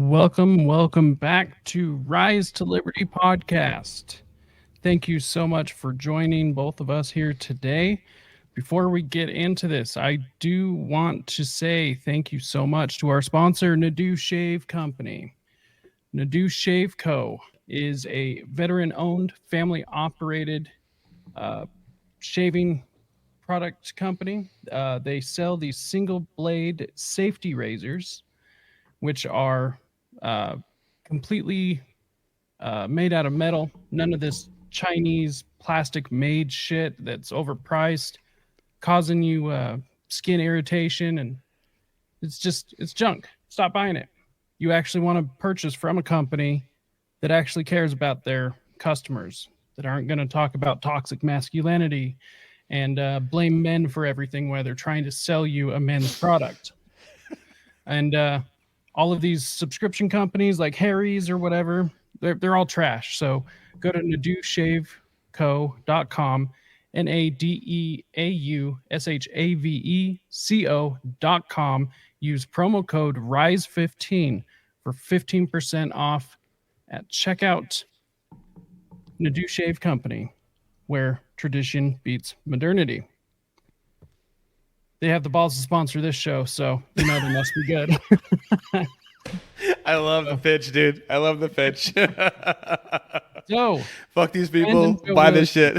Welcome back to Rise to Liberty podcast. Thank you so much for joining both of us here today. Before we get into this, I do want to say thank you so much to our sponsor, Nadu Shave Company. Nadu Shave Co. is a veteran-owned, family-operated shaving product company. They sell these single-blade safety razors, which are completely made out of metal. None of this Chinese plastic made shit that's overpriced, causing you skin irritation, and it's junk. Stop buying it. You actually want to purchase from a company that actually cares about their customers, that aren't going to talk about toxic masculinity and blame men for everything while they're trying to sell you a men's product. And all of these subscription companies like Harry's or whatever, they're all trash. So go to nadeushaveco.com, NADEAUSHAVECO.com. Use promo code RISE15 for 15% off at checkout. Nadu Shave Company, where tradition beats modernity. They have the balls to sponsor this show, so you know they must be good. I love the pitch, dude. I love the pitch. So, fuck these people. Buy this shit.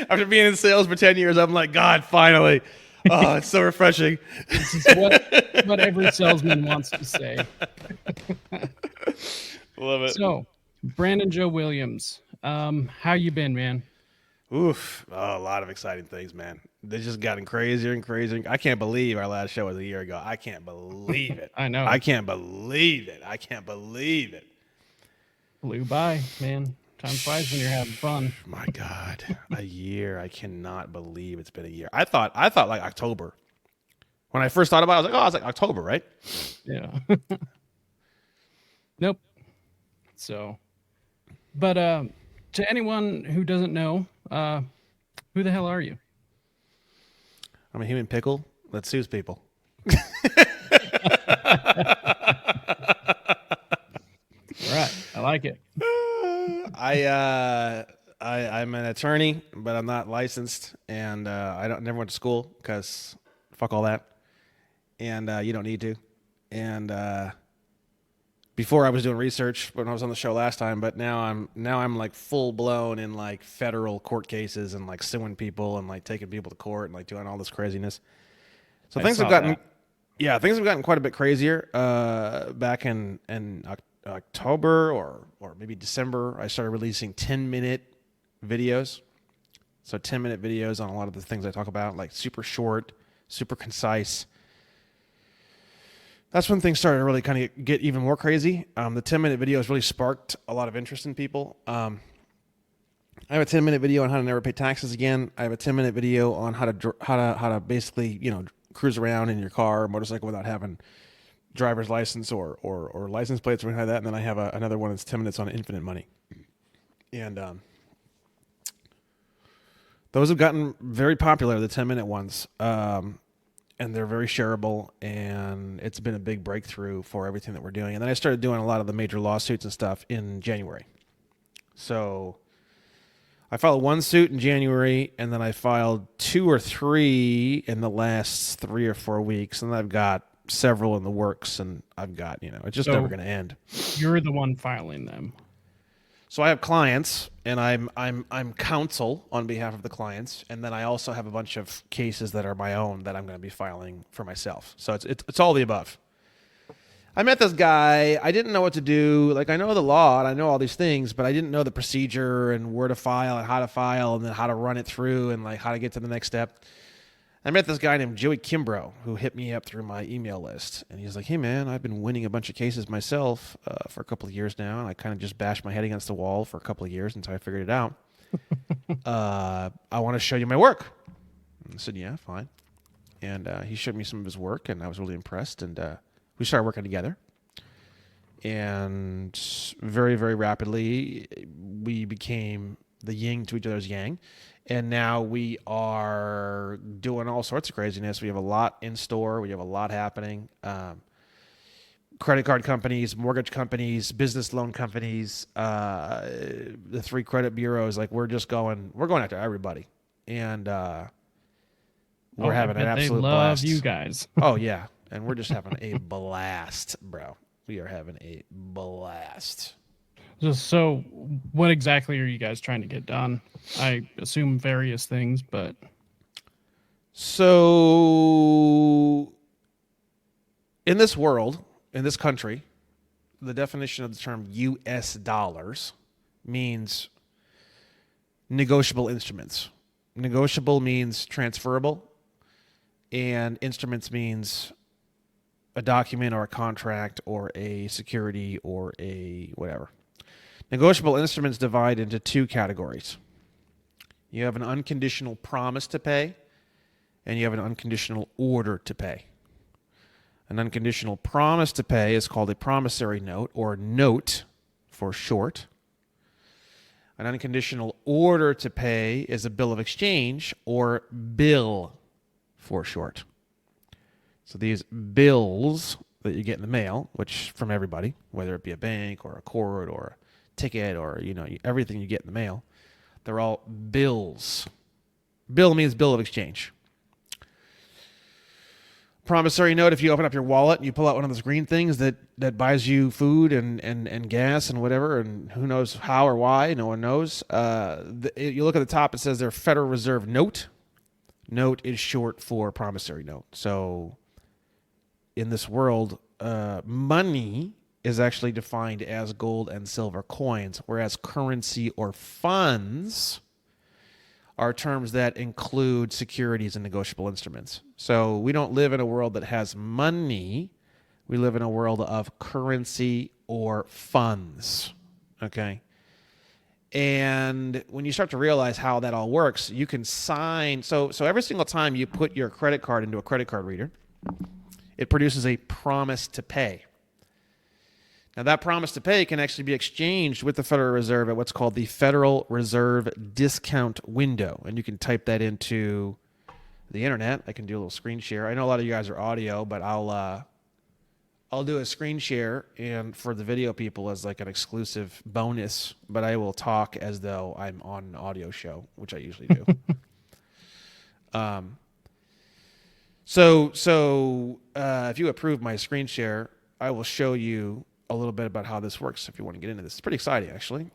After being in sales for 10 years, I'm like, God, finally. Oh, it's so refreshing. This is what every salesman wants to say. Love it. So, Brandon Joe Williams, how you been, man? Oof. Oh, a lot of exciting things, man. They've just gotten crazier and crazier. I can't believe our last show was a year ago. I can't believe it. I know. I can't believe it. I can't believe it. Flew by, man. Time flies when you're having fun. My God, a year. I cannot believe it's been a year. I thought like October. When I first thought about it, I was like, oh, it's like October, right? Yeah. Nope. So, but to anyone who doesn't know, who the hell are you? I'm a human pickle that sues people. Right. I like it. I'm an attorney, but I'm not licensed, and I never went to school because fuck all that, and you don't need to. And before I was doing research when I was on the show last time, but now I'm like full blown in like federal court cases and like suing people and like taking people to court and like doing all this craziness. So things have gotten quite a bit crazier. Back in October or maybe December, I started releasing 10-minute videos. So 10-minute videos on a lot of the things I talk about, like super short, super concise. That's when things started to really kind of get even more crazy. The 10-minute videos really sparked a lot of interest in people. I have a 10-minute video on how to never pay taxes again. I have a 10-minute video on how to basically, cruise around in your car or motorcycle without having driver's license or license plates or anything like that. And then I have another one that's 10 minutes on infinite money. And those have gotten very popular, the 10-minute ones. And they're very shareable, and it's been a big breakthrough for everything that we're doing. And then I started doing a lot of the major lawsuits and stuff in January. So I filed one suit in January, and then I filed 2 or 3 in the last 3 or 4 weeks, and I've got several in the works, and I've got, it's just never going to end. You're the one filing them. So I have clients, and I'm counsel on behalf of the clients, and then I also have a bunch of cases that are my own that I'm going to be filing for myself. So it's all the above. I met this guy. I didn't know what to do. Like, I know the law and I know all these things, but I didn't know the procedure and where to file and how to file and then how to run it through and like how to get to the next step. I met this guy named Joey Kimbrough who hit me up through my email list. And he's like, hey, man, I've been winning a bunch of cases myself for a couple of years now. And I kind of just bashed my head against the wall for a couple of years until I figured it out. I want to show you my work. And I said, yeah, fine. And he showed me some of his work, and I was really impressed. And we started working together. And very, very rapidly, we became the yin to each other's yang. And now we are doing all sorts of craziness. We have a lot in store. We have a lot happening. Credit card companies, mortgage companies, business loan companies, the 3 credit bureaus. Like we're going after everybody, and we're I having an bet they absolute love blast. you guys. Oh yeah, and we're just having a blast, bro. We are having a blast. So, what exactly are you guys trying to get done? I assume various things, but So, in this world, in this country, the definition of the term US dollars means negotiable instruments. Negotiable means transferable, and instruments means a document or a contract or a security or a whatever. Negotiable instruments divide into 2 categories. You have an unconditional promise to pay, and you have an unconditional order to pay. An unconditional promise to pay is called a promissory note, or note for short. An unconditional order to pay is a bill of exchange, or bill for short. So these bills that you get in the mail, which from everybody, whether it be a bank or a court or a ticket or everything you get in the mail, they're all bills. Bill means bill of exchange. Promissory note, if you open up your wallet and you pull out one of those green things that buys you food and gas and whatever, and who knows how or why, no one knows. You look at the top, it says their Federal Reserve note. Note is short for promissory note. So in this world, money is actually defined as gold and silver coins, whereas currency or funds are terms that include securities and negotiable instruments. So we don't live in a world that has money. We live in a world of currency or funds. Okay? And when you start to realize how that all works, you can sign. So every single time you put your credit card into a credit card reader, it produces a promise to pay. Now, that promise to pay can actually be exchanged with the Federal Reserve at what's called the Federal Reserve discount window. And you can type that into the internet. I can do a little screen share. I know a lot of you guys are audio, but I'll do a screen share and for the video people as like an exclusive bonus, but I will talk as though I'm on an audio show, which I usually do. So if you approve my screen share, I will show you a little bit about how this works if you want to get into this. It's pretty exciting, actually.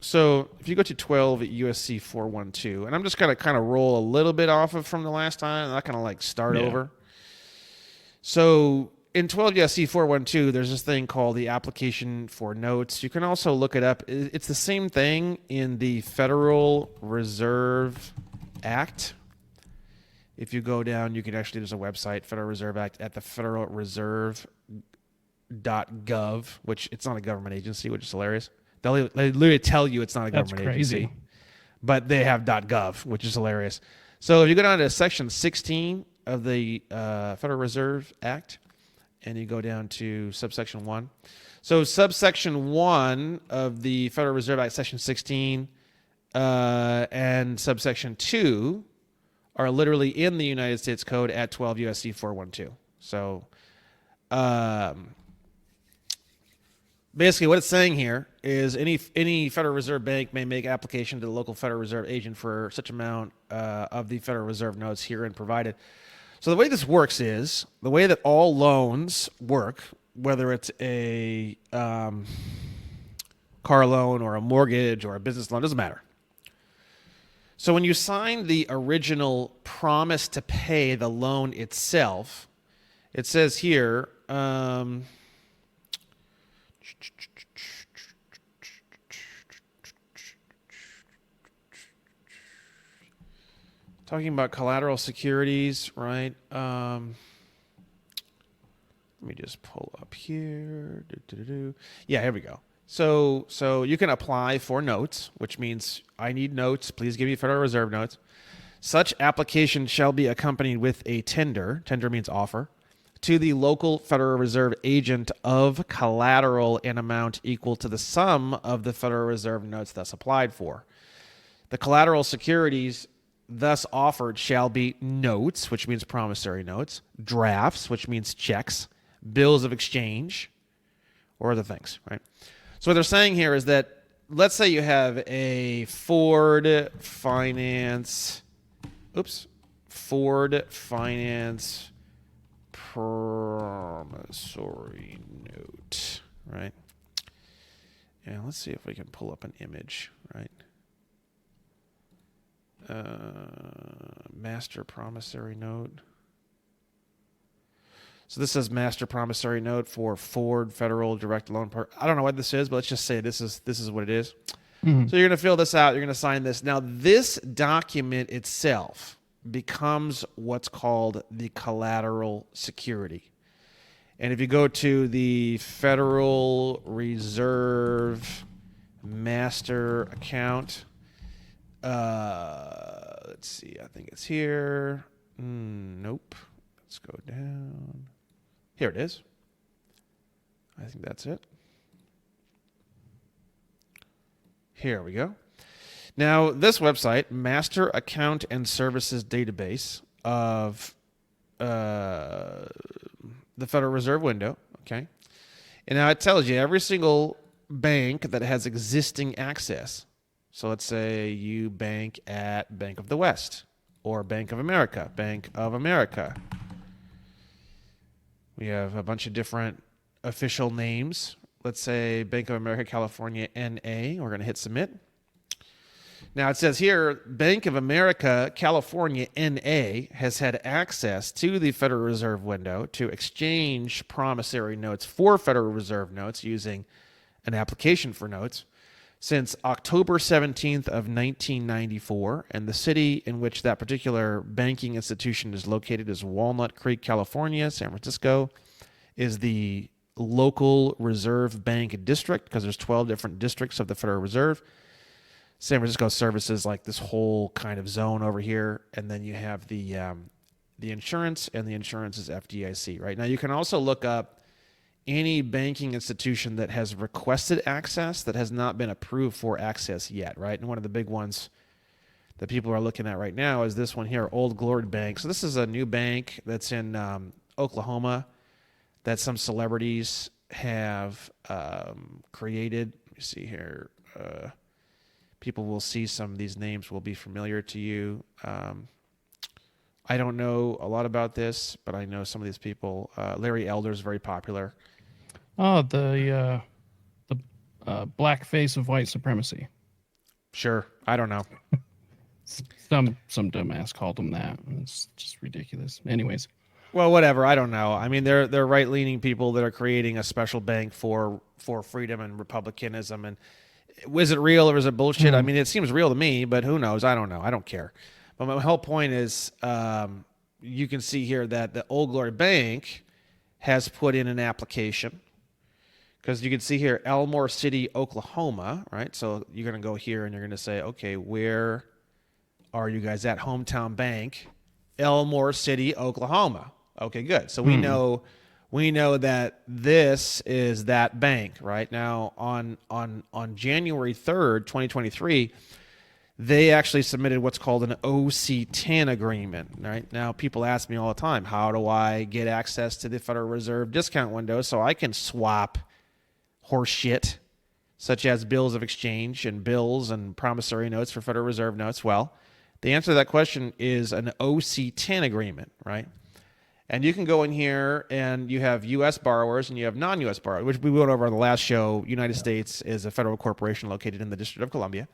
So if you go to 12 at USC 412, and I'm just going to kind of roll a little bit off of from the last time. I'm not going to like start over. So in 12 USC 412, there's this thing called the application for notes. You can also look it up. It's the same thing in the Federal Reserve Act. If you go down, you can actually, there's a website, Federal Reserve Act, at the Federal Reserve .gov, which it's not a government agency, which is hilarious. They literally tell you it's not a government agency, but they have .gov, which is hilarious. So if you go down to section 16 of the Federal Reserve Act, and you go down to subsection 1. So subsection 1 of the Federal Reserve Act, section 16, and subsection 2 are literally in the United States Code at 12 USC 412. So basically what it's saying here is any Federal Reserve bank may make application to the local Federal Reserve agent for such amount of the Federal Reserve notes herein provided. So the way this works is, the way that all loans work, whether it's a car loan or a mortgage or a business loan, doesn't matter. So when you sign the original promise to pay the loan itself, it says here, talking about collateral securities, right? Let me just pull up here. Yeah, here we go. So you can apply for notes, which means I need notes. Please give me Federal Reserve notes. Such application shall be accompanied with a tender. Tender means offer. To the local Federal Reserve agent of collateral in amount equal to the sum of the Federal Reserve notes thus applied for. The collateral securities thus offered shall be notes, which means promissory notes, drafts, which means checks, bills of exchange, or other things, right? So what they're saying here is that, let's say you have a Ford Finance promissory note, right? And let's see if we can pull up an image, right? Master promissory note. So this says master promissory note for Ford Federal Direct Loan. I don't know what this is, but let's just say this is what it is. Mm-hmm. So you're going to fill this out. You're going to sign this. Now, this document itself becomes what's called the collateral security. And if you go to the Federal Reserve master account, let's see, I think it's here. Nope. Let's go down. Here it is. I think that's it. Here we go. Now, this website, Master Account and Services Database of the Federal Reserve window, okay? And now it tells you every single bank that has existing access. So let's say you bank at Bank of the West or Bank of America, Bank of America. We have a bunch of different official names. Let's say Bank of America, California, NA. We're going to hit submit. Now it says here, Bank of America, California, NA has had access to the Federal Reserve window to exchange promissory notes for Federal Reserve notes using an application for notes since October 17th of 1994, and the city in which that particular banking institution is located is Walnut Creek, California. San Francisco is the local reserve bank district because there's 12 different districts of the Federal Reserve. San Francisco services like this whole kind of zone over here, and then you have the insurance, and the insurance is FDIC. Right now, you can also look up any banking institution that has requested access that has not been approved for access yet, right? And one of the big ones that people are looking at right now is this one here, Old Glory Bank. So this is a new bank that's in Oklahoma that some celebrities have created. Let me see here. People will see some of these names will be familiar to you. I don't know a lot about this, but I know some of these people. Larry Elder is very popular. Oh, the black face of white supremacy. Sure, I don't know. Some dumbass called him that. It's just ridiculous. Anyways, well, whatever. I don't know. I mean, they're right-leaning people that are creating a special bank for freedom and republicanism. And is it real or is it bullshit? Mm-hmm. I mean, it seems real to me, but who knows? I don't know. I don't care. But my whole point is, you can see here that the Old Glory Bank has put in an application. Because you can see here, Elmore City, Oklahoma, right? So you're going to go here and you're going to say, okay, where are you guys at? Hometown Bank, Elmore City, Oklahoma. Okay, good. So we know that this is that bank, right? Now on January 3rd, 2023, they actually submitted what's called an OC-10 agreement, right? Now people ask me all the time, how do I get access to the Federal Reserve discount window so I can swap horse shit, such as bills of exchange and bills and promissory notes for Federal Reserve notes? Well, the answer to that question is an OC-10 agreement, right? And you can go in here and you have U.S. borrowers and you have non-U.S. borrowers, which we went over on the last show. United States is a federal corporation located in the District of Columbia.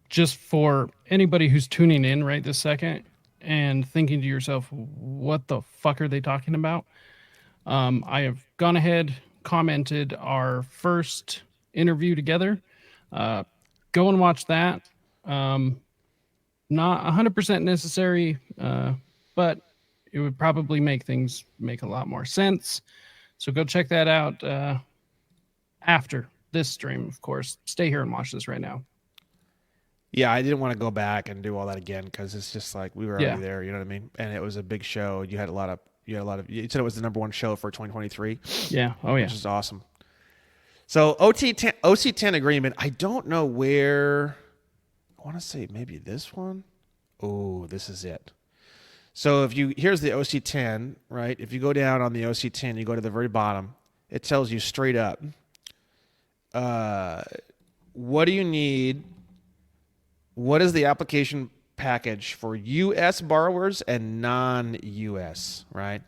Just for anybody who's tuning in right this second and thinking to yourself, what the fuck are they talking about? I have gone ahead, commented our first interview together. Go and watch that. Not 100% necessary, but it would probably make things make a lot more sense. So go check that out after this stream, of course. Stay here and watch this right now. Yeah, I didn't want to go back and do all that again because it's just like we were already there, you know what I mean? And it was a big show. You said it was the number one show for 2023. Yeah. Oh yeah. Which is awesome. So OC-10 agreement, I don't know where. want to say maybe this one. Oh, this is it. So here's the OC10, right? If you go down on the OC10, you go to the very bottom, it tells you straight up, what do you need? What is the application package for U.S. borrowers and non-U.S., right?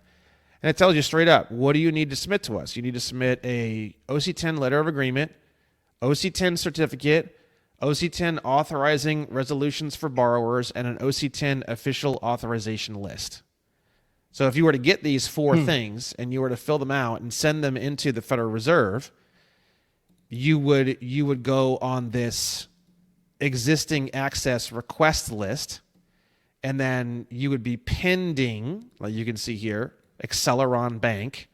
And it tells you straight up, what do you need to submit to us? You need to submit a OC10 letter of agreement, OC10 certificate, OC10 authorizing resolutions for borrowers, and an OC10 official authorization list. So if you were to get these four things and you were to fill them out and send them into the Federal Reserve, you would go on this existing access request list, and then you would be pending, like you can see here, Acceleron Bank.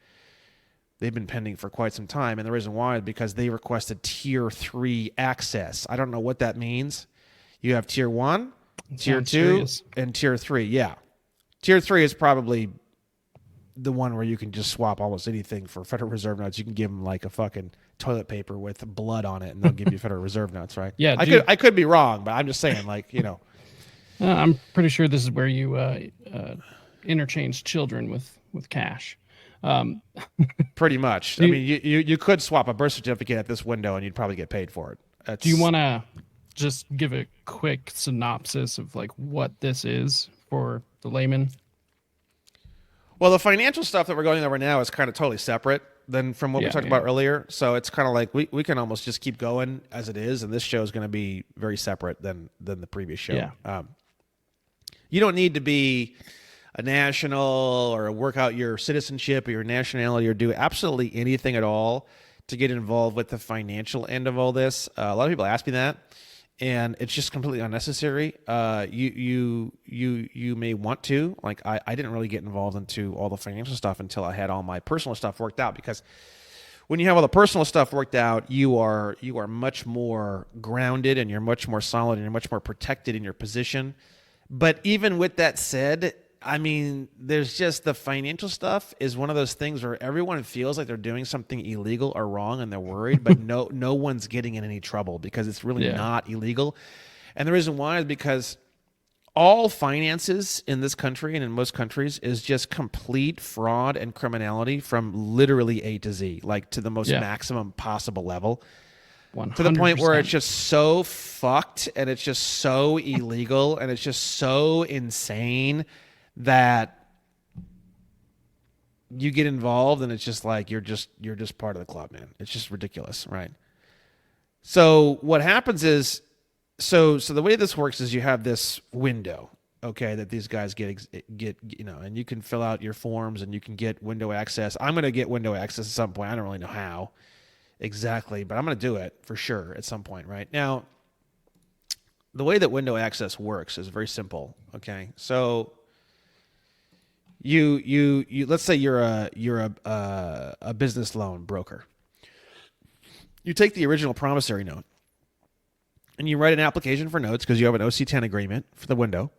They've been pending for quite some time, and the reason why is because they requested Tier 3 access. I don't know what that means. You have Tier 1, Tier 2, and Tier 3. Yeah. Tier 3 is probably the one where you can just swap almost anything for Federal Reserve notes. You can give them like a fucking toilet paper with blood on it, and they'll give you Federal Reserve notes, right? Yeah. I could be wrong, but I'm just saying, like, you know. I'm pretty sure this is where you interchange children with cash. Pretty much. I mean, you could swap a birth certificate at this window, and you'd probably get paid for it. Do you want to just give a quick synopsis of like what this is for the layman? Well, the financial stuff that we're going over now is kind of totally separate than from what we talked about earlier. So it's kind of like we can almost just keep going as it is, and this show is going to be very separate than the previous show. Yeah. You don't need to be a national or work out your citizenship or your nationality or do absolutely anything at all to get involved with the financial end of all this. A lot of people ask me that, and it's just completely unnecessary. You may want to. Like I didn't really get involved into all the financial stuff until I had all my personal stuff worked out, because when you have all the personal stuff worked out, you are much more grounded, and you're much more solid, and you're much more protected in your position. But even with that said, I mean, there's just the financial stuff is one of those things where everyone feels like they're doing something illegal or wrong, and they're worried, but no one's getting in any trouble because it's really not illegal. And the reason why is because all finances in this country and in most countries is just complete fraud and criminality from literally A to Z, like to the most maximum possible level. 100%. To the point where it's just so fucked, and it's just so illegal, and it's just so insane that you get involved, and it's just like you're just part of the club, man. It's just ridiculous, right? So what happens is, so the way this works is you have this window, okay, that these guys get, you know, and you can fill out your forms, and you can get window access. I'm going to get window access at some point. I don't really know how exactly, but I'm going to do it for sure at some point, right? Now, the way that window access works is very simple, okay? So you let's say you're a business loan broker. You take the original promissory note, and you write an application for notes because you have an OC10 agreement for the window,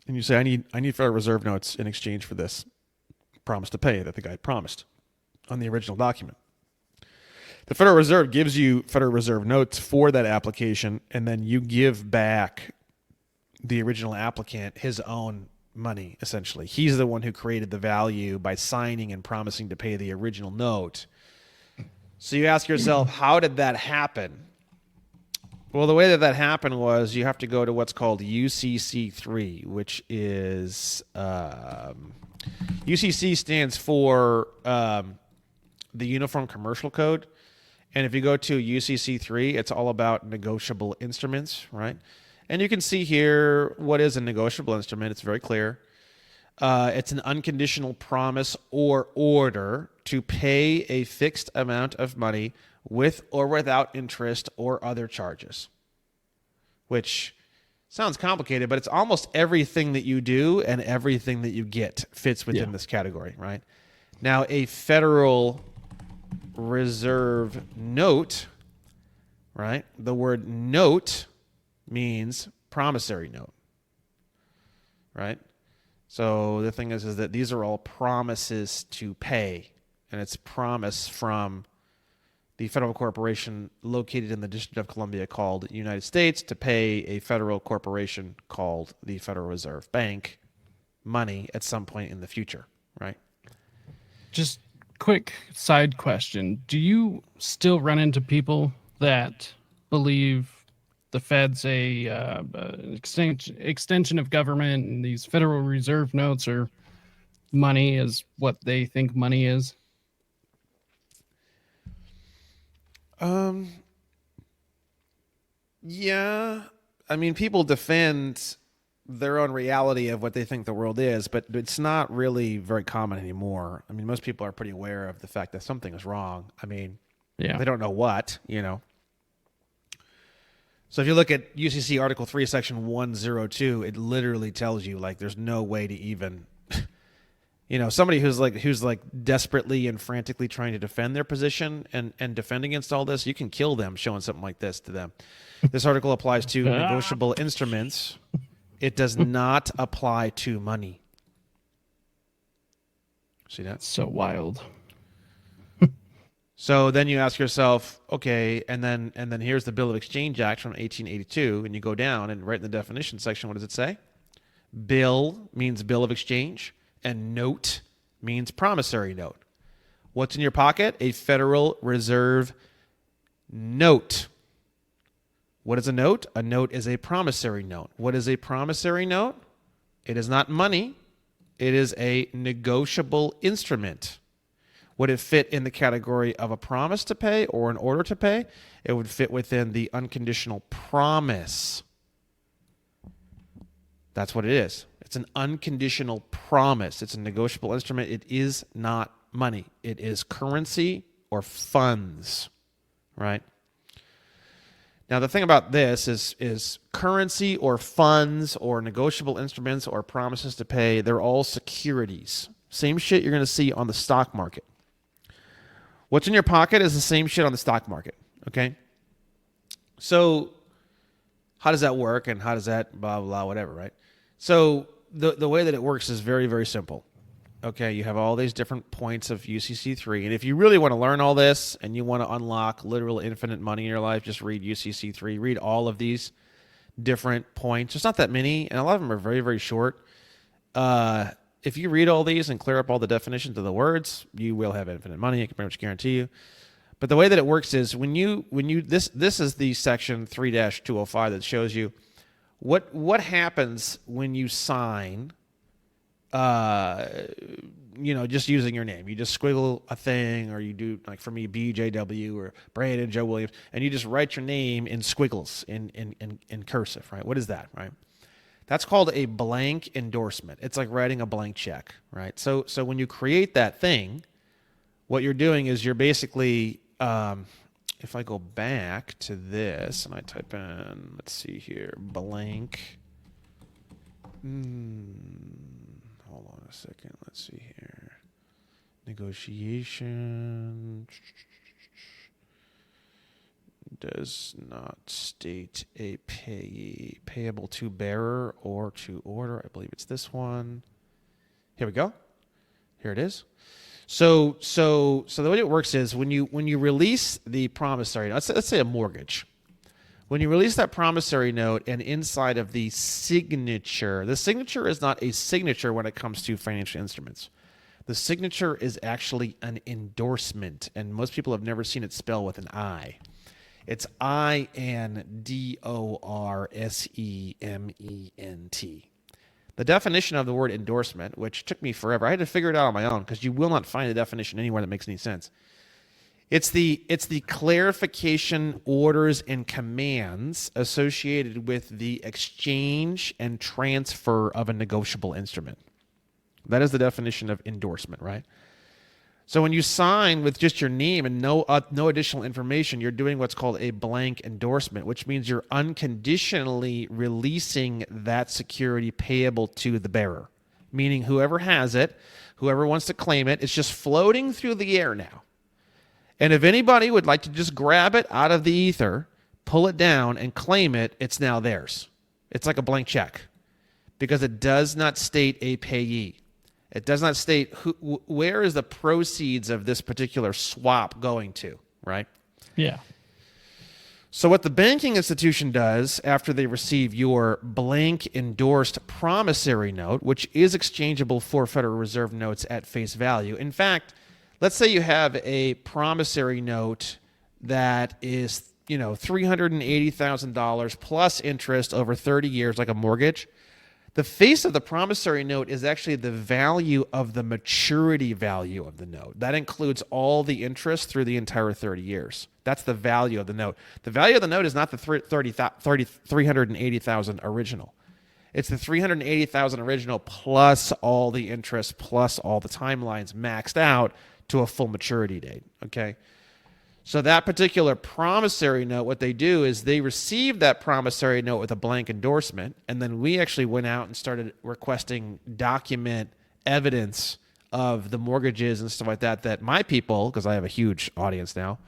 and you say, I need Federal Reserve notes in exchange for this promise to pay that the guy promised on the original document. The Federal Reserve gives you Federal Reserve notes for that application, and then you give back the original applicant his own money, essentially. He's the one who created the value by signing and promising to pay the original note. So you ask yourself, how did that happen? Well, the way that happened was you have to go to what's called UCC3, which is UCC stands for the Uniform Commercial Code. And if you go to UCC3, it's all about negotiable instruments, right? And you can see here what is a negotiable instrument. It's very clear. It's an unconditional promise or order to pay a fixed amount of money with or without interest or other charges, which sounds complicated, but it's almost everything that you do and everything that you get fits within this category, right? Now, a Federal Reserve note, right? The word note means promissory note, right? So the thing is that these are all promises to pay, and it's promise from the federal corporation located in the District of Columbia called United States to pay a federal corporation called the Federal Reserve Bank money at some point in the future, right? Just quick side question. Do you still run into people that believe the Fed's extension of government and these Federal Reserve notes are money is what they think money is? Yeah. I mean, people defend their own reality of what they think the world is, but it's not really very common anymore. I mean, most people are pretty aware of the fact that something is wrong. I mean, they don't know what, So if you look at UCC Article 3, Section 102, it literally tells you, like, there's no way to even, somebody who's desperately and frantically trying to defend their position and defend against all this, you can kill them showing something like this to them. This article applies to negotiable instruments. It does not apply to money. See that? So wild. So then you ask yourself, okay, and then here's the Bill of Exchange Act from 1882, and you go down and right in the definition section, what does it say? Bill means bill of exchange, and note means promissory note. What's in your pocket? A Federal Reserve note. What is a note? A note is a promissory note. What is a promissory note? It is not money. It is a negotiable instrument. Would it fit in the category of a promise to pay or an order to pay? It would fit within the unconditional promise. That's what it is. It's an unconditional promise. It's a negotiable instrument. It is not money. It is currency or funds, right? Now, the thing about this is currency or funds or negotiable instruments or promises to pay, they're all securities. Same shit you're going to see on the stock market. What's in your pocket is the same shit on the stock market, okay? So how does that work and how does that blah, blah, whatever, right? So the way that it works is very, very simple. Okay, you have all these different points of UCC3, and if you really want to learn all this and you want to unlock literal infinite money in your life, just read UCC3. Read all of these different points. There's not that many, and a lot of them are very, very short. If you read all these and clear up all the definitions of the words, you will have infinite money. I can pretty much guarantee you. But the way that it works is this is the section 3-205 that shows you what happens when you sign. Just using your name. You just squiggle a thing, or you do, like for me, BJW or Brandon Joe Williams, and you just write your name in squiggles in cursive, right? What is that, right? That's called a blank endorsement. It's like writing a blank check, right? So when you create that thing, what you're doing is you're basically, if I go back to this and I type in, let's see here, blank. Hold on a second. Let's see here. Negotiation does not state a payee, payable to bearer or to order. I believe it's this one. Here we go. Here it is. So the way it works is when you release the promissory note, let's say a mortgage. When you release that promissory note and inside of the signature is not a signature when it comes to financial instruments. The signature is actually an endorsement, and most people have never seen it spelled with an I. It's INDORSEMENT. The definition of the word endorsement, which took me forever, I had to figure it out on my own because you will not find a definition anywhere that makes any sense. It's the clarification, orders, and commands associated with the exchange and transfer of a negotiable instrument. That is the definition of endorsement, right? So when you sign with just your name and no additional information, you're doing what's called a blank endorsement, which means you're unconditionally releasing that security payable to the bearer, meaning whoever has it, whoever wants to claim it, it's just floating through the air now. And if anybody would like to just grab it out of the ether, pull it down, and claim it, it's now theirs. It's like a blank check because it does not state a payee. It does not state where is the proceeds of this particular swap going to, right? Yeah. So what the banking institution does after they receive your blank endorsed promissory note, which is exchangeable for Federal Reserve notes at face value. In fact, let's say you have a promissory note that is, $380,000 plus interest over 30 years, like a mortgage. The face of the promissory note is actually the value of the maturity value of the note. That includes all the interest through the entire 30 years. That's the value of the note. The value of the note is not the 380,000 original. It's the 380,000 original plus all the interest plus all the timelines maxed out to a full maturity date. Okay. So that particular promissory note, what they do is they receive that promissory note with a blank endorsement, and then we actually went out and started requesting document evidence of the mortgages and stuff like that my people, because I have a huge audience now,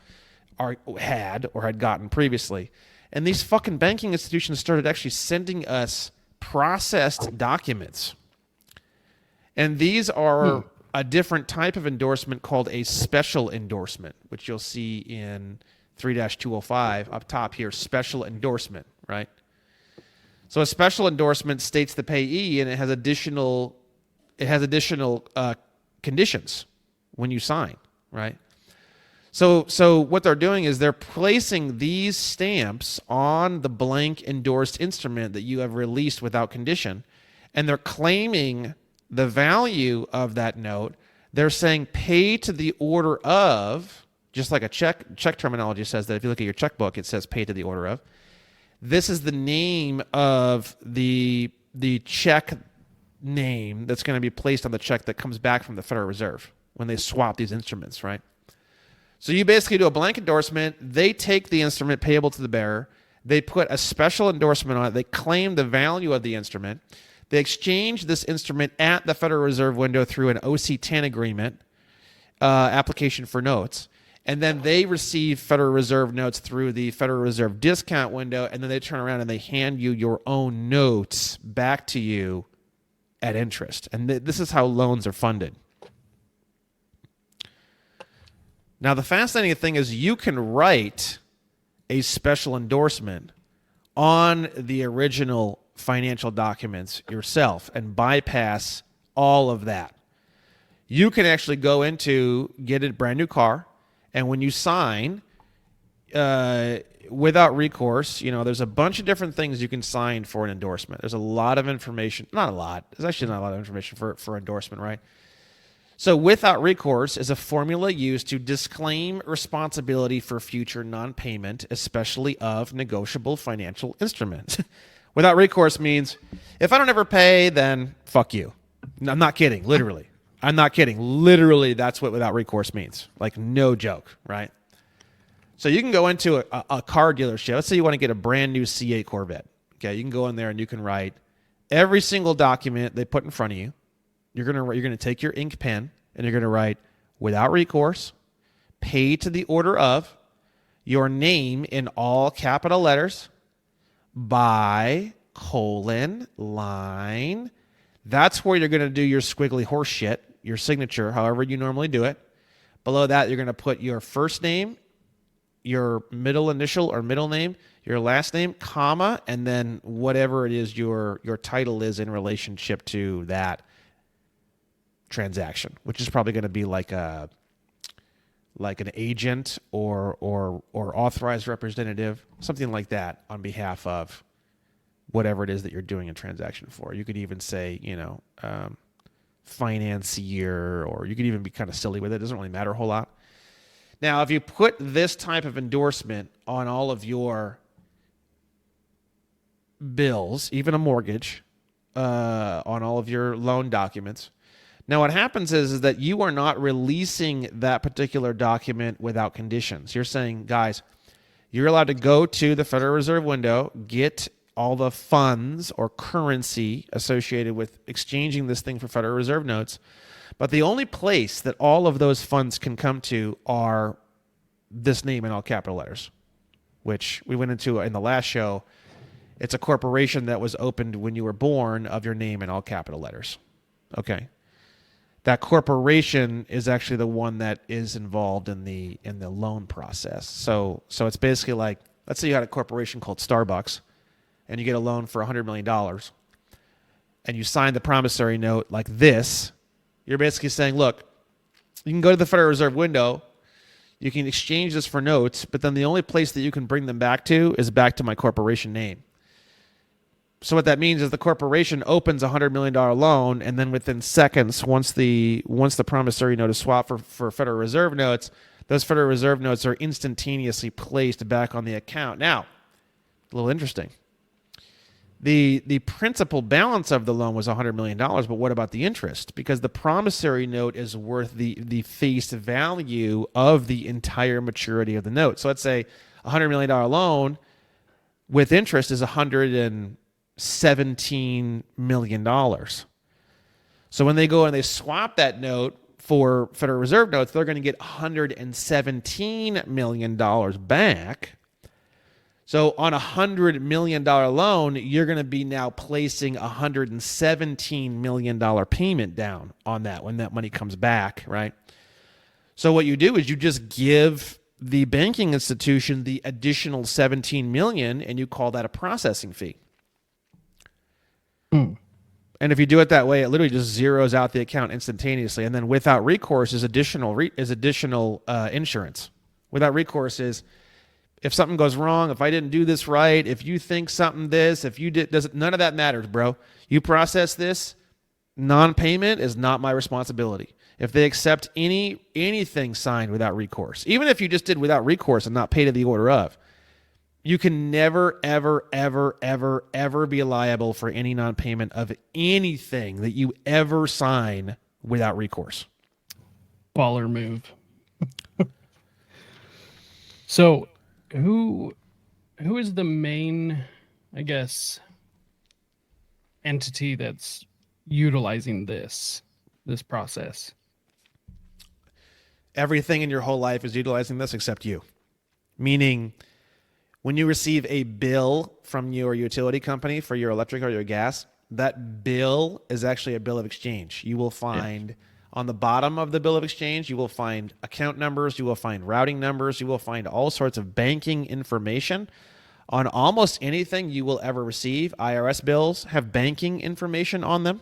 had gotten previously. And these fucking banking institutions started actually sending us processed documents. And these are a different type of endorsement called a special endorsement, which you'll see in 3-205 up top here, special endorsement, right? So a special endorsement states the payee, and it has additional conditions when you sign, right? So what they're doing is they're placing these stamps on the blank endorsed instrument that you have released without condition, and they're claiming the value of that note. They're saying pay to the order of, just like a check terminology says that if you look at your checkbook, it says pay to the order of. This is the name of the check name that's going to be placed on the check that comes back from the Federal Reserve when they swap these instruments, right? So you basically do a blank endorsement. They take the instrument payable to the bearer. They put a special endorsement on it. They claim the value of the instrument. They exchange this instrument at the Federal Reserve window through an OC-10 agreement, application for notes. And then they receive Federal Reserve notes through the Federal Reserve discount window, and then they turn around and they hand you your own notes back to you at interest. And this is how loans are funded. Now, the fascinating thing is you can write a special endorsement on the original financial documents yourself and bypass all of that. You can actually go into, get a brand new car, and when you sign, without recourse, there's a bunch of different things you can sign for an endorsement. There's a lot of information. Not a lot. There's actually not a lot of information for endorsement, right? So without recourse is a formula used to disclaim responsibility for future non-payment, especially of negotiable financial instruments. Without recourse means if I don't ever pay, then fuck you. I'm not kidding, literally. I'm not kidding. Literally, that's what without recourse means. Like, no joke, right? So you can go into a car dealership. Let's say you want to get a brand new C8 Corvette. Okay, you can go in there and you can write every single document they put in front of you. You're gonna take your ink pen and you're gonna write without recourse, pay to the order of, your name in all capital letters, by, line. That's where you're going to do your squiggly horse shit, your signature, however you normally do it. Below that, you're going to put your first name, your middle initial or middle name, your last name, comma, and then whatever it is your title is in relationship to that transaction, which is probably going to be like an agent or authorized representative, something like that on behalf of whatever it is that you're doing a transaction for. You could even say, financier, or you could even be kind of silly with it. It doesn't really matter a whole lot. Now, if you put this type of endorsement on all of your bills, even a mortgage, on all of your loan documents, now what happens is that you are not releasing that particular document without conditions. You're saying, guys, you're allowed to go to the Federal Reserve window, get all the funds or currency associated with exchanging this thing for Federal Reserve notes. But the only place that all of those funds can come to are this name in all capital letters, which we went into in the last show. It's a corporation that was opened when you were born of your name in all capital letters. Okay. that corporation is actually the one that is involved in the loan process. So it's basically like, let's say you had a corporation called Starbucks, and you get a loan for $100 million, and you sign the promissory note like this. You're basically saying, look, you can go to the Federal Reserve window, you can exchange this for notes, but then the only place that you can bring them back to is back to my corporation name. So what that means is the corporation opens a $100 million loan, and then within seconds, once the promissory note is swapped for Federal Reserve notes, those Federal Reserve notes are instantaneously placed back on the account. Now, a little interesting. The principal balance of the loan was $100 million, but what about the interest? Because the promissory note is worth the face value of the entire maturity of the note. So let's say a $100 million loan with interest is $117 million. So when they go and they swap that note for Federal Reserve notes, they're going to get $117 million back. So on a $100 million loan, you're going to be now placing a $117 million payment down on that when that money comes back, right? So what you do is you just give the banking institution the additional $17 million, and you call that a processing fee. And if you do it that way, it literally just zeroes out the account instantaneously. And then without recourse is additional insurance. Without recourse is, if something goes wrong, if I didn't do this right, if you think something this, if you did, none of that matters, bro. You process this, non-payment is not my responsibility. If they accept anything signed without recourse, even if you just did without recourse and not pay to the order of, you can never, ever, ever, ever, ever be liable for any non-payment of anything that you ever sign without recourse. Baller move. So who is the main, I guess, entity that's utilizing this process? Everything in your whole life is utilizing this except you. Meaning, when you receive a bill from your utility company for your electric or your gas, that bill is actually a bill of exchange. You will find on the bottom of the bill of exchange, you will find account numbers, you will find routing numbers, you will find all sorts of banking information on almost anything you will ever receive. IRS bills have banking information on them.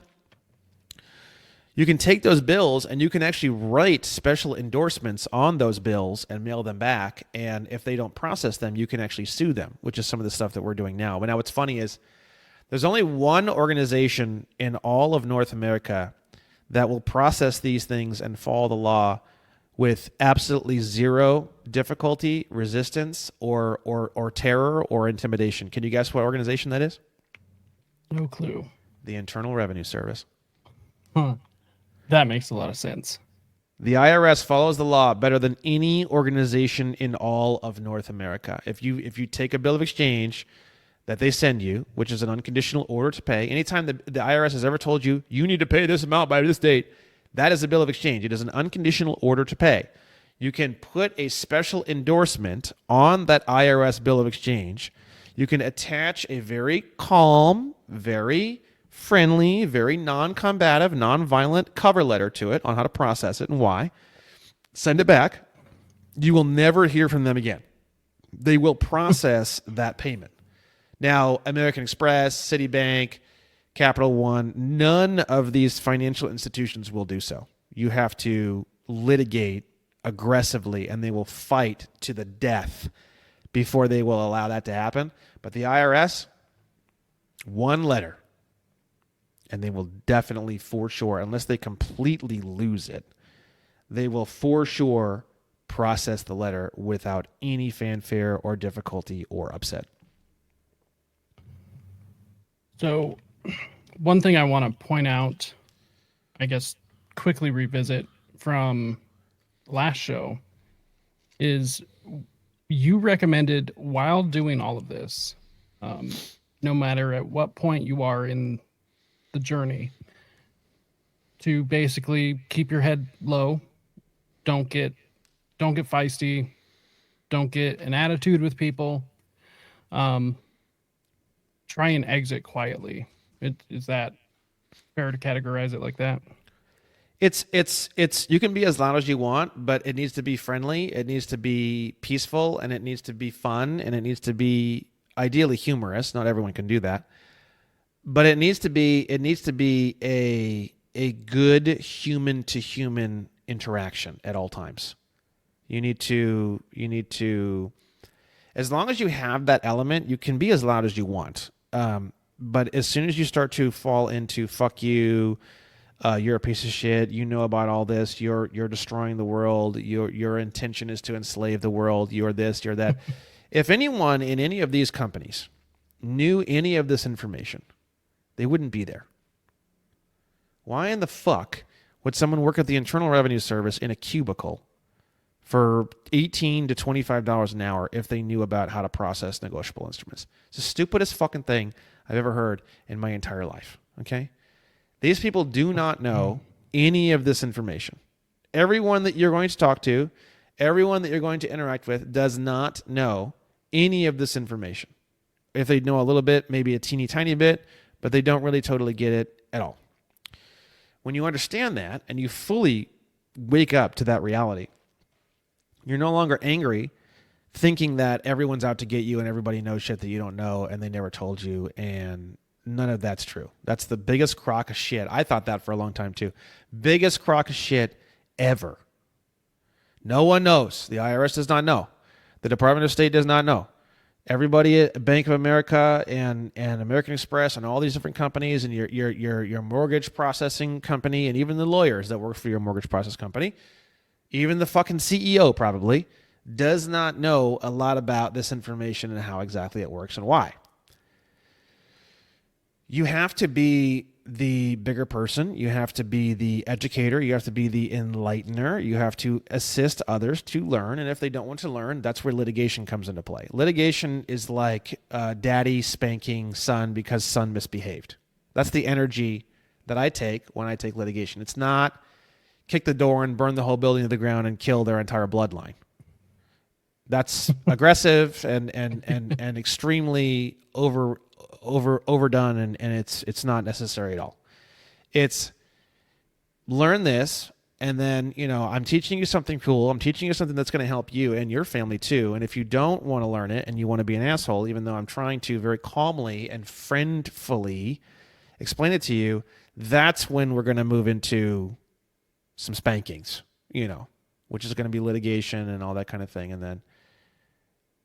You can take those bills and you can actually write special endorsements on those bills and mail them back. And if they don't process them, you can actually sue them, which is some of the stuff that we're doing now. But now what's funny is there's only one organization in all of North America that will process these things and follow the law with absolutely zero difficulty, resistance, or terror or intimidation. Can you guess what organization that is? No clue. The Internal Revenue Service. Huh. That makes a lot of sense. The IRS follows the law better than any organization in all of North America. If you take a bill of exchange that they send you, which is an unconditional order to pay, anytime the IRS has ever told you, you need to pay this amount by this date, that is a bill of exchange. It is an unconditional order to pay. You can put a special endorsement on that IRS bill of exchange. You can attach a very calm, very friendly, very non-combative, non-violent cover letter to it on how to process it and why. Send it back. You will never hear from them again. They will process that payment. Now, American Express, Citibank, Capital One, none of these financial institutions will do so. You have to litigate aggressively, and they will fight to the death before they will allow that to happen. But the IRS, one letter, and they will definitely, for sure, unless they completely lose it, they will for sure process the letter without any fanfare or difficulty or upset. So one thing I want to point out, I guess quickly revisit from last show, is you recommended while doing all of this, no matter at what point you are in the journey, to basically keep your head low, don't get feisty, don't get an attitude with people, try and exit quietly. Is that fair to categorize it like that? It's you can be as loud as you want, but it needs to be friendly, it needs to be peaceful, and it needs to be fun, and it needs to be ideally humorous. Not everyone can do that. But it needs to be a good human to human interaction at all times. You need to as long as you have that element, you can be as loud as you want. But as soon as you start to fall into fuck you, you're a piece of shit, you know about all this, you're destroying the world, your intention is to enslave the world, you're this, you're that. If anyone in any of these companies knew any of this information, they wouldn't be there. Why in the fuck would someone work at the Internal Revenue Service in a cubicle for $18 to $25 an hour if they knew about how to process negotiable instruments? It's the stupidest fucking thing I've ever heard in my entire life. Okay? These people do not know any of this information. Everyone that you're going to talk to, everyone that you're going to interact with does not know any of this information. If they know a little bit, maybe a teeny tiny bit, but they don't really totally get it at all. When you understand that and you fully wake up to that reality, you're no longer angry thinking that everyone's out to get you and everybody knows shit that you don't know and they never told you, and none of that's true. That's the biggest crock of shit. I thought that for a long time too. Biggest crock of shit ever. No one knows. The IRS does not know. The Department of State does not know. Everybody at Bank of America and American Express and all these different companies and your mortgage processing company and even the lawyers that work for your mortgage process company, even the fucking CEO probably, does not know a lot about this information and how exactly it works and why. You have to be the bigger person. You have to be the educator. You have to be the enlightener. You have to assist others to learn. And if they don't want to learn, that's where litigation comes into play. Litigation is like daddy spanking son because son misbehaved. That's the energy that I take when I take litigation. It's not kick the door and burn the whole building to the ground and kill their entire bloodline. That's aggressive and extremely overdone, and it's not necessary at all. It's learn this, and then I'm teaching you something cool. I'm teaching you something that's going to help you and your family too. And if you don't want to learn it and you want to be an asshole, even though I'm trying to very calmly and friendfully explain it to you, that's when we're going to move into some spankings, which is going to be litigation and all that kind of thing. And then,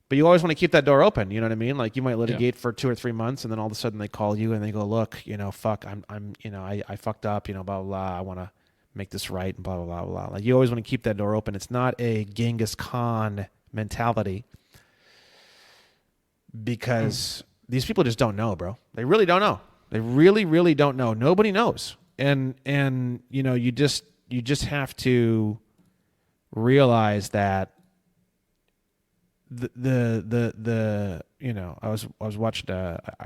but you always want to keep that door open. You know what I mean? Like you might litigate for 2 or 3 months, and then all of a sudden they call you and they go, look, fuck, I fucked up, blah, blah, blah. I want to make this right and blah, blah, blah, blah. Like you always want to keep that door open. It's not a Genghis Khan mentality because these people just don't know, bro. They really don't know. They really, really don't know. Nobody knows. And you just have to realize that I was watching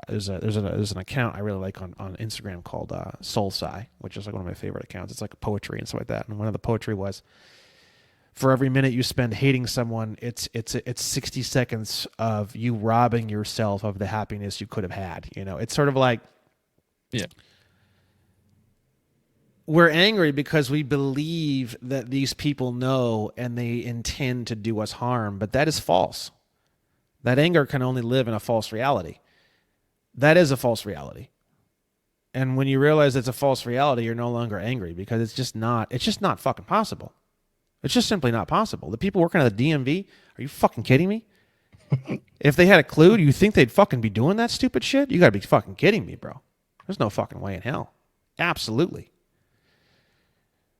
there's an account I really like on Instagram called Soul Sci, which is like one of my favorite accounts. It's like poetry and stuff like that. And one of the poetry was, for every minute you spend hating someone, it's 60 seconds of you robbing yourself of the happiness you could have had. It's sort of like, yeah. We're angry because we believe that these people know and they intend to do us harm, but that is false. That anger can only live in a false reality. That is a false reality. And when you realize it's a false reality, you're no longer angry because it's just not fucking possible. It's just simply not possible. The people working at the DMV, are you fucking kidding me? If they had a clue, do you think they'd fucking be doing that stupid shit? You gotta be fucking kidding me, bro. There's no fucking way in hell. Absolutely.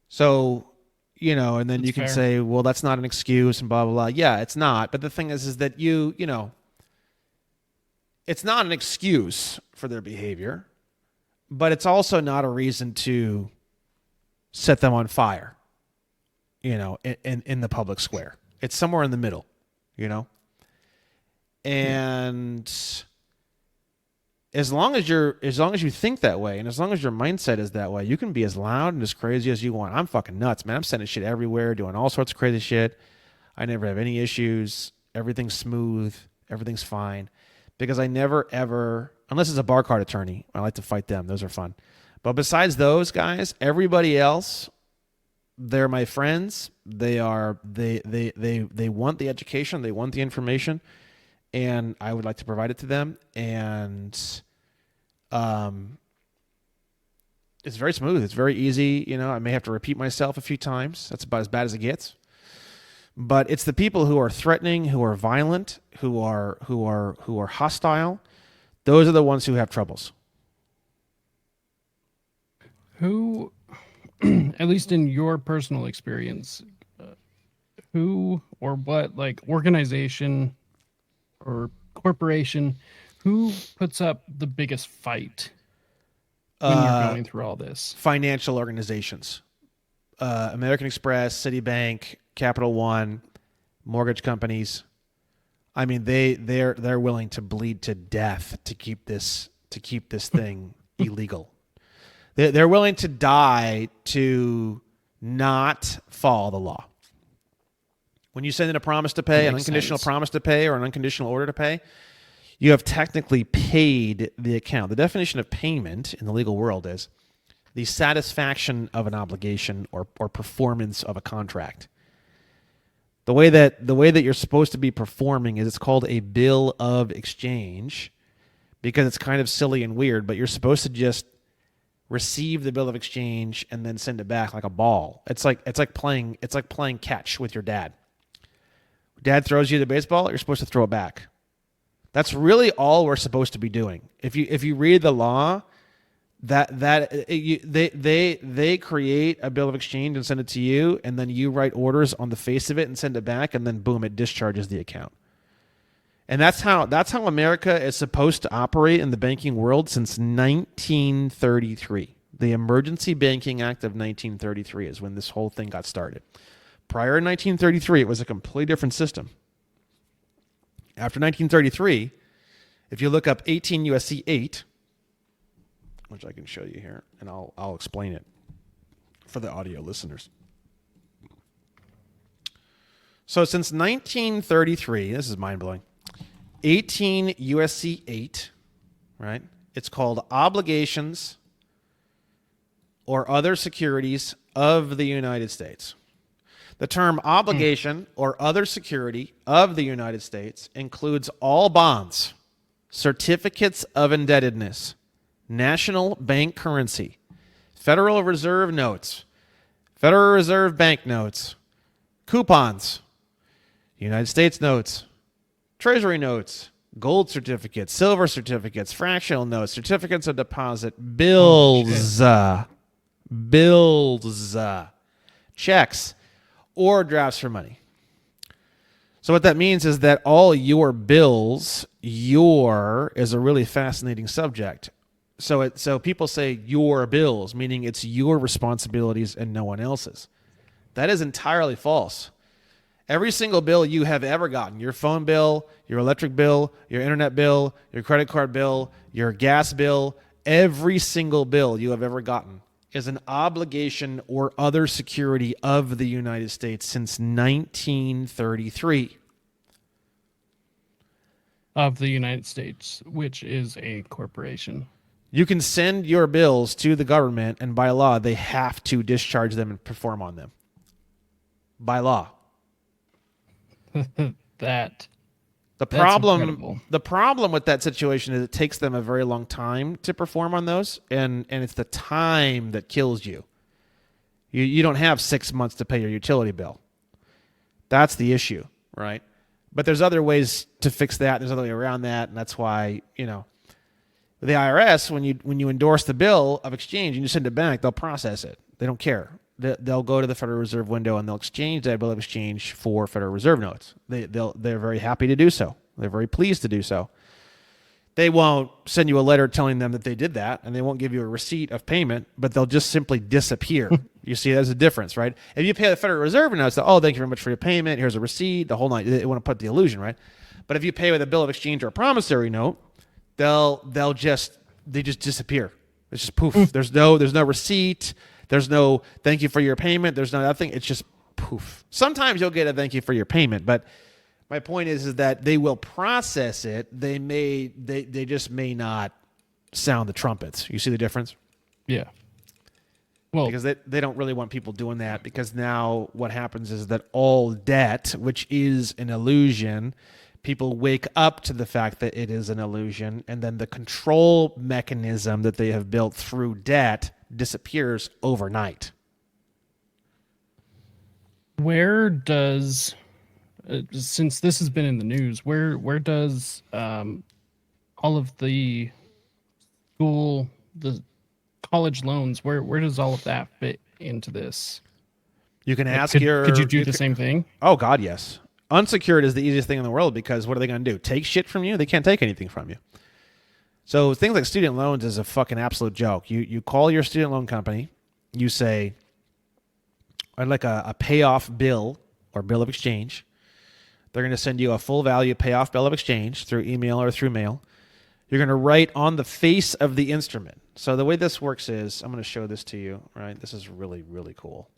So, and then That's you can fair. say, well, that's not an excuse and blah, blah, blah. Yeah, it's not. But the thing is that it's not an excuse for their behavior, but it's also not a reason to set them on fire, in the public square. It's somewhere in the middle, and as long as you think that way, and as long as your mindset is that way, you can be as loud and as crazy as you want. I'm fucking nuts, man. I'm sending shit everywhere, doing all sorts of crazy shit. I never have any issues. Everything's smooth. Everything's fine. Because I never, ever, unless it's a bar card attorney, I like to fight them. Those are fun. But besides those guys, everybody else, They're my friends. They want the education. They want the information, and I would like to provide it to them. And it's very smooth. It's very easy. I may have to repeat myself a few times. That's about as bad as it gets. But it's the people who are threatening, who are violent, who are hostile. Those are the ones who have troubles. Who, at least in your personal experience, who or what organization or corporation, who puts up the biggest fight when you're going through all this? Financial organizations. American Express, Citibank, Capital One, mortgage companies. I mean, they're willing to bleed to death to keep this thing illegal. They're willing to die to not follow the law. When you send in a promise to pay, an unconditional promise to pay, or an unconditional order to pay, you have technically paid the account. The definition of payment in the legal world is the satisfaction of an obligation or performance of a contract. The way that you're supposed to be performing is it's called a bill of exchange, because it's kind of silly and weird, but you're supposed to just receive the bill of exchange and then send it back like a ball. It's like playing catch with your dad. Dad throws you the baseball, you're supposed to throw it back. That's really all we're supposed to be doing. If you read the law, they create a bill of exchange and send it to you, and then you write orders on the face of it and send it back, and then boom, it discharges the account. And that's how America is supposed to operate in the banking world since 1933. The Emergency Banking Act of 1933 is when this whole thing got started. Prior to 1933, it was a completely different system. After 1933, if you look up 18 U.S.C. 8, which I can show you here, and I'll explain it for the audio listeners. So since 1933, this is mind-blowing, 18 U.S.C. 8, right? It's called Obligations or Other Securities of the United States. The term obligation or other security of the United States includes all bonds, certificates of indebtedness, national bank currency, Federal Reserve notes, Federal Reserve bank notes, coupons, United States notes, Treasury notes, gold certificates, silver certificates, fractional notes, certificates of deposit, bills, checks, or drafts for money. So what that means is that all your bills, is a really fascinating subject. So people say your bills, meaning it's your responsibilities and no one else's. That is entirely false. Every single bill you have ever gotten, your phone bill, your electric bill, your internet bill, your credit card bill, your gas bill, every single bill you have ever gotten is an obligation or other security of the United States since 1933. Of the United States, which is a corporation. You can send your bills to the government, and by law, they have to discharge them and perform on them. By law. The problem with that situation is it takes them a very long time to perform on those, and it's the time that kills you. You don't have 6 months to pay your utility bill. That's the issue, right? But there's other ways to fix that. There's other way around that, and that's why, the IRS, when you endorse the bill of exchange and you send it back, they'll process it. They don't care. They'll go to the Federal Reserve window and they'll exchange that bill of exchange for Federal Reserve notes. They're very happy to do so. They're very pleased to do so. They won't send you a letter telling them that they did that, and they won't give you a receipt of payment, but they'll just simply disappear. You see, there's a difference, right? If you pay the Federal Reserve notes, thank you very much for your payment. Here's a receipt. The whole night, they want to put the illusion, right? But if you pay with a bill of exchange or a promissory note, they just disappear. It's just poof. There's no receipt. There's no thank you for your payment. There's no nothing. It's just poof. Sometimes you'll get a thank you for your payment, but my point is that they will process it. They just may not sound the trumpets. You see the difference? Yeah. Well, because they don't really want people doing that, because now what happens is that all debt, which is an illusion, people wake up to the fact that it is an illusion, and then the control mechanism that they have built through debt disappears overnight. where does since this has been in the news, where does all of the the college loans, where does all of that fit into this? You can ask Could you do the same thing? Oh God, yes. Unsecured is the easiest thing in the world, because what are they going to do? Take shit from you? They can't take anything from you. So things like student loans is a fucking absolute joke. You call your student loan company, you say, I'd like a payoff bill or bill of exchange. They're going to send you a full value payoff bill of exchange through email or through mail. You're going to write on the face of the instrument. So the way this works is, I'm going to show this to you, right? This is really, really cool.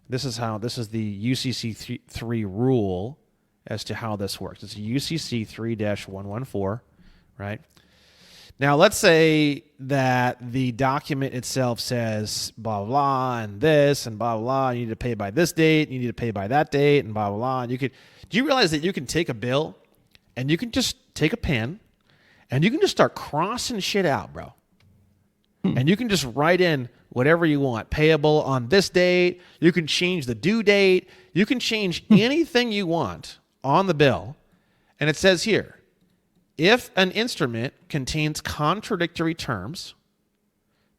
This is the UCC 3 rule as to how this works. It's UCC 3-114, right? Now, let's say that the document itself says blah, blah, and this, and blah, blah, you need to pay by this date, you need to pay by that date, and blah, blah, blah. And do you realize that you can take a bill, and you can just take a pen, and you can just start crossing shit out, bro. And you can just write in whatever you want. Payable on this date. You can change the due date. You can change anything you want on the bill. And it says here, if an instrument contains contradictory terms,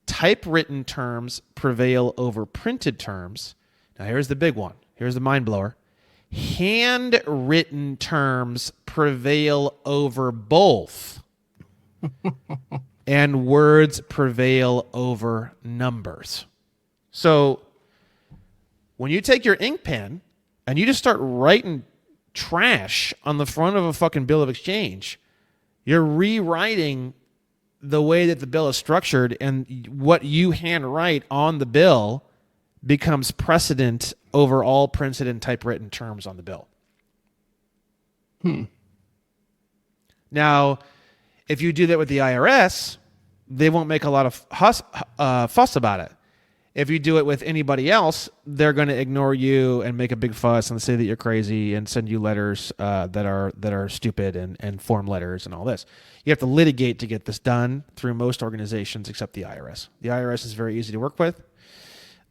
typewritten terms prevail over printed terms. Now here's the big one. Here's the mind blower. Handwritten terms prevail over both. And words prevail over numbers. So when you take your ink pen and you just start writing trash on the front of a fucking bill of exchange, you're rewriting the way that the bill is structured, and what you handwrite on the bill becomes precedent over all printed and typewritten terms on the bill. Now, if you do that with the IRS, they won't make a lot of fuss about it. If you do it with anybody else, they're going to ignore you and make a big fuss and say that you're crazy and send you letters that are stupid and form letters and all this. You have to litigate to get this done through most organizations except the IRS. The IRS is very easy to work with.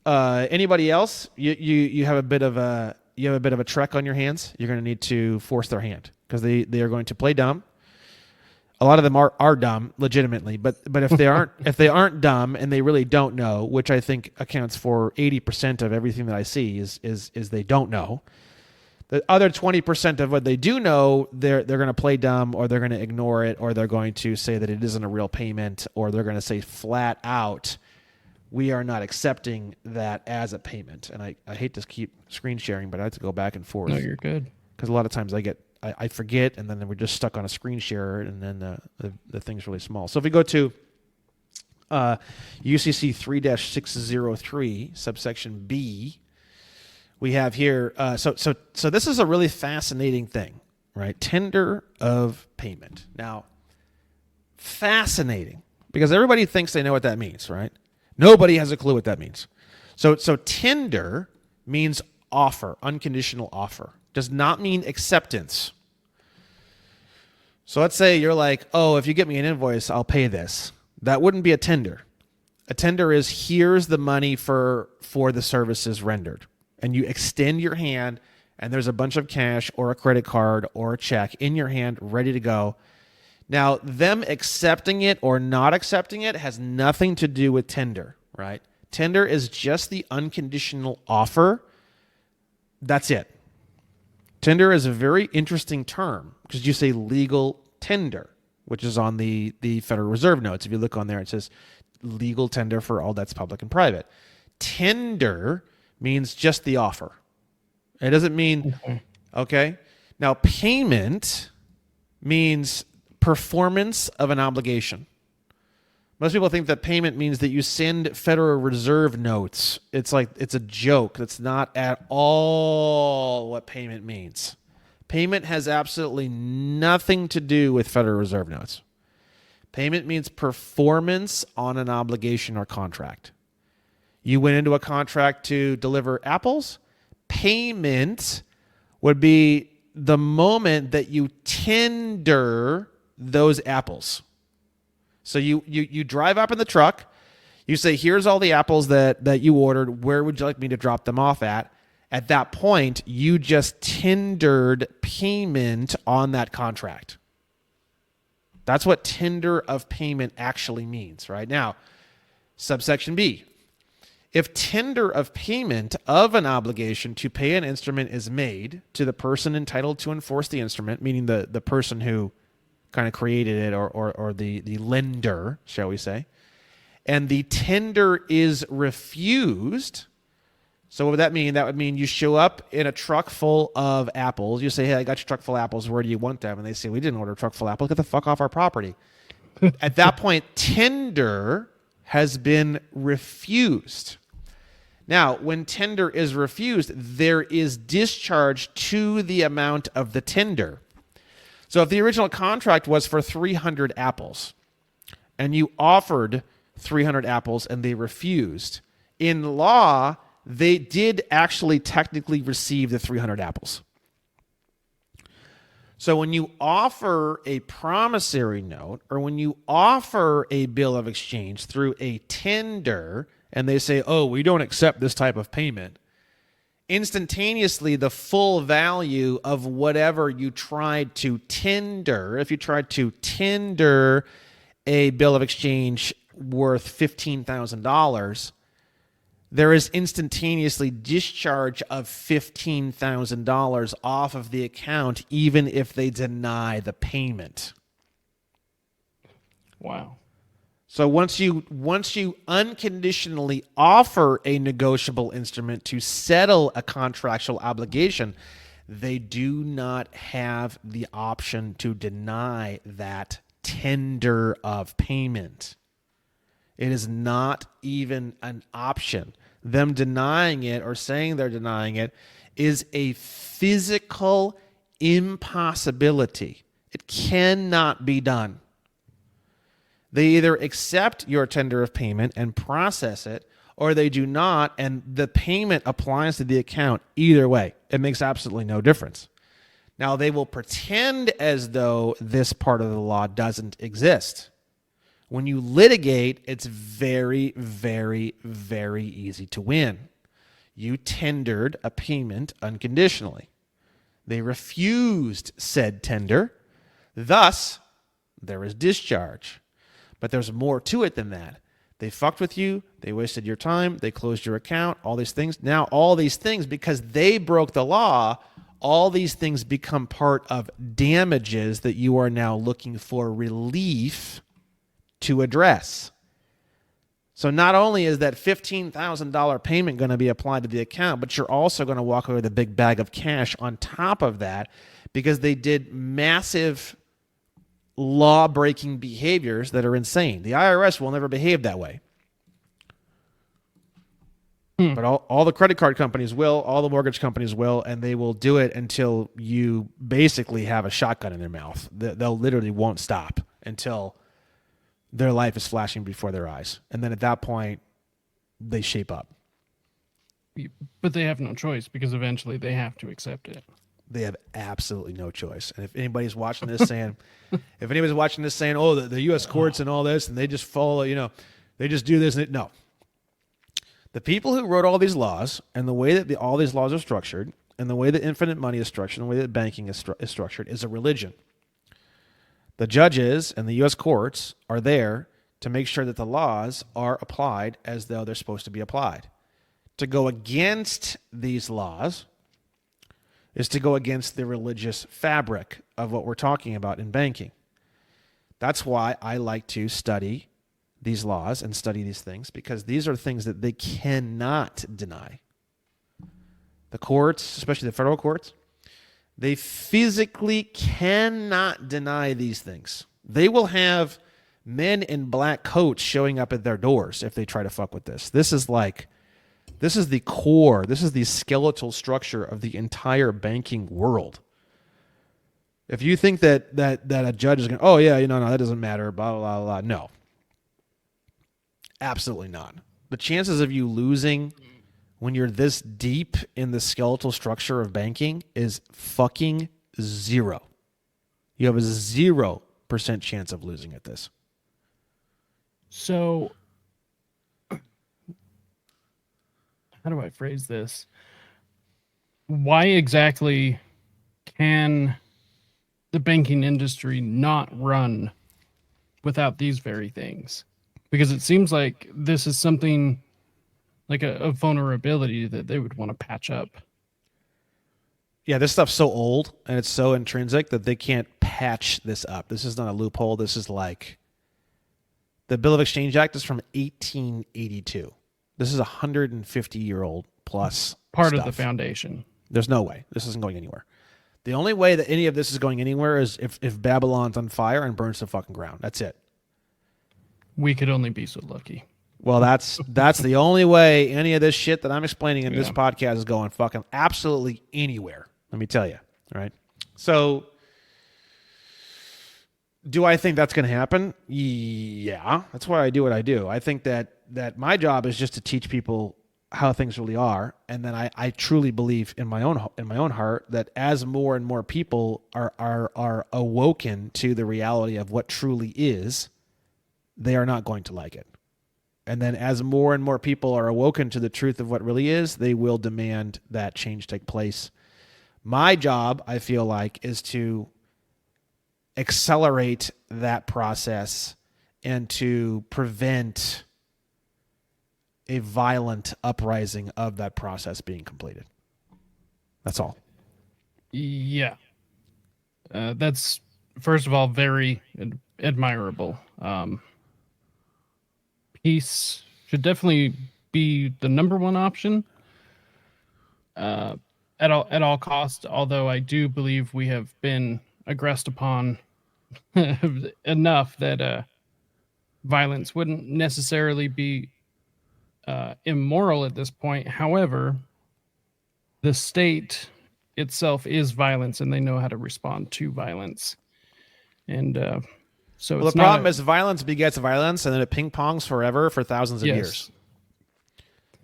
Anybody else, you have a bit of a trek on your hands. You're going to need to force their hand, because they are going to play dumb. A lot of them are dumb, legitimately, but if they aren't dumb and they really don't know, which I think accounts for 80% of everything that I see is they don't know. The other 20% of what they do know, they're going to play dumb, or they're going to ignore it, or they're going to say that it isn't a real payment, or they're going to say flat out, we are not accepting that as a payment. And I hate to keep screen sharing, but I have to go back and forth. No, you're good. Because a lot of times I forget, and then we're just stuck on a screen share, and then the thing's really small. So if we go to UCC 3-603, subsection B, we have here, so this is a really fascinating thing, right? Tender of payment. Now, fascinating, because everybody thinks they know what that means, right? Nobody has a clue what that means. So tender means offer, unconditional offer. Does not mean acceptance. So let's say you're like, oh, if you get me an invoice, I'll pay this. That wouldn't be a tender. A tender is, here's the money for the services rendered. And you extend your hand, and there's a bunch of cash or a credit card or a check in your hand ready to go. Now, them accepting it or not accepting it has nothing to do with tender, right? Tender is just the unconditional offer. That's it. Tender is a very interesting term, because you say legal tender, which is on the Federal Reserve notes. If you look on there, it says legal tender for all debts, public and private. Tender means just the offer. It doesn't mean, okay? Now, payment means performance of an obligation. Most people think that payment means that you send Federal Reserve notes. It's like, it's a joke. That's not at all what payment means. Payment has absolutely nothing to do with Federal Reserve notes. Payment means performance on an obligation or contract. You went into a contract to deliver apples. Payment would be the moment that you tender those apples. So you drive up in the truck. You say, here's all the apples that you ordered. Where would you like me to drop them off at? At that point, you just tendered payment on that contract. That's what tender of payment actually means, right? Now, subsection B. If tender of payment of an obligation to pay an instrument is made to the person entitled to enforce the instrument, meaning the person who kind of created it or the lender, shall we say, and the tender is refused. So what would that mean? That would mean you show up in a truck full of apples. You say, hey, I got your truck full of apples. Where do you want them? And they say, we didn't order a truck full of apples. Get the fuck off our property. At that point, tender has been refused. Now, when tender is refused, there is discharge to the amount of the tender. So if the original contract was for 300 apples and you offered 300 apples and they refused, in law, they did actually technically receive the 300 apples. So when you offer a promissory note or when you offer a bill of exchange through a tender and they say, oh, we don't accept this type of payment, instantaneously the full value of whatever you tried to tender, if you tried to tender a bill of exchange worth $15,000, there is instantaneously discharge of $15,000 off of the account, even if they deny the payment. Wow. So once you unconditionally offer a negotiable instrument to settle a contractual obligation, they do not have the option to deny that tender of payment. It is not even an option. Them denying it or saying they're denying it is a physical impossibility. It cannot be done. They either accept your tender of payment and process it, or they do not, and the payment applies to the account either way. It makes absolutely no difference. Now, they will pretend as though this part of the law doesn't exist. When you litigate, it's very, very, very easy to win. You tendered a payment unconditionally. They refused said tender. Thus, there is discharge. But there's more to it than that. They fucked with you. They wasted your time. They closed your account. All these things. Now, all these things, because they broke the law, all these things become part of damages that you are now looking for relief to address. So not only is that $15,000 payment going to be applied to the account, but you're also going to walk away with a big bag of cash on top of that because they did massive law-breaking behaviors that are insane. The IRS will never behave that way. But all the credit card companies will, all the mortgage companies will, and they will do it until you basically have a shotgun in their mouth. They'll literally won't stop until their life is flashing before their eyes. And then at that point, they shape up. But they have no choice because eventually they have to accept it. They have absolutely no choice. And if anybody's watching this saying, oh, the U.S. courts and all this, and they just follow, they just do this. No. The people who wrote all these laws and the way that all these laws are structured and the way that infinite money is structured and the way that banking is structured is a religion. The judges and the U.S. courts are there to make sure that the laws are applied as though they're supposed to be applied. To go against these laws is to go against the religious fabric of what we're talking about in banking. That's why I like to study these laws and study these things, because these are things that they cannot deny. The courts, especially the federal courts, they physically cannot deny these things. They will have men in black coats showing up at their doors if they try to fuck with this. This is the core, this is the skeletal structure of the entire banking world. If you think that a judge is going, oh yeah, no, that doesn't matter, blah, blah, blah, blah. No. Absolutely not. The chances of you losing when you're this deep in the skeletal structure of banking is fucking zero. You have a 0% chance of losing at this. So, how do I phrase this? Why exactly can the banking industry not run without these very things? Because it seems like this is something like a vulnerability that they would want to patch up. Yeah, this stuff's so old and it's so intrinsic that they can't patch this up. This is not a loophole. This is like the Bill of Exchange Act is from 1882. This is 150-year-old plus Part stuff. of the foundation. There's no way. This isn't going anywhere. The only way that any of this is going anywhere is if Babylon's on fire and burns to fucking ground. That's it. We could only be so lucky. Well, that's the only way any of this shit that I'm explaining in this podcast is going fucking absolutely anywhere. Let me tell you. All right. So, do I think that's going to happen? Yeah. That's why I do what I do. I think that my job is just to teach people how things really are, and then I truly believe in my own heart that as more and more people are awoken to the reality of what truly is, they are not going to like it. And then as more and more people are awoken to the truth of what really is, they will demand that change take place. My job, I feel like, is to accelerate that process and to prevent a violent uprising of that process being completed. That's all. Yeah. That's, first of all, very admirable. Peace should definitely be the number one option at all costs, although I do believe we have been aggressed upon enough that violence wouldn't necessarily be immoral at this point. However, the state itself is violence, and they know how to respond to violence. And so well, the problem is violence begets violence, and then it ping pongs forever for thousands of years.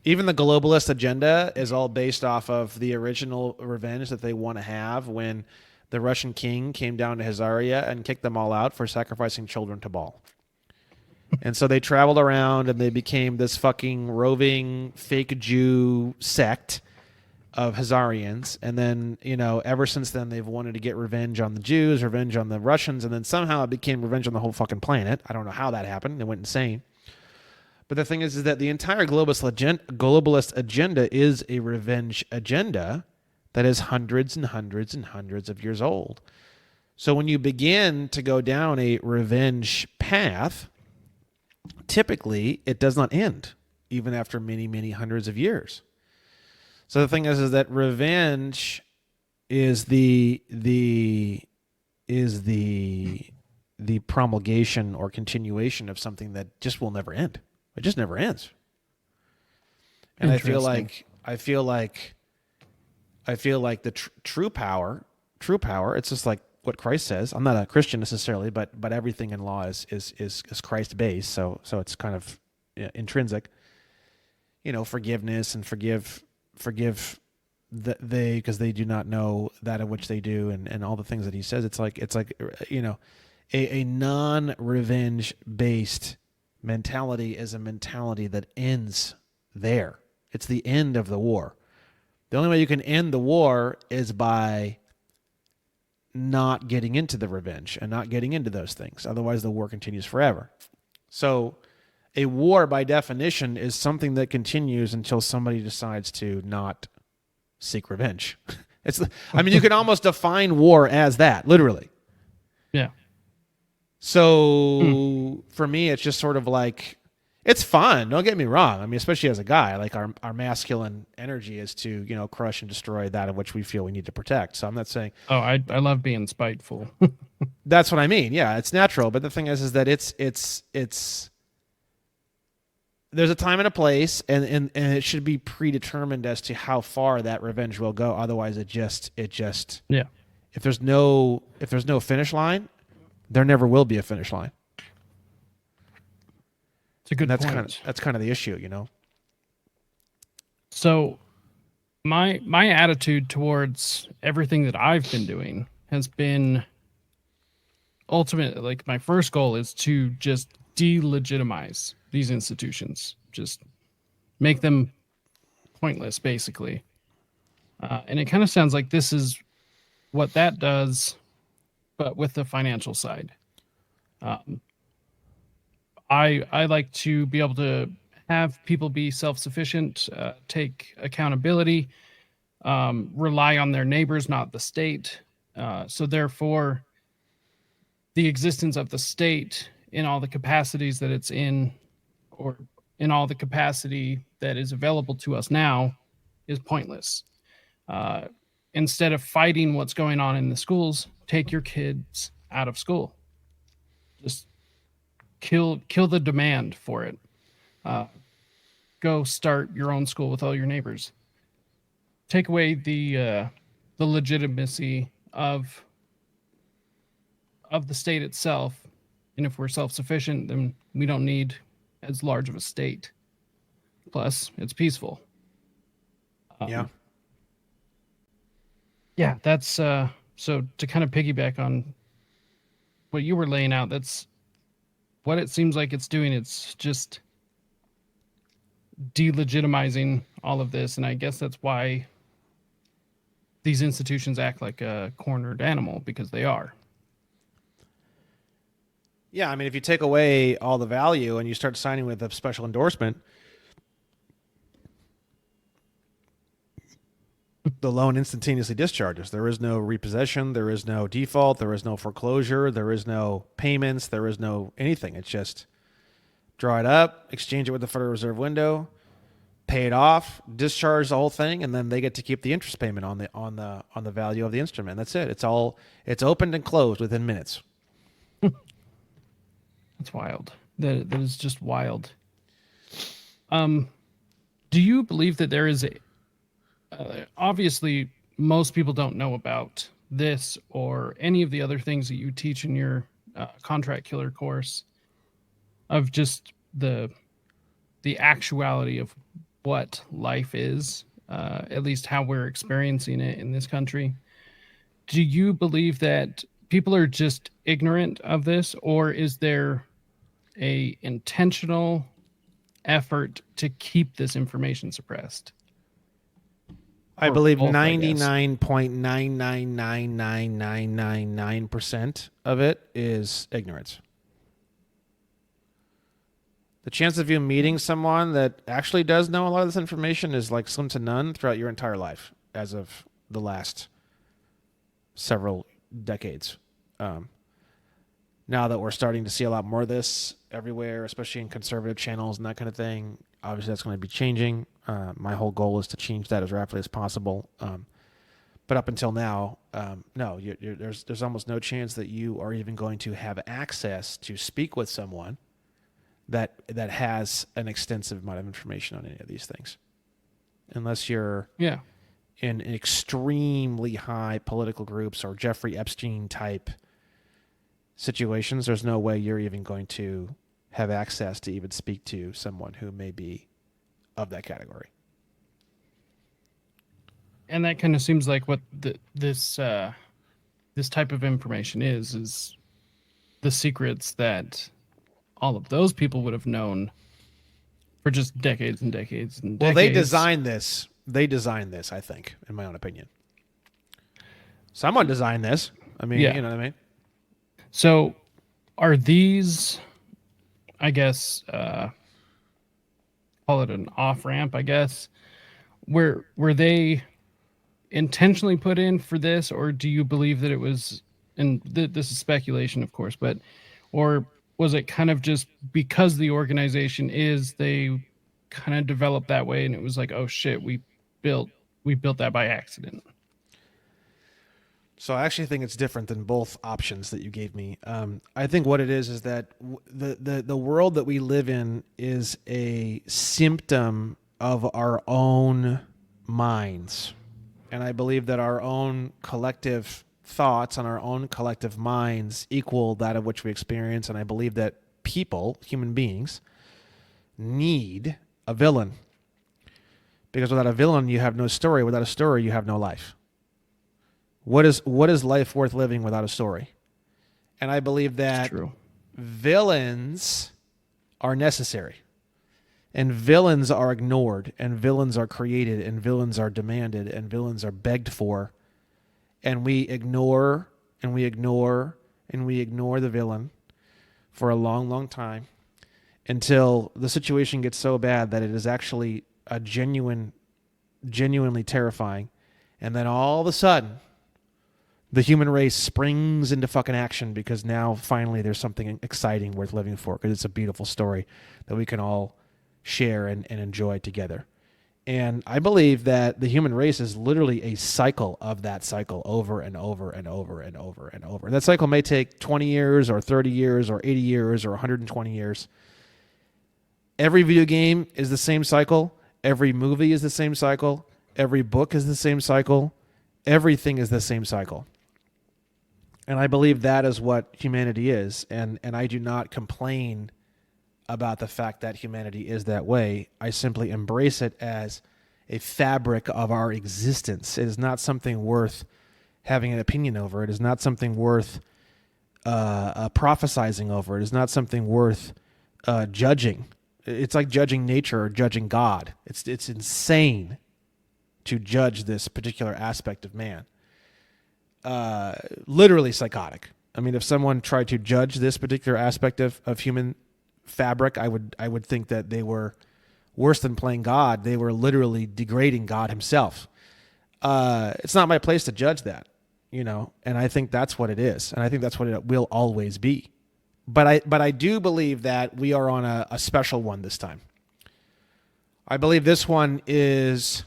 Even the globalist agenda is all based off of the original revenge that they want to have when the Russian king came down to Khazaria and kicked them all out for sacrificing children to Baal. And so they traveled around and they became this fucking roving fake Jew sect of Khazarians. And then, ever since then, they've wanted to get revenge on the Jews, revenge on the Russians, and then somehow it became revenge on the whole fucking planet. I don't know how that happened. They went insane. But the thing is that the entire globalist agenda is a revenge agenda that is hundreds and hundreds and hundreds of years old. So when you begin to go down a revenge path, typically it does not end, even after many, many hundreds of years. So the thing is that revenge is the promulgation or continuation of something that just will never end. It just never ends. And I feel like the true power, it's just like what Christ says. I'm not a Christian necessarily, but everything in law is Christ based, so it's kind of intrinsic. Forgiveness and forgive they because they do not know that of which they do, and all the things that he says. It's like a non-revenge based mentality is a mentality that ends there. It's the end of the war. The only way you can end the war is by not getting into the revenge and not getting into those things. Otherwise, the war continues forever. So a war, by definition, is something that continues until somebody decides to not seek revenge. You can almost define war as that, literally. Yeah. So for me, it's just sort of like, it's fun. Don't get me wrong. Especially as a guy, like our masculine energy is to, crush and destroy that of which we feel we need to protect. So I'm not saying. Oh, I love being spiteful. That's what I mean. Yeah, it's natural. But the thing is that it's there's a time and a place, and it should be predetermined as to how far that revenge will go. Otherwise, it just yeah. If there's no finish line, there never will be a finish line. It's a good point. That's kind of the issue, So my attitude towards everything that I've been doing has been ultimately, like, my first goal is to just delegitimize these institutions, just make them pointless, basically. And it kind of sounds like this is what that does, but with the financial side. Um, I like to be able to have people be self-sufficient, take accountability, rely on their neighbors, not the state. So therefore, the existence of the state in all the capacities that it's in, or in all the capacity that is available to us now, is pointless. Uh, Instead of fighting what's going on in the schools, take your kids out of school. Just kill the demand for it. Uh, Go start your own school with all your neighbors. Take away the legitimacy of the state itself, and if we're self-sufficient, then we don't need as large of a state. Plus, it's peaceful. Yeah. Yeah, that's so to kind of piggyback on what you were laying out, that's what it seems like it's doing. It's just delegitimizing all of this, and I guess that's why these institutions act like a cornered animal, because they are. Yeah, I mean, if you take away all the value and you start signing with a special endorsement, the loan instantaneously discharges. There is no repossession. There is no default. There is no foreclosure. There is no payments. There is no anything. It's just draw it up, exchange it with the Federal Reserve window, pay it off, discharge the whole thing, and then they get to keep the interest payment on the value of the instrument. That's it. It's opened and closed within minutes. That's wild. That is just wild. Do you believe that there is a obviously most people don't know about this or any of the other things that you teach in your contract killer course, of just the actuality of what life is, at least how we're experiencing it in this country. Do you believe that people are just ignorant of this, or is there a intentional effort to keep this information suppressed? I Or believe both, I guess. 99.9999999% of it is ignorance. The chance of you meeting someone that actually does know a lot of this information is like slim to none throughout your entire life as of the last several decades. Now that we're starting to see a lot more of this everywhere, especially in conservative channels and that kind of thing, obviously that's going to be changing. My whole goal is to change that as rapidly as possible. But up until now, no, there's almost no chance that you are even going to have access to speak with someone that has an extensive amount of information on any of these things, unless you're in extremely high political groups or Jeffrey Epstein type situations. There's no way you're even going to have access to even speak to someone who may be of that category. And that kind of seems like what this type of information is the secrets that all of those people would have known for just decades and decades and decades. Well, they designed this. I think, in my own opinion. Someone designed this. I mean, you know what I mean? So are these, I guess, call it an off-ramp, I guess, were they intentionally put in for this, or do you believe that it was, and this is speculation, of course, but, or was it kind of just because the organization they kind of developed that way and it was like, oh shit, we built that by accident? So I actually think it's different than both options that you gave me. I think what it is that the world that we live in is a symptom of our own minds. And I believe that our own collective thoughts and our own collective minds equal that of which we experience. And I believe that people, human beings, need a villain. Because without a villain, you have no story. Without a story, you have no life. What is life worth living without a story? And I believe that villains are necessary. And villains are ignored, and villains are created, and villains are demanded, and villains are begged for. And we ignore, and we ignore, and we ignore the villain for a long, long time until the situation gets so bad that it is actually a genuinely terrifying. And then all of a sudden, the human race springs into fucking action because now finally there's something exciting worth living for, because it's a beautiful story that we can all share and enjoy together. And I believe that the human race is literally a cycle of that cycle over and over and over and over and over. And that cycle may take 20 years or 30 years or 80 years or 120 years. Every video game is the same cycle. Every movie is the same cycle. Every book is the same cycle. Everything is the same cycle. And I believe that is what humanity is. And I do not complain about the fact that humanity is that way. I simply embrace it as a fabric of our existence. It is not something worth having an opinion over. It is not something worth prophesizing over. It is not something worth judging. It's like judging nature or judging God. It's insane to judge this particular aspect of man. Literally psychotic. I mean, if someone tried to judge this particular aspect of human fabric, I would think that they were worse than playing God. They were literally degrading God himself. It's not my place to judge that, and I think that's what it is, and I think that's what it will always be. But I do believe that we are on a special one this time. I believe this one is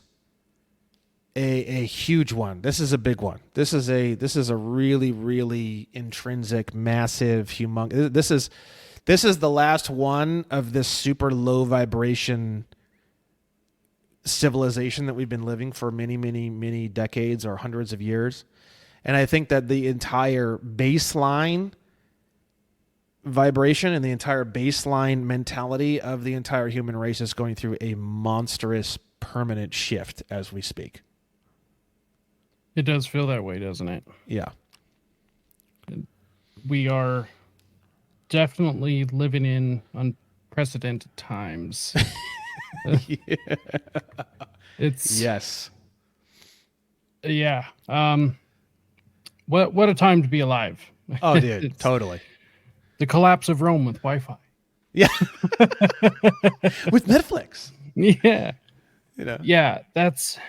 a huge one. This is a big one. This is a really, really intrinsic, massive, humongous. This is the last one of this super low vibration civilization that we've been living for many, many, many decades or hundreds of years. And I think that the entire baseline vibration and the entire baseline mentality of the entire human race is going through a monstrous permanent shift as we speak. It does feel that way, doesn't it? Yeah. We are definitely living in unprecedented times. Yeah. It's yes. Yeah. What a time to be alive. Oh, dude, totally. The collapse of Rome with Wi-Fi. Yeah. With Netflix. Yeah. Yeah, that's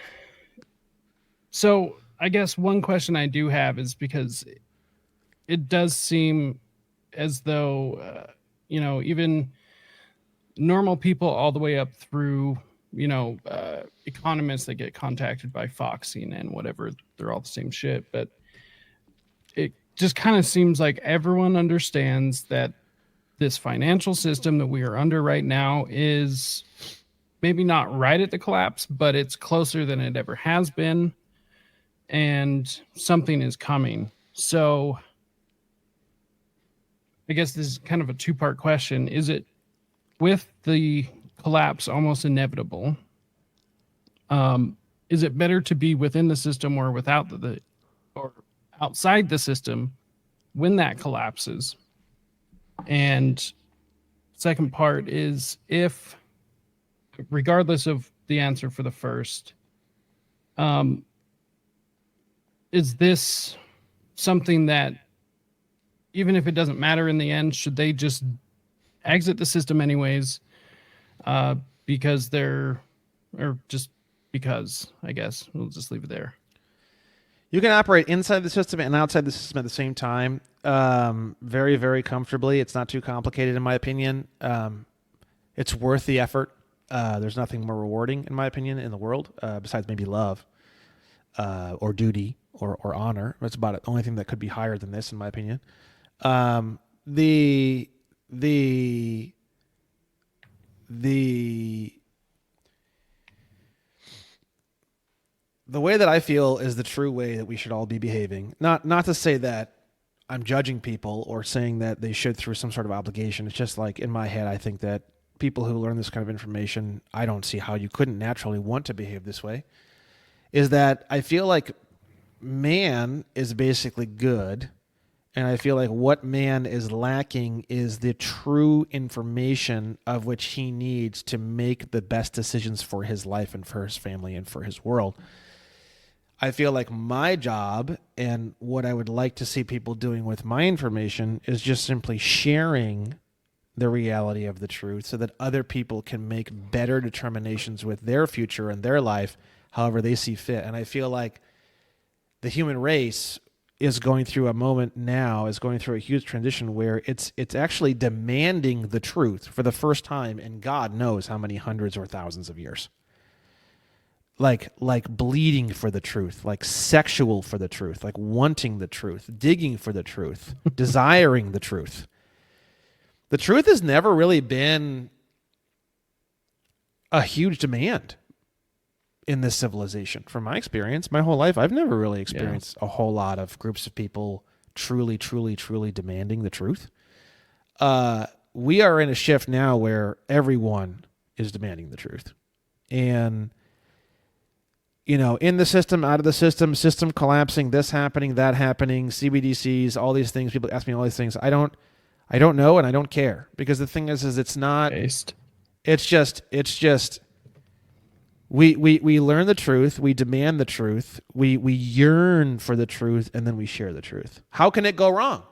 so. I guess one question I do have is because it does seem as though, even normal people all the way up through, economists that get contacted by Fox, CNN, whatever, they're all the same shit. But it just kind of seems like everyone understands that this financial system that we are under right now is maybe not right at the collapse, but it's closer than it ever has been. And something is coming. So I guess this is kind of a two-part question. Is it, with the collapse almost inevitable, is it better to be within the system or without or outside the system when that collapses? And second part is, if, regardless of the answer for the first, is this something that, even if it doesn't matter in the end, should they just exit the system anyways? Because I guess we'll just leave it there. You can operate inside the system and outside the system at the same time, very, very comfortably. It's not too complicated, in my opinion. It's worth the effort. There's nothing more rewarding, in my opinion, in the world, besides maybe love or duty or honor. That's about it. The only thing that could be higher than this, in my opinion. The way that I feel is the true way that we should all be behaving. Not to say that I'm judging people or saying that they should through some sort of obligation. It's just like, in my head, I think that people who learn this kind of information, I don't see how you couldn't naturally want to behave this way, is that I feel like man is basically good, and I feel like what man is lacking is the true information of which he needs to make the best decisions for his life and for his family and for his world. I feel like my job and what I would like to see people doing with my information is just simply sharing the reality of the truth so that other people can make better determinations with their future and their life however they see fit. And I feel like the human race is going through a moment now, is going through a huge transition where it's actually demanding the truth for the first time in God knows how many hundreds or thousands of years. Like bleeding for the truth, like sexual for the truth, like wanting the truth, digging for the truth, desiring the truth. The truth has never really been a huge demand in this civilization. From my experience, my whole life, I've never really experienced a whole lot of groups of people truly, truly, truly demanding the truth. We are in a shift now where everyone is demanding the truth. And, you know, in the system, out of the system collapsing, this happening, that happening, CBDCs, all these things, people ask me all these things. I don't know, and I don't care, because the thing is it's not Based. it's just we learn the truth, we demand the truth, we yearn for the truth, and then we share the truth. How can it go wrong?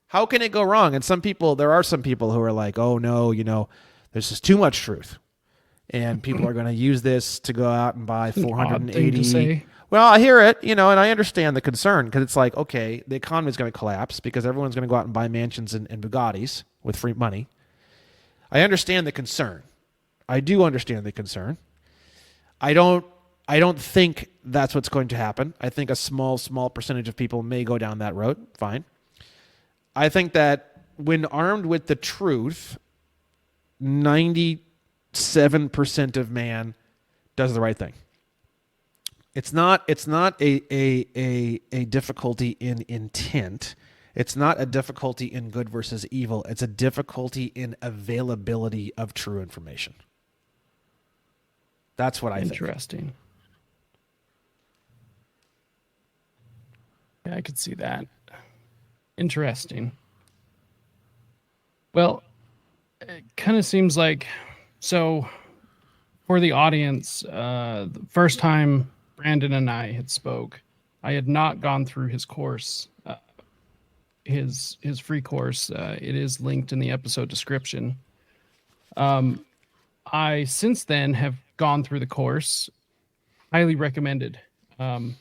How can it go wrong? And there are some people who are like, oh no, you know, there's just too much truth, and people are going to use this to go out and buy 480. Well, I hear it, you know, and I understand the concern, because it's like, okay, the economy is going to collapse because everyone's going to go out and buy mansions and Bugattis with free money. I understand the concern. I do understand the concern. I don't think that's what's going to happen. I think a small percentage of people may go down that road. Fine. I think that when armed with the truth, 97% of man does the right thing. It's not a difficulty in intent. It's not a difficulty in good versus evil. It's a difficulty in availability of true information. That's what I think. Interesting. Yeah, I could see that. Interesting. Well, it kind of seems like, so for the audience, the first time Brandon and I had spoke, I had not gone through his course, his free course. It is linked in the episode description. I since then have gone through the course, highly recommended, and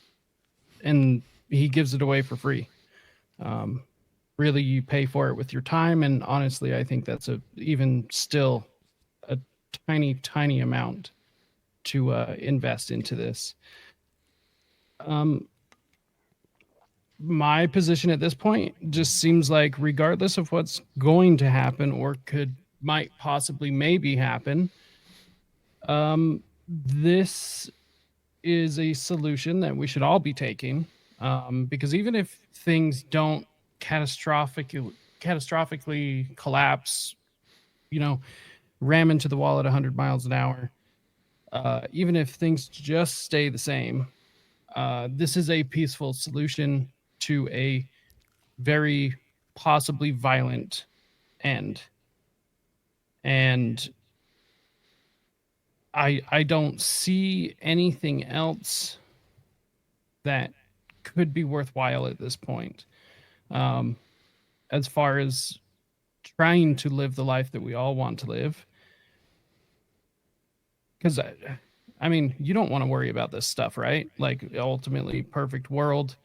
he gives it away for free. Really, you pay for it with your time, and honestly, I think that's even still a tiny amount to invest into this. My position at this point just seems like, regardless of what's going to happen or might possibly maybe happen, this is a solution that we should all be taking, because even if things don't catastrophically collapse, you know, ram into the wall at 100 miles an hour, even if things just stay the same, this is a peaceful solution to a very possibly violent end. And I don't see anything else that could be worthwhile at this point, as far as trying to live the life that we all want to live. Because, I mean, you don't want to worry about this stuff, right? Like, ultimately, perfect world.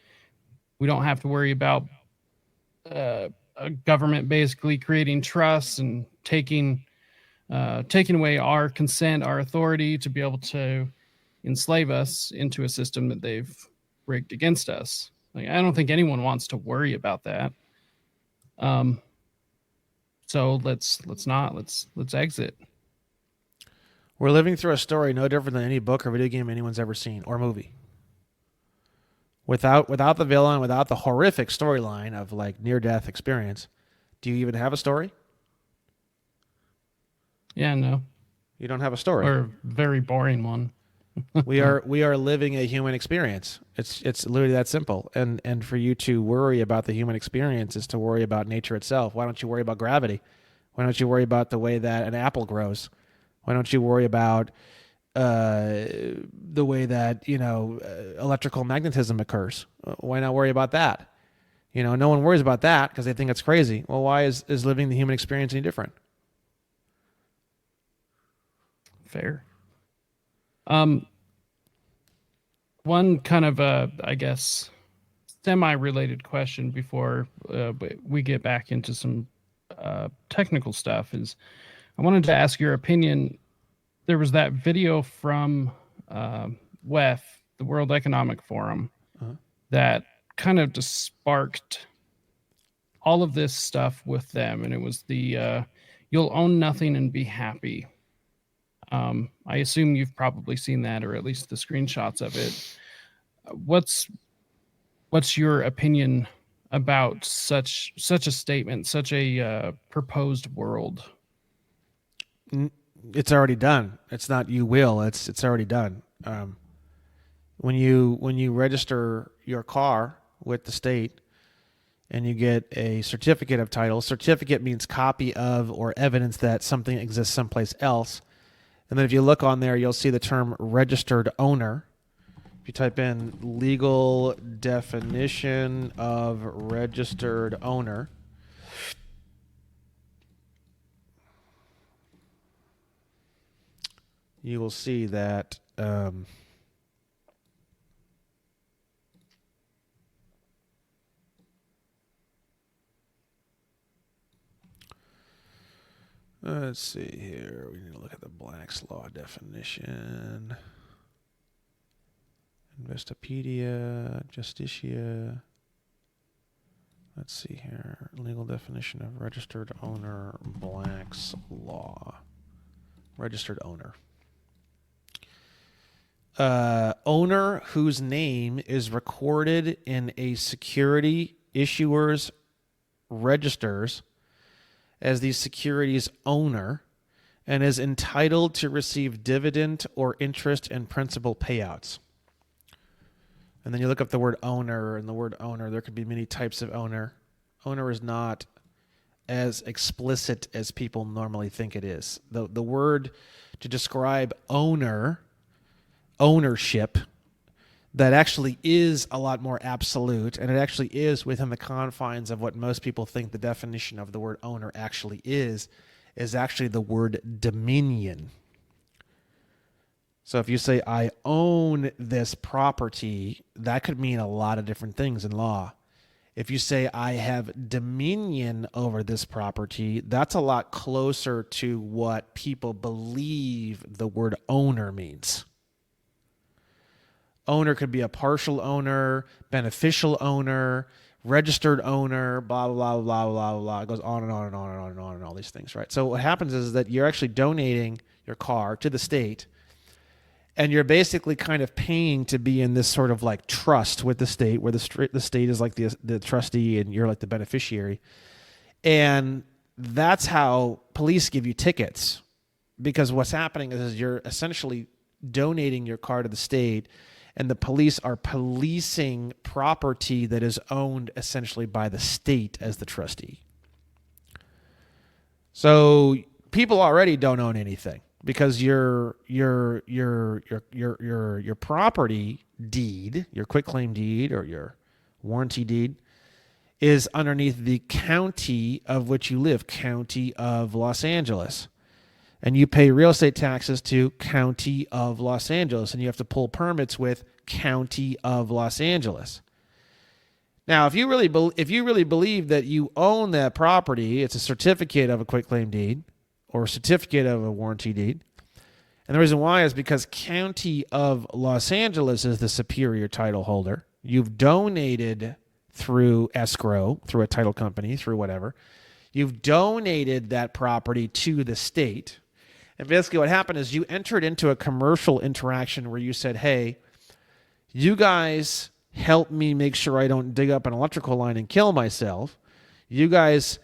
We don't have to worry about a government basically creating trusts and taking away our consent, our authority to be able to enslave us into a system that they've rigged against us. Like, I don't think anyone wants to worry about that. So let's exit. We're living through a story no different than any book or video game anyone's ever seen, or movie. Without the villain, without the horrific storyline of like near-death experience, do you even have a story? Yeah, no. You don't have a story. Or a very boring one. We are living a human experience. It's literally that simple. And for you to worry about the human experience is to worry about nature itself. Why don't you worry about gravity? Why don't you worry about the way that an apple grows? Why don't you worry about the way that electrical magnetism occurs? Why not worry about that? No one worries about that because they think it's crazy. Well, why is living the human experience any different? Fair. One kind of I guess semi-related question before we get back into some technical stuff is I wanted to ask your opinion. There was that video from WEF, the World Economic Forum, that kind of just sparked all of this stuff with them, and it was the you'll own nothing and be happy. I assume you've probably seen that, or at least the screenshots of it. What's your opinion about such a statement, such a proposed world? It's already done. It's not you will. It's already done. When you register your car with the state and you get a certificate of title, certificate means copy of or evidence that something exists someplace else. And then if you look on there, you'll see the term registered owner. If you type in legal definition of registered owner, you will see that let's see here. We need to look at the Black's Law definition. Investopedia, Justitia. Let's see here. Legal definition of registered owner, Black's Law. Registered owner. Owner whose name is recorded in a security issuer's registers as the security's owner and is entitled to receive dividend or interest and principal payouts. And then you look up the word owner, and the word owner, there could be many types of owner. Owner is not as explicit as people normally think it is. The word to describe ownership, that actually is a lot more absolute, and it actually is within the confines of what most people think the definition of the word owner actually is actually the word dominion. So if you say, I own this property, that could mean a lot of different things in law. If you say, I have dominion over this property, that's a lot closer to what people believe the word owner means. Owner could be a partial owner, beneficial owner, registered owner, blah, blah, blah, blah, blah. It goes on and on and on and on and on and all these things, right? So what happens is that you're actually donating your car to the state, and you're basically kind of paying to be in this sort of like trust with the state, where the state is like the trustee and you're like the beneficiary. And that's how police give you tickets, because what's happening is you're essentially donating your car to the state, and the police are policing property that is owned essentially by the state as the trustee. So people already don't own anything, because your property deed, your quitclaim deed or your warranty deed, is underneath the county of which you live, County of Los Angeles. And you pay real estate taxes to County of Los Angeles, and you have to pull permits with County of Los Angeles. Now, if you really believe that you own that property, it's a certificate of a quitclaim deed or a certificate of a warranty deed. And the reason why is because County of Los Angeles is the superior title holder. You've donated through escrow, through a title company, through whatever. You've donated that property to the state. And basically what happened is you entered into a commercial interaction where you said, hey, you guys help me make sure I don't dig up an electrical line and kill myself. You guys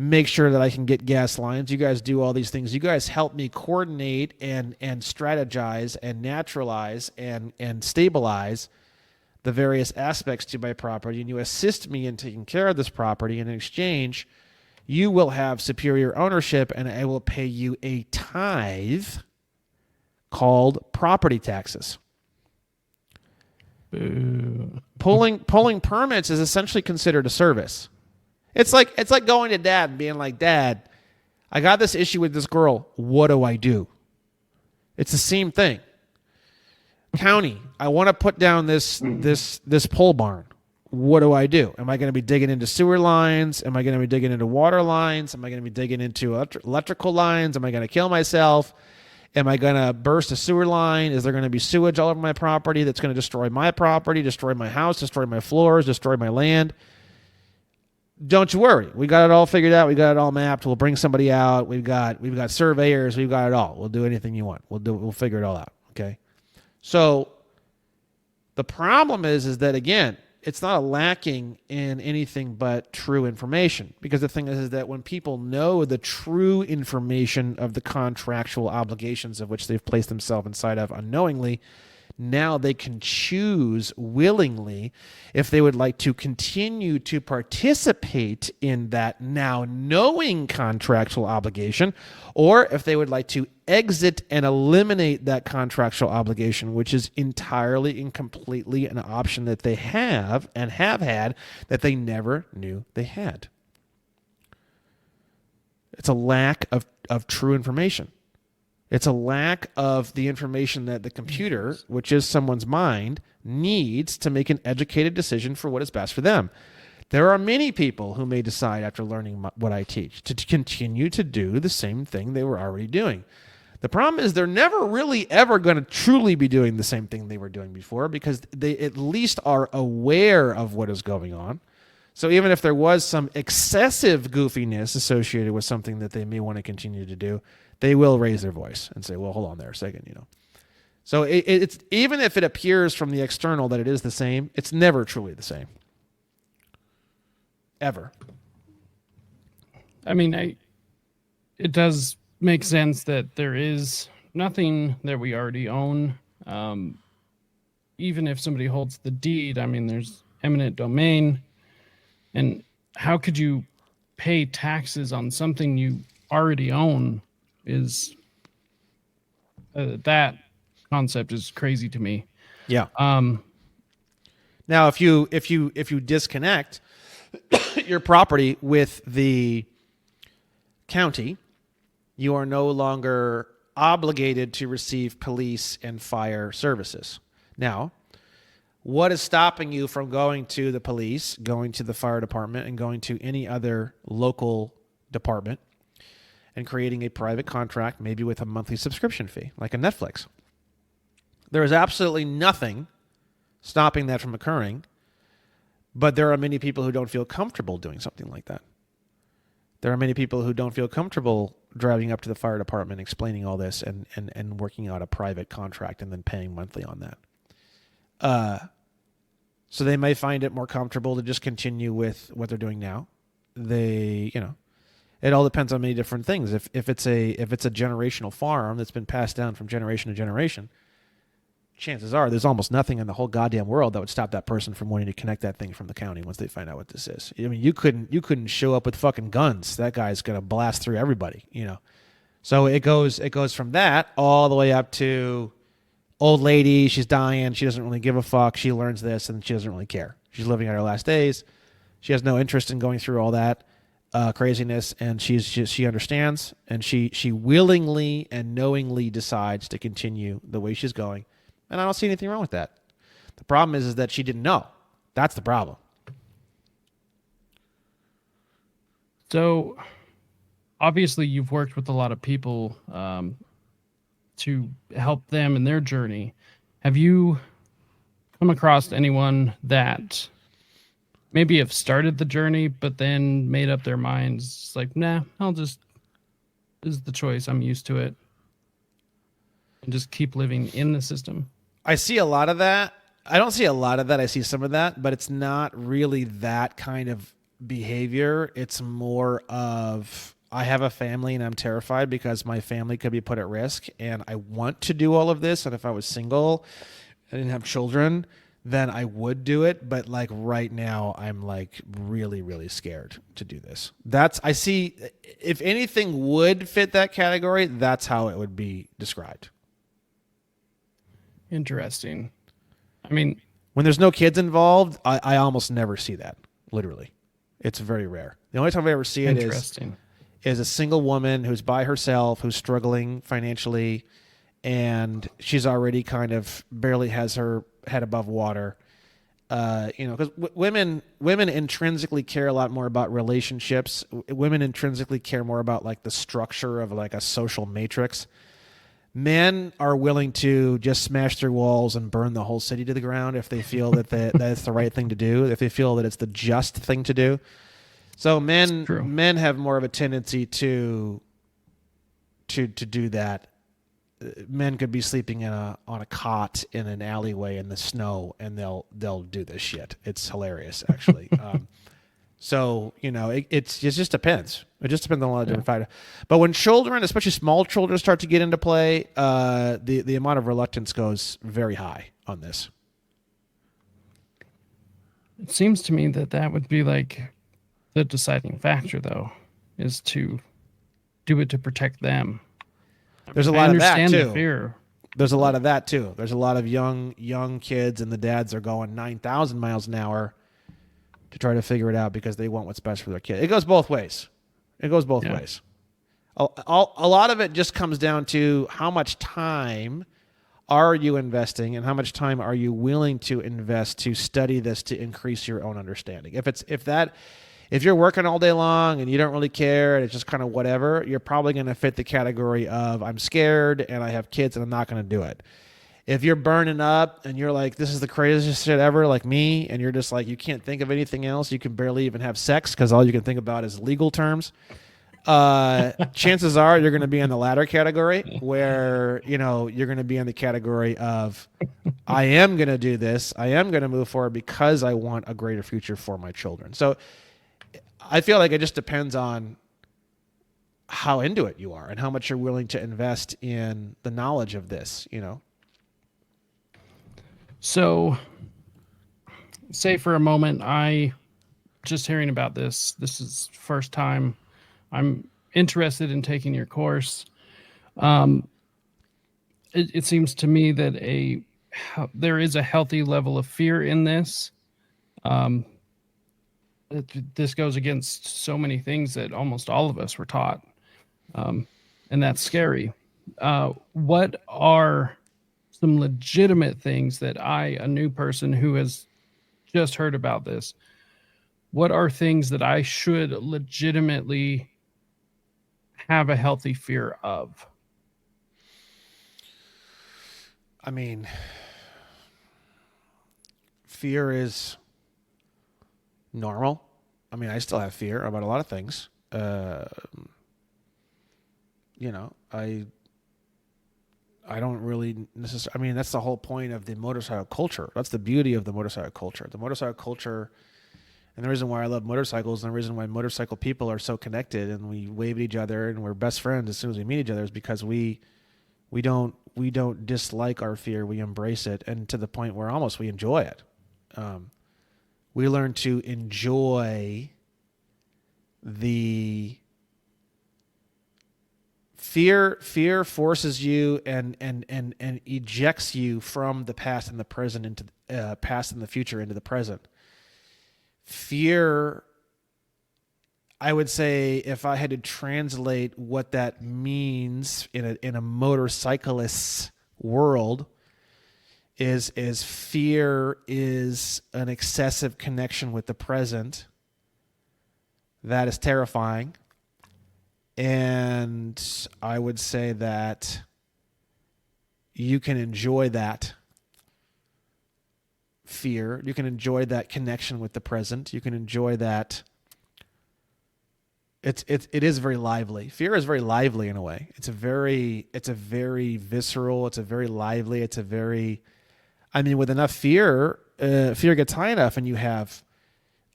make sure that I can get gas lines. You guys do all these things. You guys help me coordinate and strategize and naturalize and stabilize the various aspects to my property, and you assist me in taking care of this property. And in exchange, you will have superior ownership, and I will pay you a tithe called property taxes. Boo. Pulling permits is essentially considered a service. It's like going to dad and being like, Dad, I got this issue with this girl. What do I do? It's the same thing. County, I want to put down this pole barn. What do I do? Am I going to be digging into sewer lines? Am I going to be digging into water lines? Am I going to be digging into electrical lines? Am I going to kill myself? Am I going to burst a sewer line? Is there going to be sewage all over my property that's going to destroy my property, destroy my house, destroy my floors, destroy my land? Don't you worry. We got it all figured out. We got it all mapped. We'll bring somebody out. We've got surveyors. We've got it all. We'll do anything you want. We'll figure it all out. Okay. So the problem is that, again, it's not lacking in anything but true information, because the thing is that when people know the true information of the contractual obligations of which they've placed themselves inside of unknowingly, now they can choose willingly if they would like to continue to participate in that now knowing contractual obligation, or if they would like to exit and eliminate that contractual obligation, which is entirely and completely an option that they have and have had that they never knew they had. It's a lack of true information. It's a lack of the information that the computer, which is someone's mind, needs to make an educated decision for what is best for them. There are many people who may decide after learning what I teach to continue to do the same thing they were already doing. The problem is they're never really ever going to truly be doing the same thing they were doing before, because they at least are aware of what is going on. So even if there was some excessive goofiness associated with something that they may want to continue to do, they will raise their voice and say, well, hold on there a second, So it's even if it appears from the external that it is the same, it's never truly the same. Ever. I mean, it does make sense that there is nothing that we already own. Even if somebody holds the deed, I mean, there's eminent domain. And how could you pay taxes on something you already own? Is that concept is crazy to me. Yeah. Now, if you disconnect your property with the county, you are no longer obligated to receive police and fire services. Now, what is stopping you from going to the police, going to the fire department, and going to any other local department and creating a private contract, maybe with a monthly subscription fee, like a Netflix? There is absolutely nothing stopping that from occurring, but there are many people who don't feel comfortable doing something like that. There are many people who don't feel comfortable driving up to the fire department, explaining all this, and working out a private contract and then paying monthly on that. So they may find it more comfortable to just continue with what they're doing now. It all depends on many different things. If it's a generational farm that's been passed down from generation to generation, chances are there's almost nothing in the whole goddamn world that would stop that person from wanting to connect that thing from the county once they find out what this is. I mean, you couldn't show up with fucking guns. That guy's gonna blast through everybody, So it goes from that all the way up to old lady. She's dying. She doesn't really give a fuck. She learns this and she doesn't really care. She's living out her last days. She has no interest in going through all that craziness, and she understands, and she willingly and knowingly decides to continue the way she's going, and I don't see anything wrong with that. The problem is that she didn't know. That's the problem. So obviously you've worked with a lot of people to help them in their journey. Have you come across anyone that maybe have started the journey, but then made up their minds? It's like, nah, this is the choice. I'm used to it. And just keep living in the system. I see a lot of that. I don't see a lot of that. I see some of that, but it's not really that kind of behavior. It's more of, I have a family and I'm terrified because my family could be put at risk and I want to do all of this. And if I was single and didn't have children, then I would do it. But like right now, I'm like really, really scared to do this. I see, if anything would fit that category, that's how it would be described. Interesting. I mean, When there's no kids involved, I almost never see that, literally. It's very rare. The only time I ever see it is a single woman who's by herself, who's struggling financially, and she's already kind of barely has her head above water. Because women intrinsically care a lot more about relationships. Women intrinsically care more about like the structure of like a social matrix. Men are willing to just smash through walls and burn the whole city to the ground if they feel that that's the right thing to do, if they feel that it's the just thing to do. So men have more of a tendency to do that. Men could be sleeping on a cot in an alleyway in the snow, and they'll do this shit. It's hilarious, actually. So it just depends. It just depends on a lot of different factors. But when children, especially small children, start to get into play, the amount of reluctance goes very high on this. it seems to me that would be like the deciding factor, though, is to do it to protect them. There's a lot of that understand too. the fear. There's a lot of that too. There's a lot of young kids, and the dads are going 9,000 miles an hour to try to figure it out because they want what's best for their kid. It goes both ways. It goes both ways. A lot of it just comes down to how much time are you investing and how much time are you willing to invest to study this to increase your own understanding. If you're working all day long and you don't really care and it's just kind of whatever, you're probably going to fit the category of I'm scared and I have kids and I'm not going to do it. If you're burning up and you're like, this is the craziest shit ever, like me, and you're just like, you can't think of anything else, you can barely even have sex because all you can think about is legal terms, chances are you're going to be in the latter category where, you're going to be in the category of, I am going to do this, I am going to move forward because I want a greater future for my children. So I feel like it just depends on how into it you are and how much you're willing to invest in the knowledge of this, So, say for a moment, I just hearing about this is first time I'm interested in taking your course. It seems to me that there is a healthy level of fear in this. This goes against so many things that almost all of us were taught, and that's scary. What are some legitimate things that a new person who has just heard about this, what are things that I should legitimately have a healthy fear of? I mean, fear is normal. I mean, I still have fear about a lot of things. I don't really necessarily, I mean, that's the whole point of the motorcycle culture. That's the beauty of the motorcycle culture. The motorcycle culture, and the reason why I love motorcycles and the reason why motorcycle people are so connected and we wave at each other and we're best friends as soon as we meet each other is because we don't dislike our fear. We embrace it, and to the point where almost we enjoy it. We learn to enjoy the fear forces you and ejects you from the past and the present into past and the future into the present. Fear, I would say, if I had to translate what that means in a motorcyclist's world, is fear is an excessive connection with the present that is terrifying. And I would say that you can enjoy that fear. You can enjoy that connection with the present. You can enjoy that. It is very lively. Fear is very lively in a way. It's a very visceral. It's a very lively. With enough fear, fear gets high enough, and you have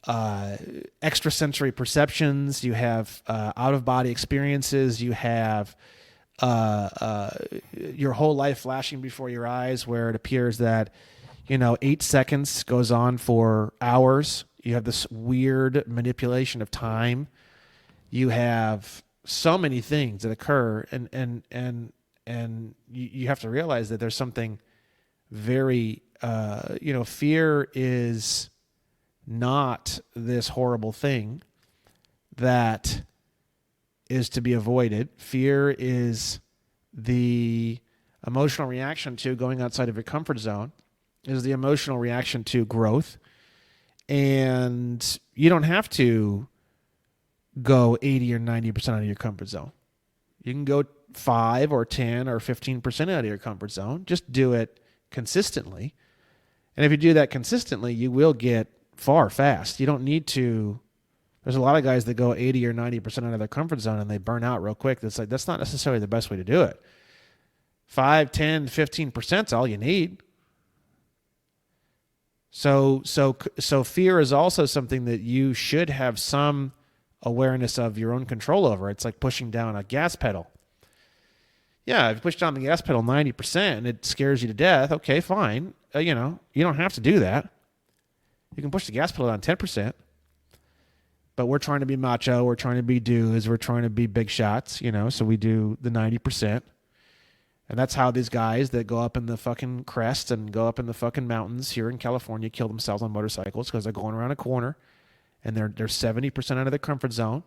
extrasensory perceptions, you have out of body experiences, you have your whole life flashing before your eyes, where it appears that 8 seconds goes on for hours. You have this weird manipulation of time. You have so many things that occur, and you have to realize that there's something very fear is not this horrible thing that is to be avoided. Fear is the emotional reaction to going outside of your comfort zone, is the emotional reaction to growth. And you don't have to go 80 or 90% out of your comfort zone. You can go 5 or 10 or 15% out of your comfort zone. Just do it consistently. And if you do that consistently, you will get far fast. You don't need to. There's a lot of guys that go 80 or 90% out of their comfort zone and they burn out real quick. That's not necessarily the best way to do it. 5, 10, 15% is all you need. So fear is also something that you should have some awareness of your own control over. It's like pushing down a gas pedal. Yeah, if you push down the gas pedal 90% and it scares you to death, okay, fine. You don't have to do that. You can push the gas pedal down 10%. But we're trying to be macho. We're trying to be dudes. We're trying to be big shots, so we do the 90%. And that's how these guys that go up in the fucking crests and go up in the fucking mountains here in California kill themselves on motorcycles, because they're going around a corner and they're 70% out of their comfort zone.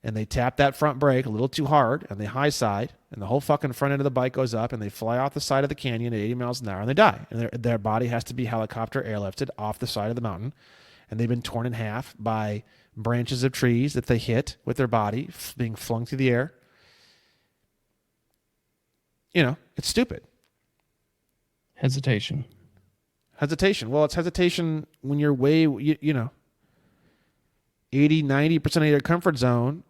And they tap that front brake a little too hard and they high side and the whole fucking front end of the bike goes up and they fly off the side of the canyon at 80 miles an hour and they die. And their body has to be helicopter airlifted off the side of the mountain. And they've been torn in half by branches of trees that they hit with their body, being flung through the air. It's stupid. Hesitation. Well, it's hesitation when you're way, 80, 90% of your comfort zone,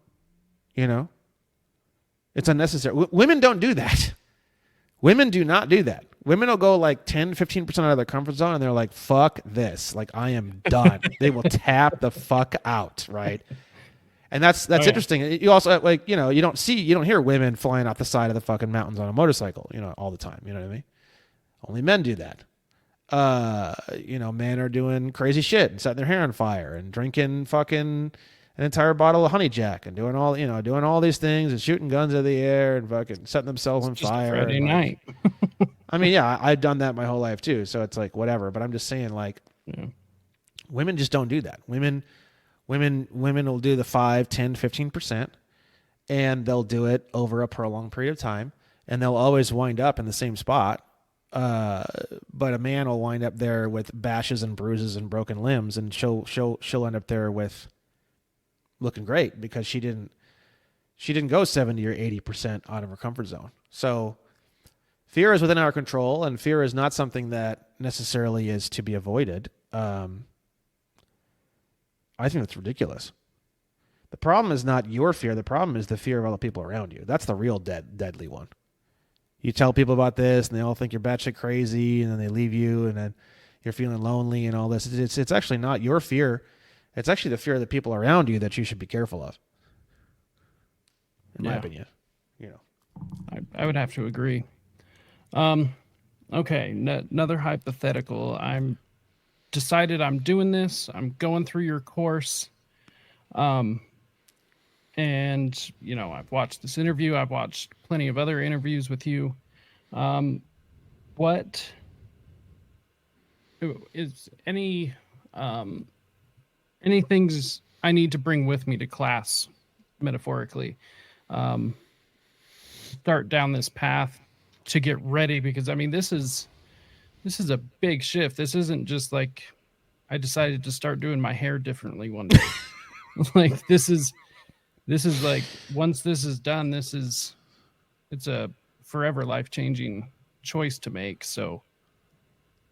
it's unnecessary. Women don't do that. Women do not do that. Women will go like 10, 15% out of their comfort zone and they're like, fuck this. Like, I am done. They will tap the fuck out, right? And that's interesting. You also, you don't hear women flying off the side of the fucking mountains on a motorcycle, all the time. You know what I mean? Only men do that. Men are doing crazy shit and setting their hair on fire and drinking fucking an entire bottle of honey jack and doing all these things and shooting guns in the air and fucking setting themselves on fire. Friday night. I mean, yeah, I've done that my whole life too. So it's like, whatever, but I'm just saying, like, women just don't do that. Women will do the 5, 10, 15%, and they'll do it over a prolonged period of time, and they'll always wind up in the same spot. But a man will wind up there with bashes and bruises and broken limbs, and she'll end up there with looking great because she didn't go 70 or 80% out of her comfort zone. So fear is within our control, and fear is not something that necessarily is to be avoided. I think that's ridiculous. The problem is not your fear. The problem is the fear of other people around you. That's the real deadly one. You tell people about this, and they all think you're batshit crazy, and then they leave you, and then you're feeling lonely and all this. It's actually not your fear. It's actually the fear of the people around you that you should be careful of, in my opinion. I would have to agree. Okay, another hypothetical. I'm decided I'm doing this. I'm going through your course. And, I've watched this interview. I've watched plenty of other interviews with you. What is any things I need to bring with me to class, metaphorically, start down this path to get ready? Because, I mean, this is a big shift. This isn't just like I decided to start doing my hair differently one day. Like, this is like, once this is done, it's a forever life-changing choice to make. So,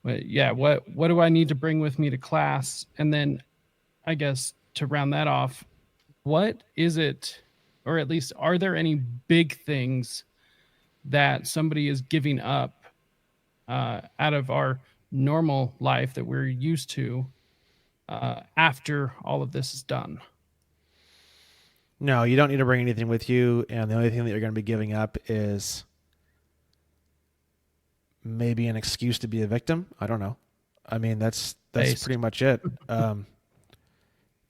but yeah, what do I need to bring with me to class? And then I guess to round that off, what is it, or at least are there any big things that somebody is giving up out of our normal life that we're used to after all of this is done? No, you don't need to bring anything with you, and the only thing that you're going to be giving up is maybe an excuse to be a victim. I don't know. I mean, that's Based. pretty much it.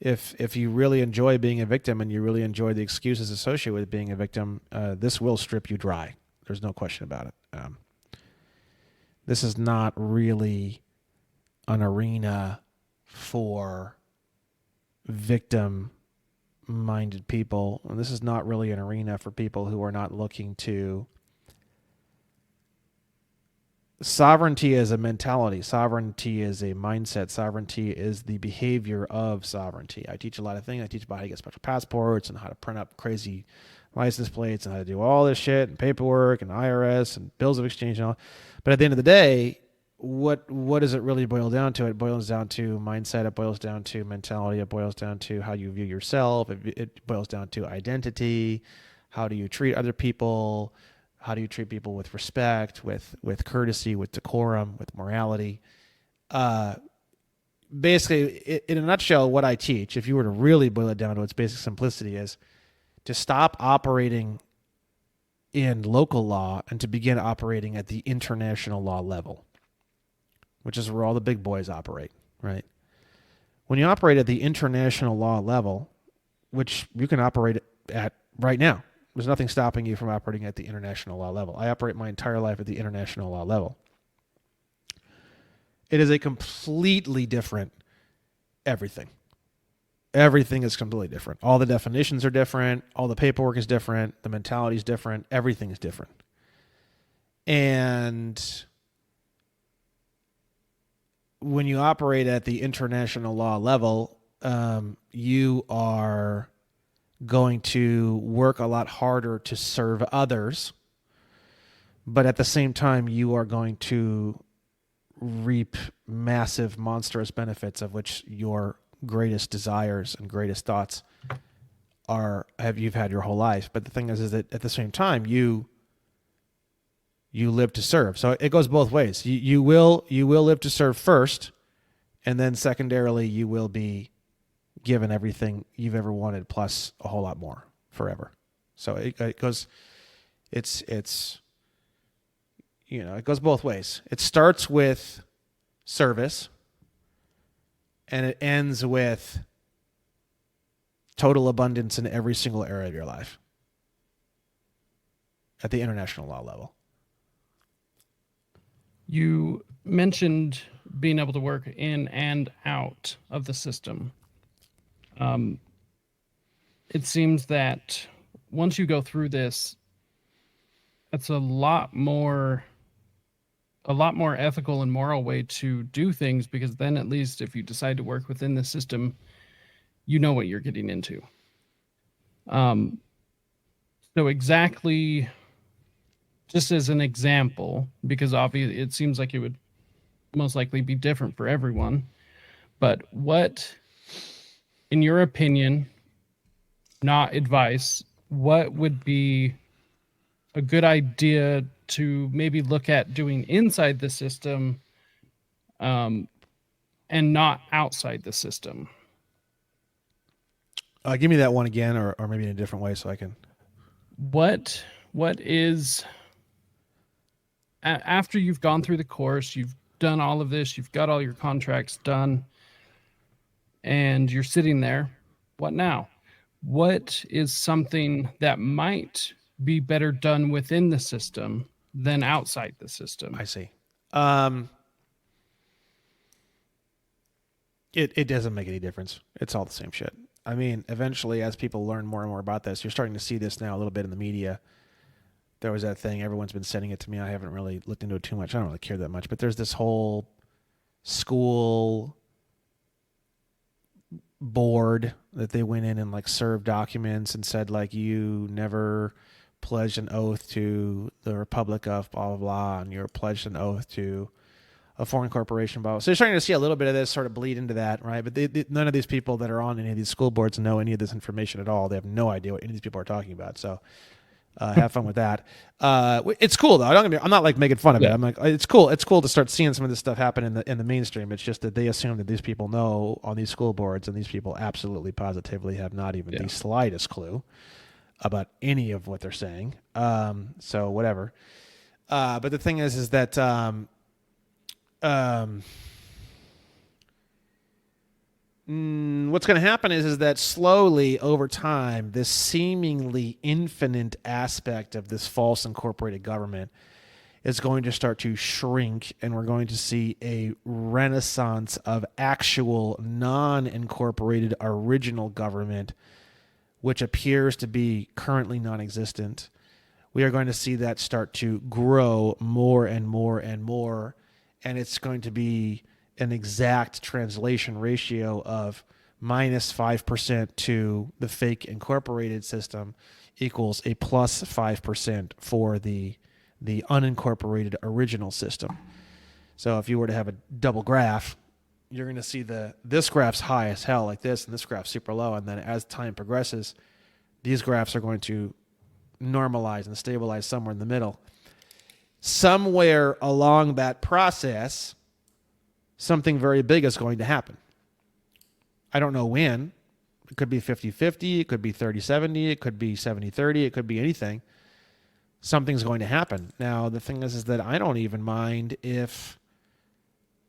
If you really enjoy being a victim and you really enjoy the excuses associated with being a victim, this will strip you dry. There's no question about it. This is not really an arena for victim-minded people. And this is not really an arena for people who are not looking to... Sovereignty is a mentality. Sovereignty is a mindset. Sovereignty is the behavior of sovereignty. I teach a lot of things. I teach about how to get special passports and how to print up crazy license plates and how to do all this shit and paperwork and IRS and bills of exchange and all. But at the end of the day, what does it really boil down to? It boils down to mindset. It boils down to mentality. It boils down to how you view yourself. It boils down to identity. How do you treat other people? How do you treat people with respect, with courtesy, with decorum, with morality? Basically, in a nutshell, what I teach, if you were to really boil it down to its basic simplicity, is to stop operating in local law and to begin operating at the international law level, which is where all the big boys operate, right? When you operate at the international law level, which you can operate at right now, there's nothing stopping you from operating at the international law level. I operate my entire life at the international law level. It is a completely different everything. Everything is completely different. All the definitions are different. All the paperwork is different. The mentality is different. Everything is different. And when you operate at the international law level, you are going to work a lot harder to serve others, but at the same time, you are going to reap massive, monstrous benefits of which your greatest desires and greatest thoughts you've had your whole life. But the thing is that at the same time, you live to serve. So it goes both ways. You will live to serve first, and then secondarily, you will be given everything you've ever wanted plus a whole lot more forever. So it goes, it goes both ways. It starts with service and it ends with total abundance in every single area of your life at the international law level. You mentioned being able to work in and out of the system. It seems that once you go through this, it's a lot more ethical and moral way to do things, because then at least if you decide to work within the system, you know what you're getting into. So exactly, just as an example, because obviously it seems like it would most likely be different for everyone, but what, in your opinion, not advice, what would be a good idea to maybe look at doing inside the system, and not outside the system? Give me that one again, or maybe in a different way so I can... What is, after you've gone through the course, you've done all of this, you've got all your contracts done, and you're sitting there, what now? What is something that might be better done within the system than outside the system? I see. It doesn't make any difference. It's all the same shit. I mean, eventually, as people learn more and more about this, you're starting to see this now a little bit in the media. There was that thing, everyone's been sending it to me. I haven't really looked into it too much. I don't really care that much. But there's this whole school board that they went in and like served documents and said like, you never pledged an oath to the Republic of blah blah blah, and you're pledged an oath to a foreign corporation, blah blah. So you're starting to see a little bit of this sort of bleed into that, right? But none of these people that are on any of these school boards know any of this information at all. They have no idea what any of these people are talking about. So Have fun with that. It's cool though. I'm not like making fun of it. Yeah. I'm like, it's cool. It's cool to start seeing some of this stuff happen in the mainstream. It's just that they assume that these people know on these school boards, and these people absolutely positively have not even the slightest clue about any of what they're saying. So whatever. But the thing is that what's going to happen is that slowly over time, this seemingly infinite aspect of this false incorporated government is going to start to shrink, and we're going to see a renaissance of actual non-incorporated original government, which appears to be currently non-existent. We are going to see that start to grow more and more and more, and it's going to be an exact translation ratio of minus 5% to the fake incorporated system equals a plus 5% for the unincorporated original system. So if you were to have a double graph, you're going to see this graph's high as hell like this, and this graph's super low, and then as time progresses, these graphs are going to normalize and stabilize somewhere in the middle. Somewhere along that process, something very big is going to happen. I don't know when. It could be 50-50. It could be 30-70. It could be 70-30. It could be anything. Something's going to happen. Now, the thing is that I don't even mind if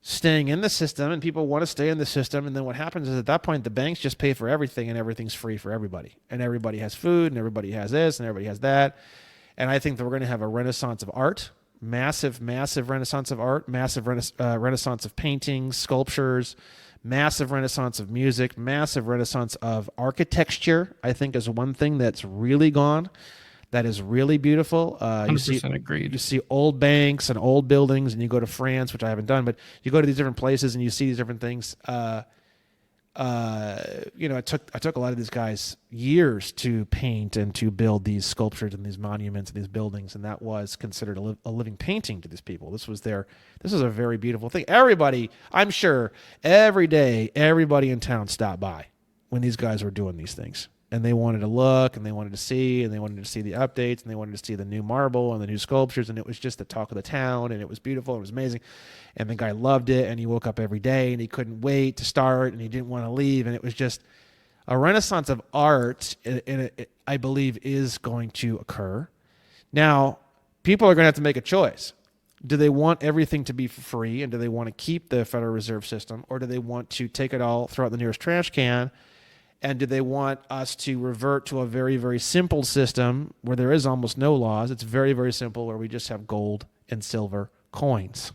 staying in the system and people want to stay in the system. And then what happens is at that point, the banks just pay for everything and everything's free for everybody. And everybody has food and everybody has this and everybody has that. And I think that we're going to have a renaissance of art. Massive renaissance of art, massive renaissance of paintings, sculptures, massive renaissance of music, massive renaissance of architecture, I think is one thing that's really gone. That is really beautiful. 100% agreed. You see old banks and old buildings, and you go to France, which I haven't done, but you go to these different places and you see these different things. It took a lot of these guys years to paint and to build these sculptures and these monuments and these buildings, and that was considered a living painting to these people. This was a very beautiful thing. Everybody, I'm sure, every day, everybody in town stopped by when these guys were doing these things, and they wanted to look, and they wanted to see, and they wanted to see the updates, and they wanted to see the new marble and the new sculptures, and it was just the talk of the town, and it was beautiful, and it was amazing. And the guy loved it, and he woke up every day, and he couldn't wait to start, and he didn't want to leave, and it was just a renaissance of art, and I believe is going to occur. Now, people are going to have to make a choice. Do they want everything to be for free, and do they want to keep the Federal Reserve System, or do they want to take it all, throw it in the nearest trash can, and do they want us to revert to a very, very simple system where there is almost no laws? It's very, very simple, where we just have gold and silver coins.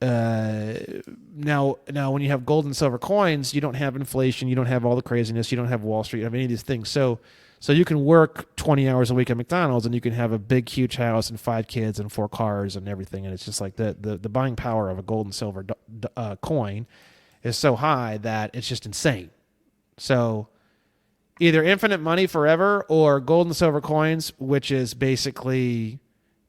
Now, when you have gold and silver coins, you don't have inflation, you don't have all the craziness, you don't have Wall Street, you don't have any of these things. So you can work 20 hours a week at McDonald's, and you can have a big, huge house and 5 kids and 4 cars and everything. And it's just like the buying power of a gold and silver coin is so high that it's just insane. So either infinite money forever or gold and silver coins, which is basically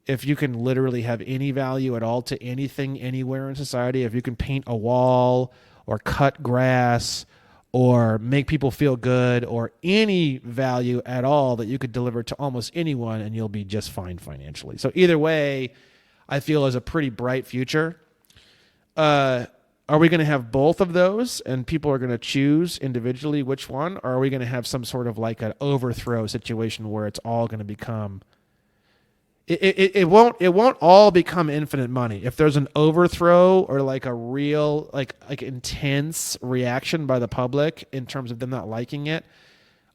if you can literally have any value at all to anything anywhere in society, if you can paint a wall or cut grass or make people feel good or any value at all that you could deliver to almost anyone, and you'll be just fine financially. So either way, I feel is a pretty bright future. Are we going to have both of those and people are going to choose individually which one? Or are we going to have some sort of like an overthrow situation where it's all going to become... It won't all become infinite money. If there's an overthrow or like a real like intense reaction by the public in terms of them not liking it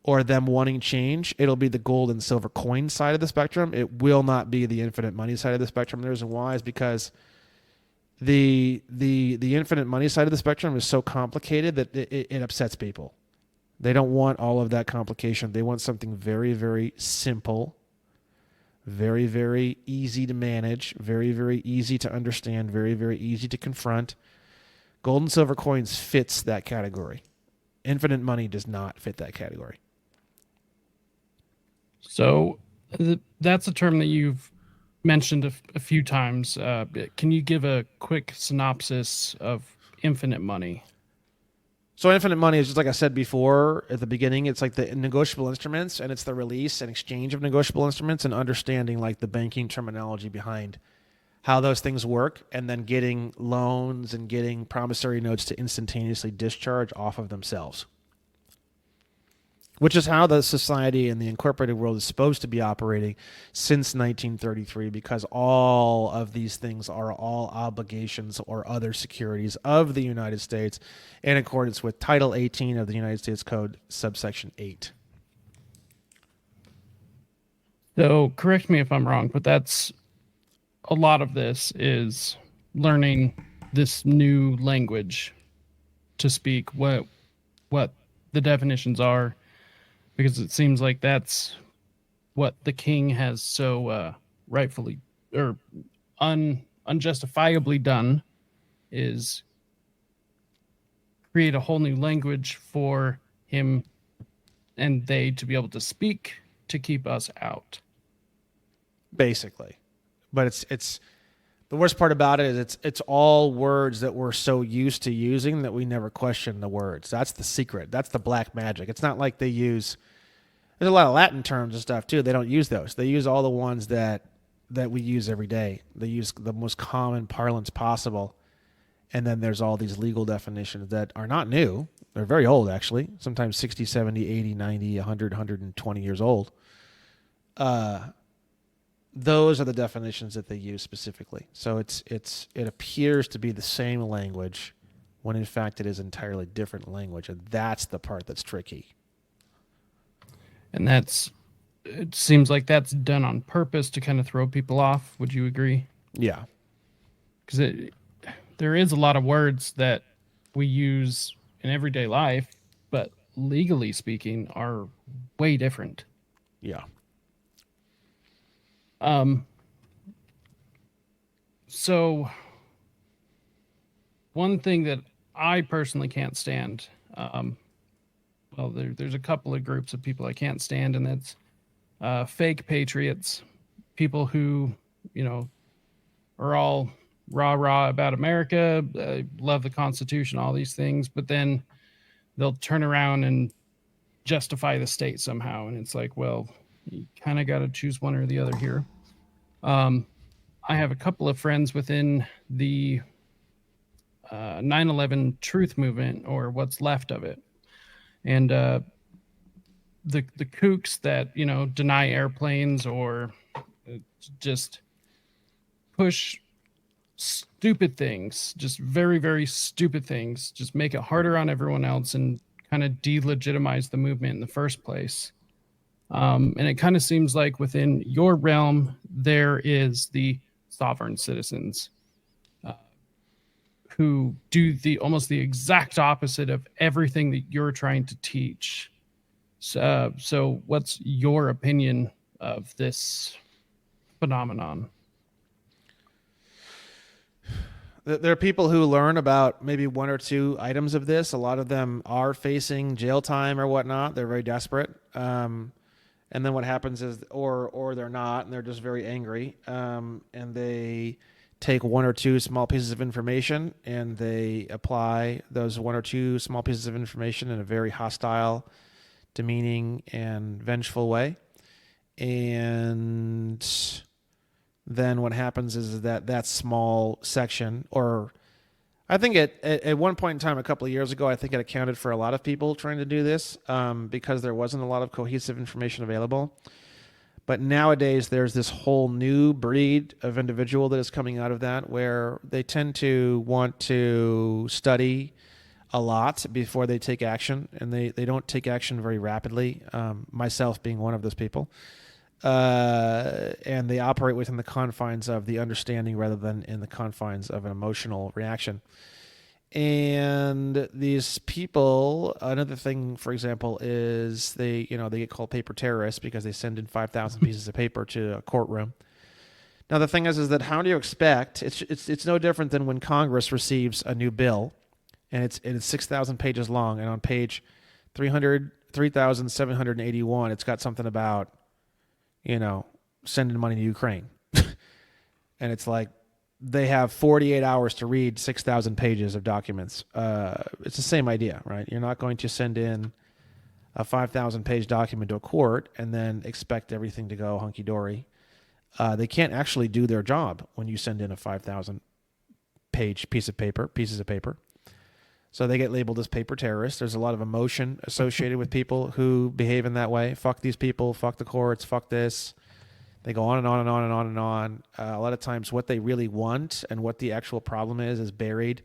or them wanting change, it'll be the gold and silver coin side of the spectrum. It will not be the infinite money side of the spectrum. The reason why is because the infinite money side of the spectrum is so complicated that it upsets people. They don't want all of that complication. They want something very, very simple, very, very easy to manage, very, very easy to understand, very, very easy to confront. Gold and silver coins fits that category. Infinite money does not fit that category. So that's a term that you've mentioned a few times. Can you give a quick synopsis of infinite money? So infinite money is just like I said before at the beginning. It's like the negotiable instruments, and it's the release and exchange of negotiable instruments, and understanding like the banking terminology behind how those things work, and then getting loans and getting promissory notes to instantaneously discharge off of themselves, which is how the society and the incorporated world is supposed to be operating since 1933, because all of these things are all obligations or other securities of the United States in accordance with Title 18 of the United States Code, subsection 8. So correct me if I'm wrong, but that's a lot of this is learning this new language to speak what the definitions are, because it seems like that's what the king has so rightfully or unjustifiably done, is create a whole new language for him and they to be able to speak to keep us out. Basically. But it's the worst part about it is it's all words that we're so used to using that we never question the words. That's the secret. That's the black magic. It's not like they use, there's a lot of Latin terms and stuff too. They don't use those. They use all the ones that we use every day. They use the most common parlance possible. And then there's all these legal definitions that are not new. They're very old, actually. Sometimes 60, 70, 80, 90, 100, 120 years old. Those are the definitions that they use specifically. So it appears to be the same language when in fact it is entirely different language. And that's the part that's tricky. And it seems like that's done on purpose to kind of throw people off. Would you agree? Yeah. Because there is a lot of words that we use in everyday life, but legally speaking are way different. Yeah. So one thing that I personally can't stand, well, there's a couple of groups of people I can't stand, and that's fake patriots, people who, are all rah about America, love the Constitution, all these things, but then they'll turn around and justify the state somehow, and it's like, well, you kind of got to choose one or the other here. I have a couple of friends within the 9/11 truth movement, or what's left of it, and the kooks that deny airplanes or just push stupid things, just very, very stupid things, just make it harder on everyone else and kind of delegitimize the movement in the first place. And it kind of seems like within your realm, there is the sovereign citizens who do almost the exact opposite of everything that you're trying to teach. So what's your opinion of this phenomenon? There are people who learn about maybe one or two items of this. A lot of them are facing jail time or whatnot. They're very desperate. And then what happens is, or they're not, and they're just very angry. And they take one or two small pieces of information and they apply those one or two small pieces of information in a very hostile, demeaning, and vengeful way. And then what happens is that small section, or I think at one point in time, a couple of years ago, I think it accounted for a lot of people trying to do this because there wasn't a lot of cohesive information available. But nowadays, there's this whole new breed of individual that is coming out of that, where they tend to want to study a lot before they take action, and they don't take action very rapidly, myself being one of those people. And they operate within the confines of the understanding rather than in the confines of an emotional reaction. And these people, another thing, for example, is they get called paper terrorists because they send in 5,000 pieces of paper to a courtroom. Now, the thing is that how do you expect, it's no different than when Congress receives a new bill and it's 6,000 pages long, and on page 3,781, it's got something about, sending money to Ukraine. And it's like, they have 48 hours to read 6,000 pages of documents. It's the same idea, right? You're not going to send in a 5,000 page document to a court and then expect everything to go hunky dory. They can't actually do their job when you send in a 5,000 page pieces of paper. So they get labeled as paper terrorists. There's a lot of emotion associated with people who behave in that way. Fuck these people, fuck the courts, fuck this. They go on and on and on and on and on. A lot of times what they really want and what the actual problem is buried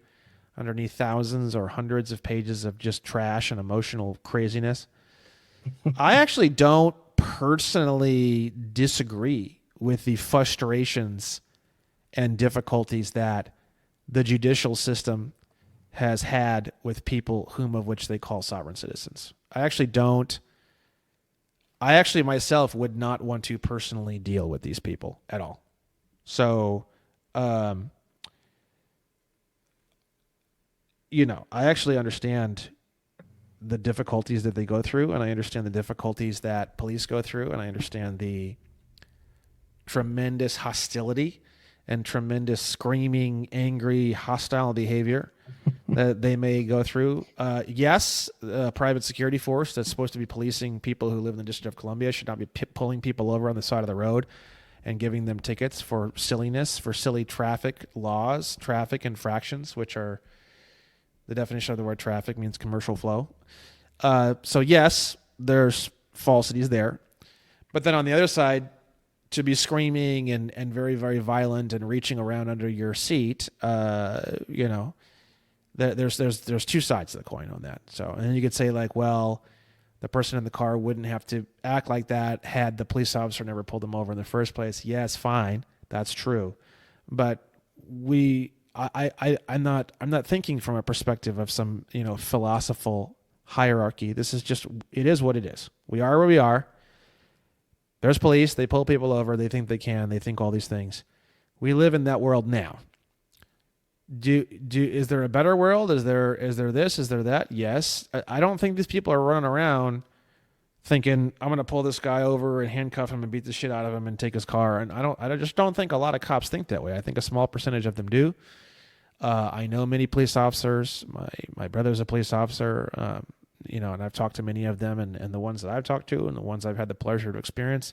underneath thousands or hundreds of pages of just trash and emotional craziness. I actually don't personally disagree with the frustrations and difficulties that the judicial system has had with people of which they call sovereign citizens. I actually myself would not want to personally deal with these people at all. So, I actually understand the difficulties that they go through, and I understand the difficulties that police go through, and I understand the tremendous hostility and tremendous screaming, angry, hostile behavior that they may go through. Yes, a private security force that's supposed to be policing people who live in the District of Columbia should not be pulling people over on the side of the road and giving them tickets for silliness, for silly traffic laws, traffic infractions, which are the definition of the word traffic means commercial flow. So yes, there's falsities there. But then on the other side, to be screaming and very, very violent and reaching around under your seat, there's two sides to the coin on that. So, and then you could say like, well, the person in the car wouldn't have to act like that had the police officer never pulled them over in the first place. Yes, fine, that's true, but I'm not thinking from a perspective of some philosophical hierarchy. This is just, it is what it is. We are where we are. There's police. They pull people over. They think they can. They think all these things. We live in that world now. Is there a better world? Is there this? Is there that? Yes. I don't think these people are running around thinking I'm going to pull this guy over and handcuff him and beat the shit out of him and take his car. And I just don't think a lot of cops think that way. I think a small percentage of them do. I know many police officers. My brother's a police officer. And I've talked to many of them, and the ones that I've talked to and the ones I've had the pleasure to experience,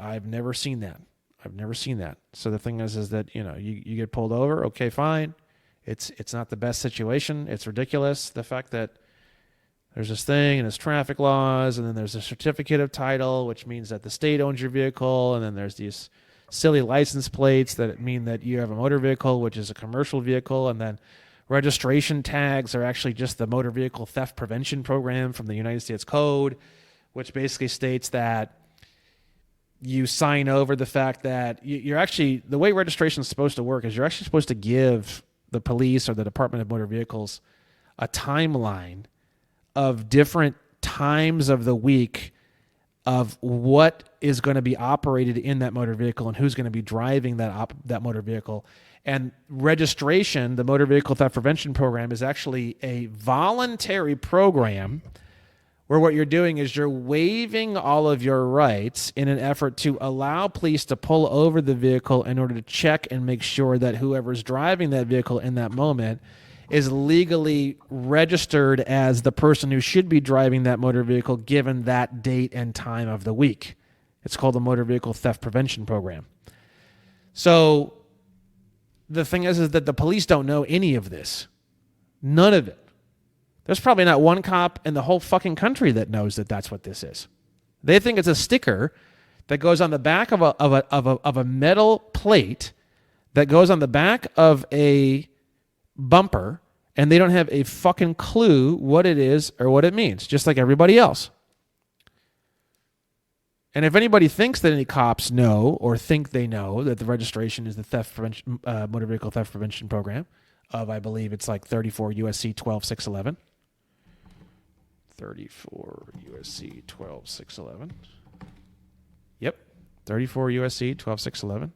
I've never seen that. So the thing is that, you get pulled over. Okay, fine. It's not the best situation. It's ridiculous. The fact that there's this thing and it's traffic laws, and then there's a certificate of title, which means that the state owns your vehicle. And then there's these silly license plates that mean that you have a motor vehicle, which is a commercial vehicle. And then registration tags are actually just the motor vehicle theft prevention program from the United States Code, which basically states that you sign over the fact that you're actually, the way registration is supposed to work is you're actually supposed to give the police or the Department of Motor Vehicles a timeline of different times of the week of what is going to be operated in that motor vehicle and who's going to be driving that motor vehicle. And registration, the Motor Vehicle Theft Prevention Program, is actually a voluntary program where what you're doing is you're waiving all of your rights in an effort to allow police to pull over the vehicle in order to check and make sure that whoever's driving that vehicle in that moment is legally registered as the person who should be driving that motor vehicle given that date and time of the week. It's called the Motor Vehicle Theft Prevention Program. So the thing is that the police don't know any of this. None of it. There's probably not one cop in the whole fucking country that knows that that's what this is. They think it's a sticker that goes on the back of a metal plate that goes on the back of a bumper, and they don't have a fucking clue what it is or what it means, just like everybody else. And if anybody thinks that any cops know or think they know that the registration is the theft prevention, motor vehicle theft prevention program of, I believe it's like 34 USC 12611. 34 USC 12611. Yep, 34 USC 12611.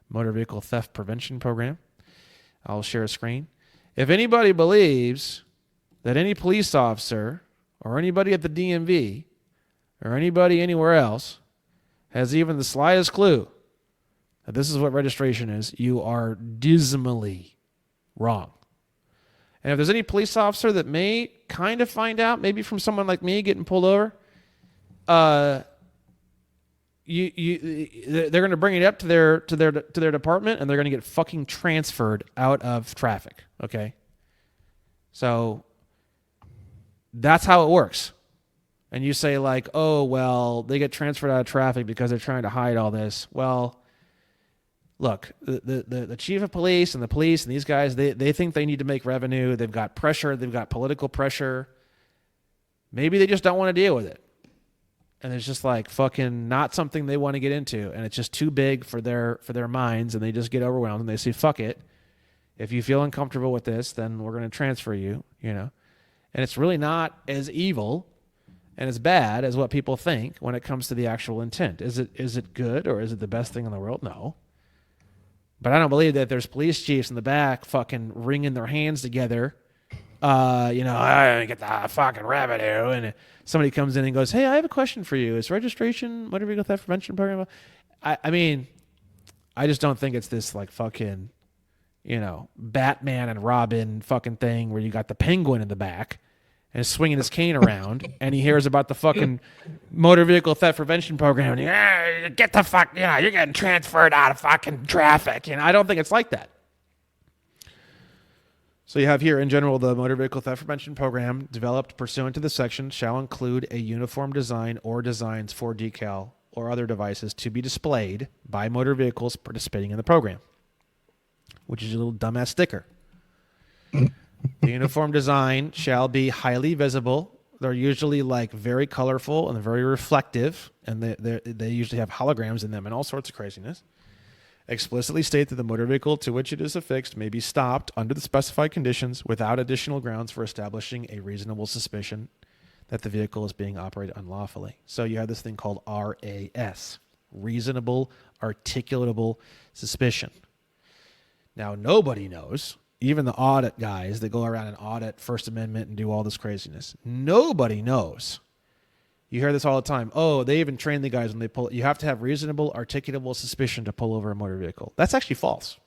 Motor vehicle theft prevention program. I'll share a screen. If anybody believes that any police officer or anybody at the DMV or anybody anywhere else has even the slightest clue that this is what registration is, you are dismally wrong. And if there's any police officer that may kind of find out, maybe from someone like me getting pulled over, they're going to bring it up to their department, and they're going to get fucking transferred out of traffic. Okay, so that's how it works. And you say like, oh well, they get transferred out of traffic because they're trying to hide all this. Well, look, the chief of police and the police and these guys, they think they need to make revenue. They've got pressure. They've got political pressure. Maybe they just don't want to deal with it. And it's just like fucking not something they want to get into. And it's just too big for their minds. And they just get overwhelmed and they say, fuck it. If you feel uncomfortable with this, then we're going to transfer you, you know. And it's really not as evil and as bad as what people think when it comes to the actual intent. Is it good, or is it the best thing in the world? No. But I don't believe that there's police chiefs in the back fucking wringing their hands together. I get the fucking revenue. And somebody comes in and goes, hey, I have a question for you. Is registration motor vehicle theft prevention program? I mean, I just don't think it's this like fucking, Batman and Robin fucking thing where you got the penguin in the back and swinging his cane around, and he hears about the fucking motor vehicle theft prevention program. And get the fuck, you're getting transferred out of fucking traffic. I don't think it's like that. So you have here, in general, the motor vehicle theft prevention program developed pursuant to this section shall include a uniform design or designs for decal or other devices to be displayed by motor vehicles participating in the program, which is a little dumbass sticker. The uniform design shall be highly visible. They're usually like very colorful and very reflective, and they usually have holograms in them and all sorts of craziness. Explicitly state that the motor vehicle to which it is affixed may be stopped under the specified conditions without additional grounds for establishing a reasonable suspicion that the vehicle is being operated unlawfully. So you have this thing called RAS, reasonable articulable suspicion. Now, nobody knows, even the audit guys that go around and audit First Amendment and do all this craziness, nobody knows. You hear this all the time. Oh, they even train the guys when they pull. You have to have reasonable articulable suspicion to pull over a motor vehicle. That's actually false.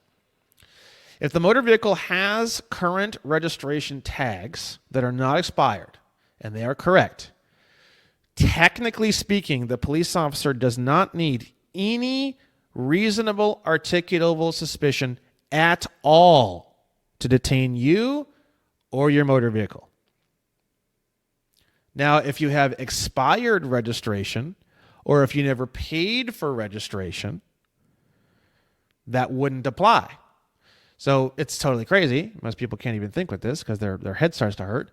If the motor vehicle has current registration tags that are not expired, and they are correct, technically speaking, the police officer does not need any reasonable articulable suspicion at all to detain you or your motor vehicle. Now, if you have expired registration, or if you never paid for registration, that wouldn't apply. So it's totally crazy. Most people can't even think with this because their head starts to hurt.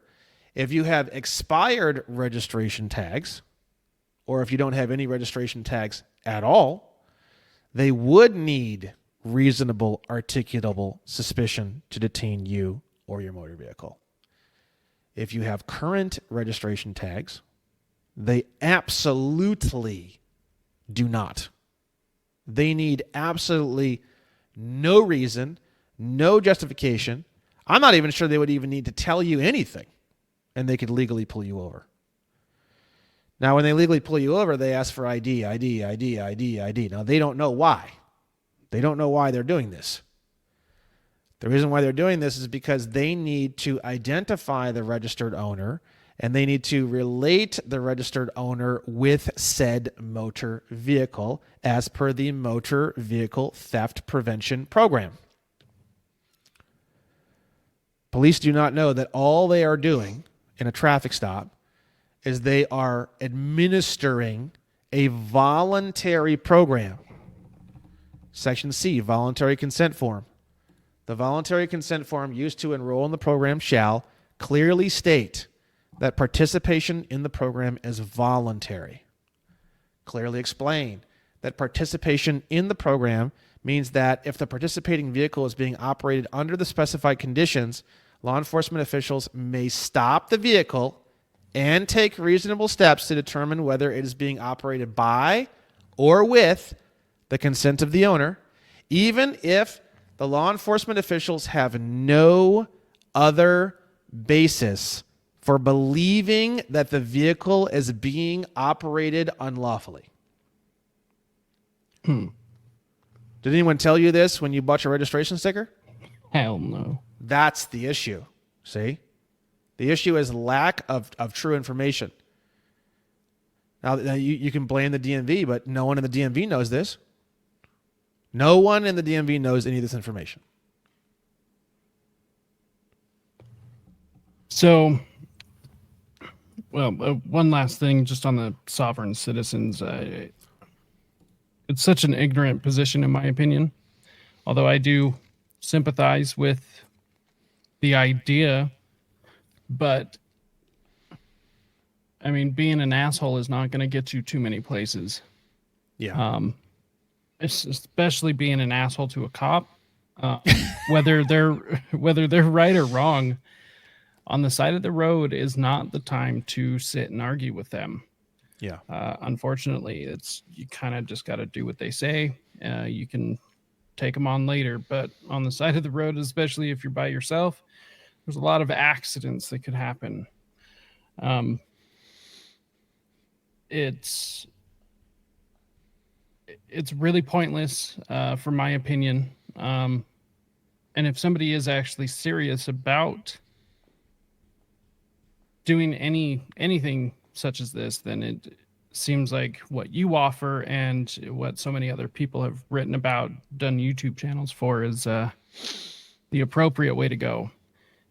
If you have expired registration tags, or if you don't have any registration tags at all, they would need reasonable articulable suspicion to detain you or your motor vehicle. If you have current registration tags, they absolutely do not. They need absolutely no reason, no justification. I'm not even sure they would even need to tell you anything, and they could legally pull you over. Now, when they legally pull you over, they ask for ID. Now, they don't know why. They don't know why they're doing this. The reason why they're doing this is because they need to identify the registered owner, and they need to relate the registered owner with said motor vehicle as per the Motor Vehicle Theft Prevention Program. Police do not know that all they are doing in a traffic stop is they are administering a voluntary program. Section C, voluntary consent form. The voluntary consent form used to enroll in the program shall clearly state that participation in the program is voluntary. Clearly explain that participation in the program means that if the participating vehicle is being operated under the specified conditions, law enforcement officials may stop the vehicle and take reasonable steps to determine whether it is being operated by or with the consent of the owner, even if the law enforcement officials have no other basis for believing that the vehicle is being operated unlawfully. Did anyone tell you this when you bought your registration sticker? Hell no. That's the issue. See? The issue is lack of true information. Now, you can blame the DMV, but no one in the DMV knows this. No one in the DMV knows any of this information. So, well, one last thing just on the sovereign citizens. It's such an ignorant position, in my opinion. Although I do sympathize with the idea, but I mean, being an asshole is not going to get you too many places. Yeah. Especially being an asshole to a cop, whether they're right or wrong. On the side of the road is not the time to sit and argue with them. Yeah. Unfortunately, you kind of just got to do what they say. You can take them on later, but on the side of the road, especially if you're by yourself, there's a lot of accidents that could happen. It's really pointless, from my opinion. And if somebody is actually serious about doing anything such as this, then it seems like what you offer and what so many other people have written about, done YouTube channels for, is the appropriate way to go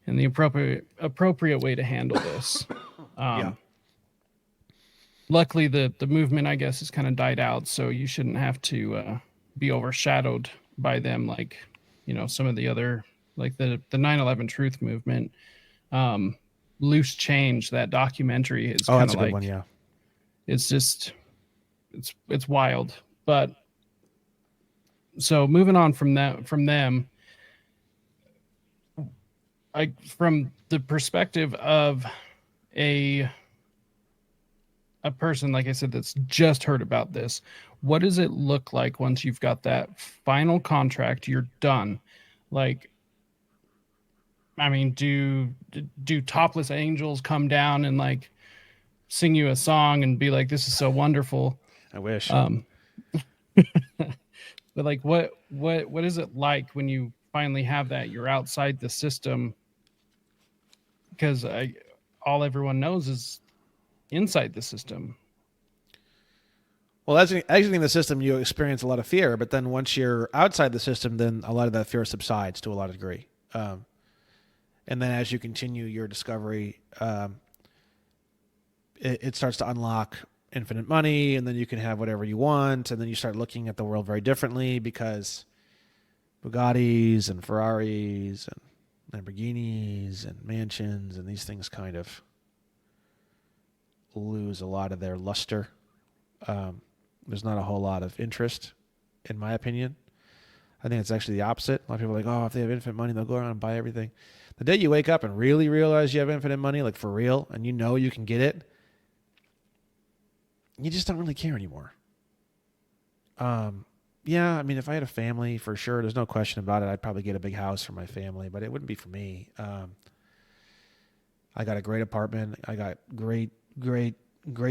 and the appropriate way to handle this. Yeah. Luckily, the movement, I guess, has kind of died out, so you shouldn't have to be overshadowed by them, like, some of the other, like the 9/11 Truth movement. Loose Change, that documentary, is kind that's of a good like one. Yeah. it's just it's wild. But so moving on from them, from the perspective of a person, like I said, that's just heard about this, what does it look like once you've got that final contract, you're done? Like, I mean, do topless angels come down and like sing you a song and be like, "This is so wonderful"? I wish. But like, what is it like when you finally have that? You're outside the system, because all everyone knows is inside the system. Well, as exiting the system, you experience a lot of fear, but then once you're outside the system, then a lot of that fear subsides to a lot of degree. And then as you continue your discovery, it starts to unlock infinite money, and then you can have whatever you want, and then you start looking at the world very differently, because Bugattis and Ferraris and Lamborghinis and mansions and these things kind of lose a lot of their luster. There's not a whole lot of interest, in my opinion. I think it's actually the opposite. A lot of people are like, oh, if they have infinite money, they'll go around and buy everything. The day you wake up and really realize you have infinite money, like for real, and you know you can get it, you just don't really care anymore. Yeah, I mean, if I had a family, for sure, there's no question about it, I'd probably get a big house for my family, but it wouldn't be for me. I got a great apartment. I got great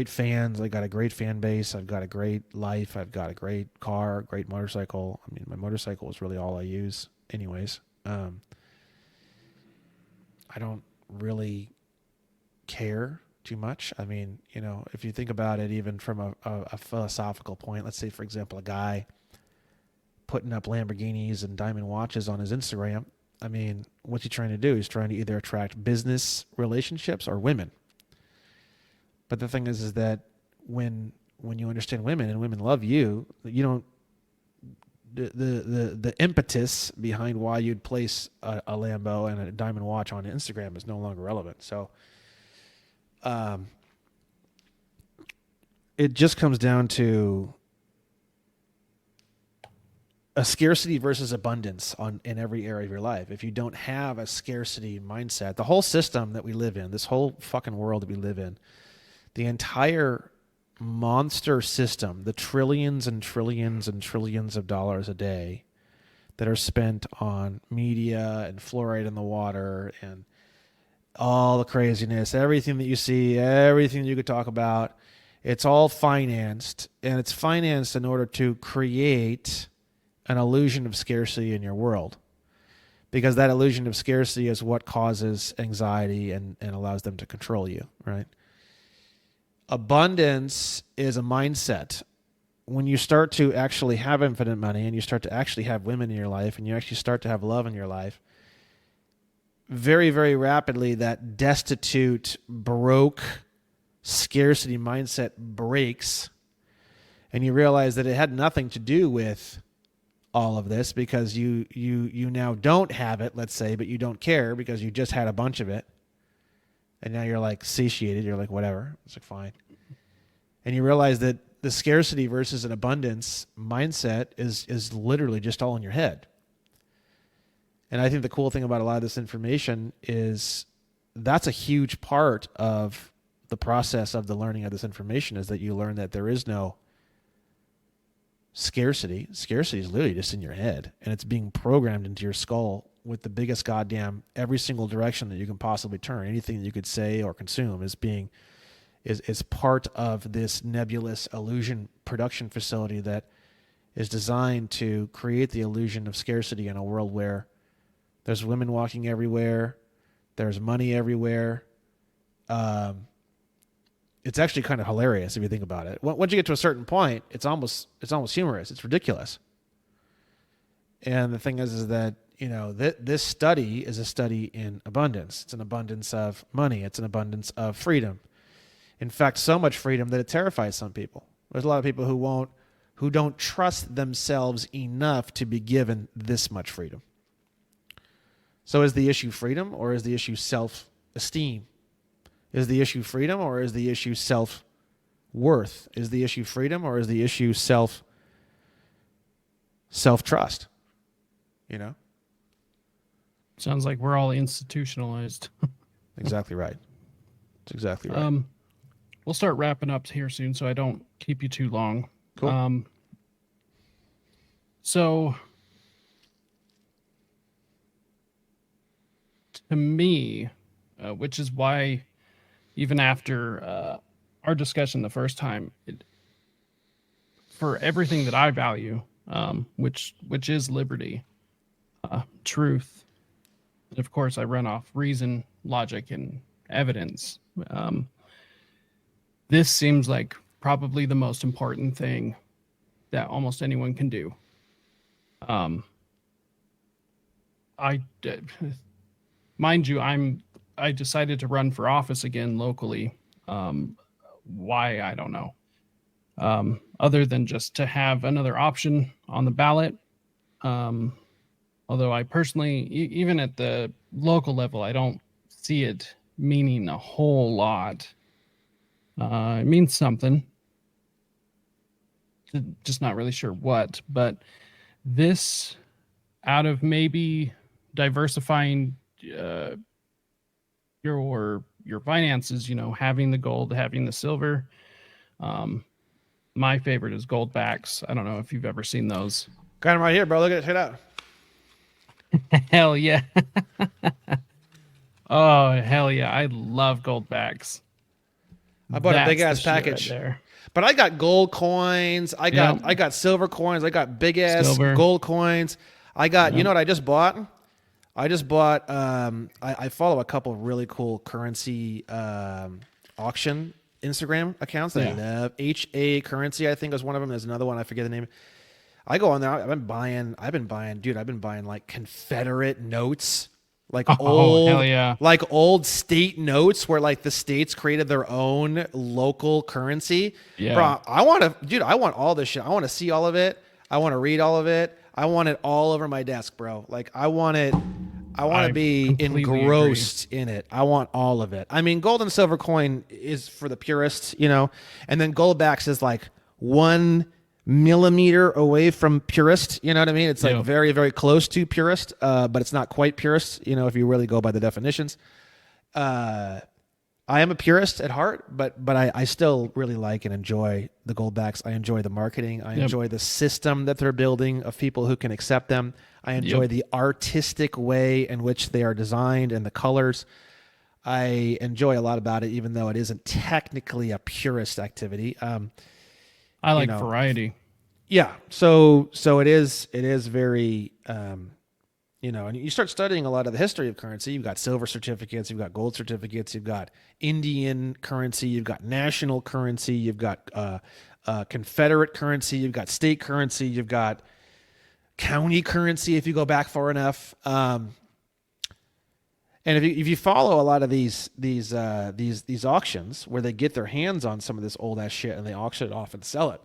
fans. I got a great fan base. I've got a great life. I've got a great car, great motorcycle. I mean, my motorcycle is really all I use anyways. I don't really care too much. I mean, if you think about it, even from a philosophical point, let's say, for example, a guy putting up Lamborghinis and diamond watches on his Instagram. I mean, what's he trying to do? He's trying to either attract business relationships or women. But the thing is that when you understand women and women love you, you don't, the impetus behind why you'd place a Lambo and a diamond watch on Instagram is no longer relevant. So, it just comes down to a scarcity versus abundance in every area of your life. If you don't have a scarcity mindset, the whole system that we live in, this whole fucking world that we live in, the entire monster system, the trillions and trillions and trillions of dollars a day that are spent on media and fluoride in the water and all the craziness, everything that you see, everything that you could talk about, it's all financed, and it's financed in order to create an illusion of scarcity in your world, because that illusion of scarcity is what causes anxiety and allows them to control you, right? Abundance is a mindset. When you start to actually have infinite money and you start to actually have women in your life and you actually start to have love in your life, very, very rapidly that destitute, broke, scarcity mindset breaks, and you realize that it had nothing to do with all of this, because you now don't have it, let's say, but you don't care because you just had a bunch of it. And now you're like satiated. You're like, whatever. It's like, fine. And you realize that the scarcity versus an abundance mindset is literally just all in your head. And I think the cool thing about a lot of this information is that's a huge part of the process of the learning of this information, is that you learn that there is no scarcity. Scarcity is literally just in your head, and it's being programmed into your skull with the biggest goddamn every single direction that you can possibly turn. Anything that you could say or consume is part of this nebulous illusion production facility that is designed to create the illusion of scarcity in a world where there's women walking everywhere, there's money everywhere. It's actually kind of hilarious if you think about it. Once you get to a certain point, it's almost humorous. It's ridiculous. And the thing is that, you know, this study is a study in abundance. It's an abundance of money. It's an abundance of freedom. In fact, so much freedom that it terrifies some people. There's a lot of people who don't trust themselves enough to be given this much freedom. So is the issue freedom, or is the issue self-esteem? Is the issue freedom, or is the issue self-worth? Is the issue freedom, or is the issue self-trust? You know? Sounds like we're all institutionalized. Exactly right. That's exactly right. We'll start wrapping up here soon, so I don't keep you too long. Cool. So to me, which is why even after our discussion the first time, for everything that I value, which is liberty, truth, and of course I run off reason, logic, and evidence. This seems like probably the most important thing that almost anyone can do. Mind you, I decided to run for office again locally. Why, I don't know. Other than just to have another option on the ballot. Although I personally, even at the local level, I don't see it meaning a whole lot. It means something. Just not really sure what. But this, out of maybe diversifying your finances, you know, having the gold, having the silver. My favorite is gold backs. I don't know if you've ever seen those. Got them right here, bro. Look at it. Check it out. Hell yeah. Oh, hell yeah. I love gold backs. I bought a big ass package. Right there. But I got gold coins. I got silver coins. I got big ass gold coins. I got, you know what I just bought? I just bought, I follow a couple of really cool currency auction Instagram accounts that I love. HA Currency, I think, is one of them. There's another one. I forget the name. I go on there. I've been buying like Confederate notes, like old state notes where like the states created their own local currency. Yeah. Bro, I want all this shit. I want to see all of it. I want to read all of it. I want it all over my desk, bro. Like I want to be engrossed in it. I want all of it. I mean, gold and silver coin is for the purists, you know, and then gold backs is like 1 millimeter away from purist. You know what I mean? It's like very, very close to purist, but it's not quite purist, you know, if you really go by the definitions. I am a purist at heart, but I still really like and enjoy the gold backs. I enjoy the marketing. I enjoy the system that they're building of people who can accept them. I enjoy the artistic way in which they are designed and the colors. I enjoy a lot about it, even though it isn't technically a purist activity. I like variety. Yeah. So it is very and you start studying a lot of the history of currency. You've got silver certificates, you've got gold certificates, you've got Indian currency, you've got national currency, you've got Confederate currency, you've got state currency, you've got county currency if you go back far enough. And if you follow a lot of these auctions where they get their hands on some of this old ass shit and they auction it off and sell it,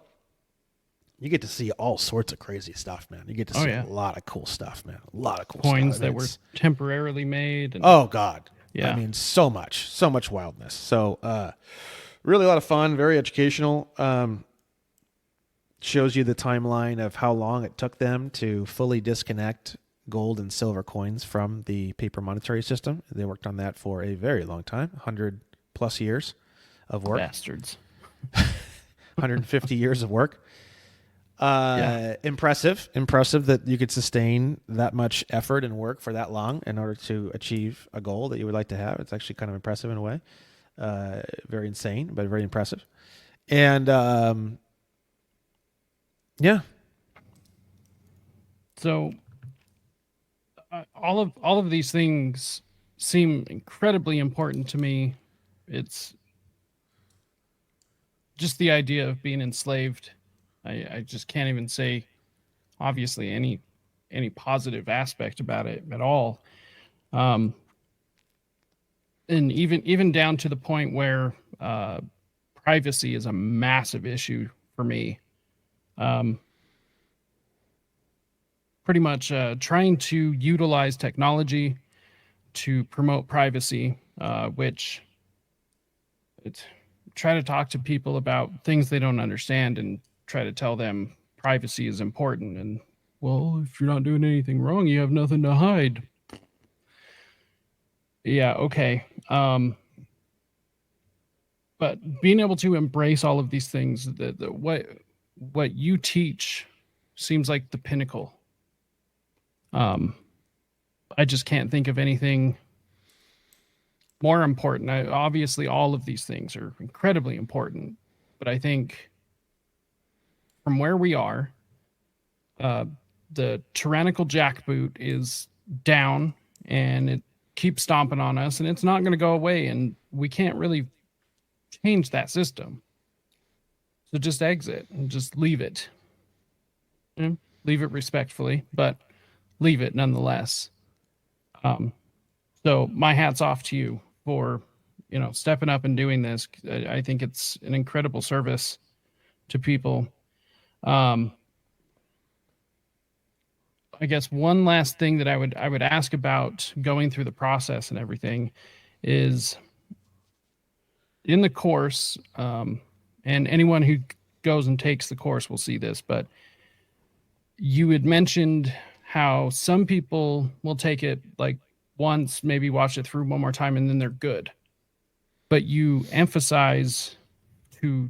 you get to see all sorts of crazy stuff, man. You get to Oh see yeah, a lot of cool stuff, man. A lot of cool coins stuff. that were temporarily made. And, Oh God. I yeah. mean, so much wildness. So, really a lot of fun, very educational. Shows you the timeline of how long it took them to fully disconnect gold and silver coins from the paper monetary system. They worked on that for a very long time, 100 plus years of work, Bastards. 150 years of work. Yeah. Impressive that you could sustain that much effort and work for that long in order to achieve a goal that you would like to have. It's actually kind of impressive in a way. Very insane, but very impressive. And yeah, So all of these things seem incredibly important to me. It's just the idea of being enslaved. I just can't even say obviously any positive aspect about it at all. Um, and even down to the point where privacy is a massive issue for me. Um, Pretty much trying to utilize technology to promote privacy, which it's, try to talk to people about things they don't understand and try to tell them privacy is important. And well, if you're not doing anything wrong, you have nothing to hide. Yeah, okay. But being able to embrace all of these things, what you teach seems like the pinnacle. Um, I just can't think of anything more important. Obviously, all of these things are incredibly important, but I think from where we are, uh, the tyrannical jackboot is down and it keeps stomping on us, and it's not going to go away, and we can't really change that system. So just exit and just leave it. Leave it respectfully, but leave it nonetheless. Um, so my hat's off to you for stepping up and doing this. I think it's an incredible service to people. Um, I guess one last thing that I would ask about going through the process and everything is in the course, and anyone who goes and takes the course will see this, but you had mentioned how some people will take it like once, maybe watch it through one more time, and then they're good. But you emphasize to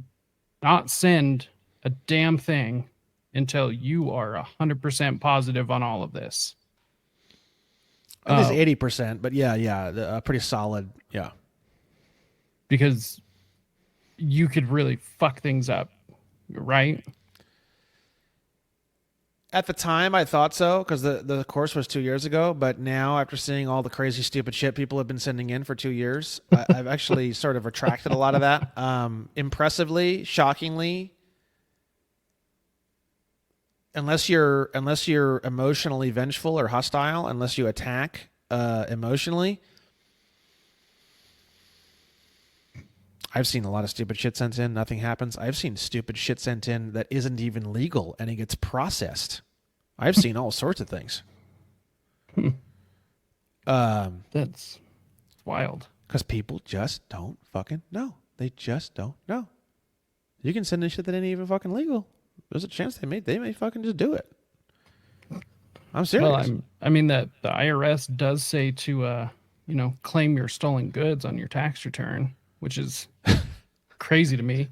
not send a damn thing until you are 100% positive on all of this. at least 80%, but yeah, pretty solid. Yeah. Because you could really fuck things up, right? At the time, I thought so because the course was 2 years ago. But now, after seeing all the crazy, stupid shit people have been sending in for 2 years, I've actually sort of retracted a lot of that. Impressively, shockingly, unless you're emotionally vengeful or hostile, unless you attack emotionally, I've seen a lot of stupid shit sent in. Nothing happens. I've seen stupid shit sent in that isn't even legal and it gets processed. I've seen all sorts of things. That's wild. Because people just don't fucking know. They just don't know. You can send in shit that ain't even fucking legal. There's a chance they may fucking just do it. I'm serious. Well, I mean that the IRS does say to claim your stolen goods on your tax return, which is crazy to me.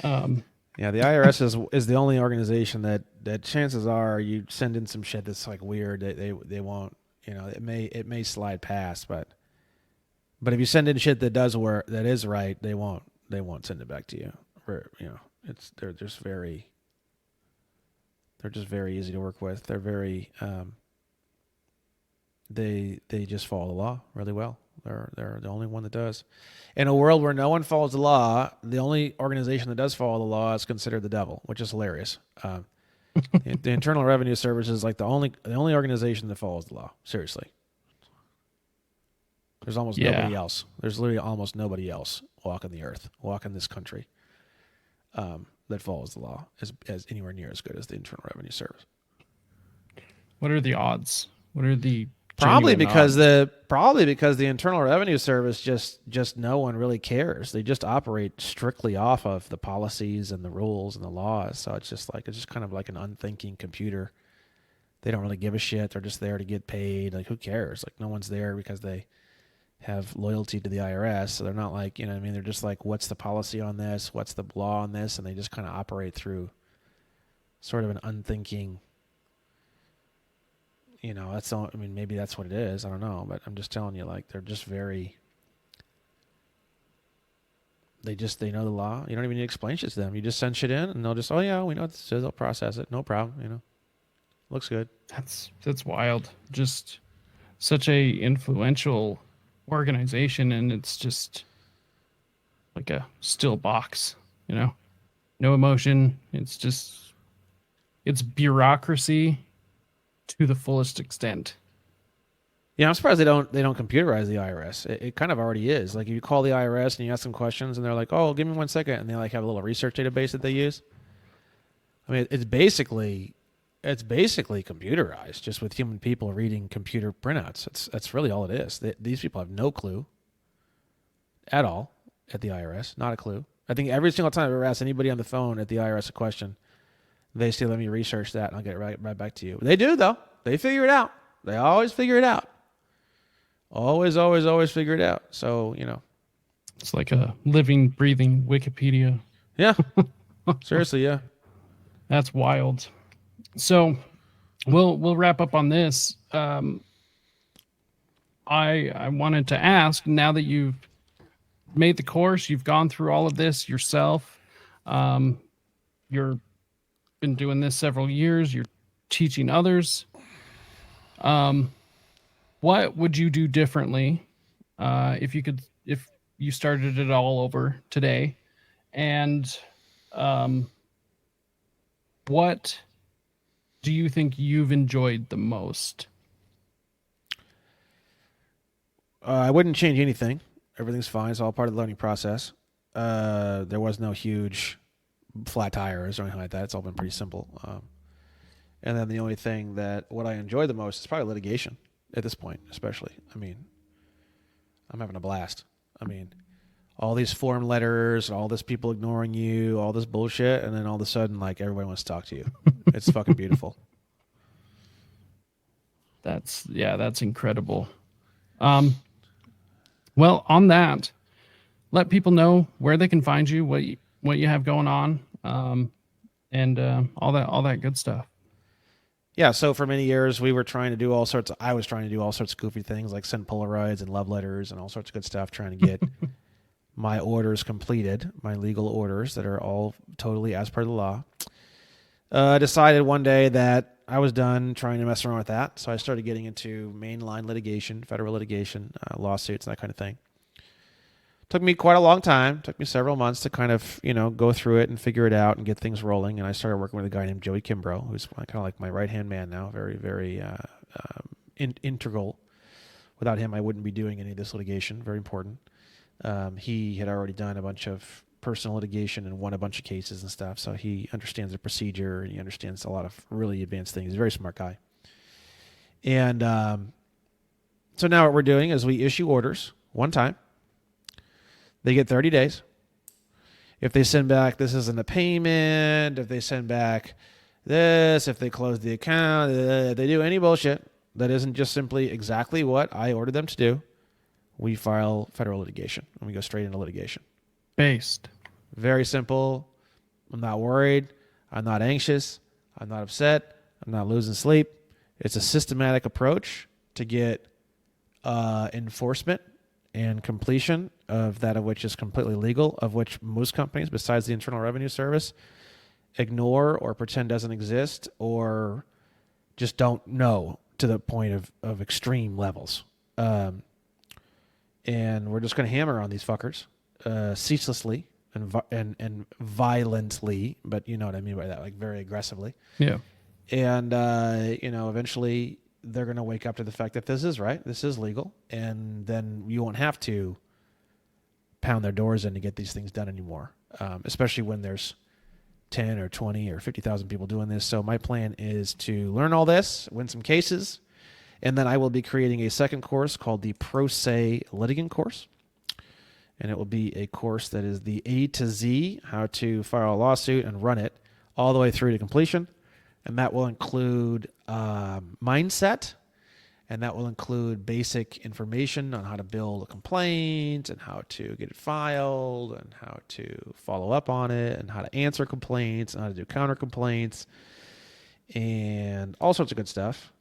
Yeah, the IRS is the only organization that chances are you send in some shit that's like weird, they won't, it may slide past, but if you send in shit that does work, that is right, they won't send it back to you. They're just very They're just very easy to work with. They're very they just follow the law really well. They're the only one that does. In a world where no one follows the law, the only organization that does follow the law is considered the devil, which is hilarious. The Internal Revenue Service is like the only organization that follows the law. Seriously, there's almost nobody else. There's literally almost nobody else walking the earth, walking this country, that follows the law as anywhere near as good as the Internal Revenue Service. What are the odds? What are the Probably because odds? the Internal Revenue Service just no one really cares. They just operate strictly off of the policies and the rules and the laws. So it's just kind of like an unthinking computer. They don't really give a shit. They're just there to get paid. Like, who cares? Like, no one's there because they have loyalty to the IRS. So they're not like, you know what I mean? They're just like, what's the policy on this? What's the law on this? And they just kind of operate through sort of an unthinking, you know, that's all. I mean, maybe that's what it is. I don't know, but I'm just telling you, like, they're just very. They know the law. You don't even need to explain shit to them. You just send shit in, and they'll just, oh yeah, we know what this is. They'll process it, no problem. You know, looks good. That's wild. Just such a influential organization, and it's just like a still box. You know, no emotion. It's bureaucracy to the fullest extent. Yeah, I'm surprised they don't computerize the IRS. It kind of already is. Like, you call the IRS and you ask them questions, and they're like, "Oh, give me 1 second," and they like have a little research database that they use. I mean, it's basically computerized, just with human people reading computer printouts. That's really all it is. These people have no clue at all at the IRS. Not a clue. I think every single time I've ever asked anybody on the phone at the IRS a question, they say, "Let me research that, and I'll get it right back to you." They do, though. They figure it out. They always figure it out. Always figure it out. So, you know. It's like a living, breathing Wikipedia. Yeah. Seriously, yeah. That's wild. So we'll wrap up on this. I wanted to ask, now that you've made the course, you've gone through all of this yourself, you're been doing this several years, you're teaching others. What would you do differently if you started it all over today? And what do you think you've enjoyed the most? I wouldn't change anything. Everything's fine. It's all part of the learning process. There was no huge flat tires or anything like that. It's all been pretty simple. And then the only thing what I enjoy the most is probably litigation at this point, especially. I mean, I'm having a blast. I mean, all these form letters, all this people ignoring you, all this bullshit, and then all of a sudden, like, everybody wants to talk to you. It's fucking beautiful. That's incredible. Well, on that, let people know where they can find you, what you have going on, and all that good stuff. Yeah, so for many years I was trying to do all sorts of goofy things, like send Polaroids and love letters and all sorts of good stuff, trying to get my orders completed, my legal orders that are all totally as per the law. I decided one day that I was done trying to mess around with that, so I started getting into mainline litigation, federal litigation, lawsuits, and that kind of thing. Took me quite a long time. Took me several months to kind of, go through it and figure it out and get things rolling. And I started working with a guy named Joey Kimbrough, who's kind of like my right-hand man now, very, very integral. Without him, I wouldn't be doing any of this litigation. Very important. He had already done a bunch of personal litigation and won a bunch of cases and stuff. So he understands the procedure and he understands a lot of really advanced things. He's a very smart guy. And so now what we're doing is we issue orders one time. They get 30 days. If they send back, this isn't a payment, if they send back this, if they close the account, if they do any bullshit that isn't just simply exactly what I ordered them to do, we file federal litigation and we go straight into litigation. Based. Very simple. I'm not worried. I'm not anxious. I'm not upset. I'm not losing sleep. It's a systematic approach to get enforcement and completion of that of which is completely legal, of which most companies, besides the Internal Revenue Service, ignore or pretend doesn't exist, or just don't know to the point of extreme levels. And we're just going to hammer on these fuckers ceaselessly and violently, but you know what I mean by that, like very aggressively. Yeah. And eventually they're going to wake up to the fact that this is right, this is legal, and then you won't have to pound their doors in to get these things done anymore. Especially when there's 10 or 20 or 50,000 people doing this. So my plan is to learn all this, win some cases, and then I will be creating a second course called the Pro Se Litigant course. And it will be a course that is the A to Z, how to file a lawsuit and run it all the way through to completion. And that will include mindset, and that will include basic information on how to build a complaint and how to get it filed and how to follow up on it and how to answer complaints and how to do counter complaints and all sorts of good stuff.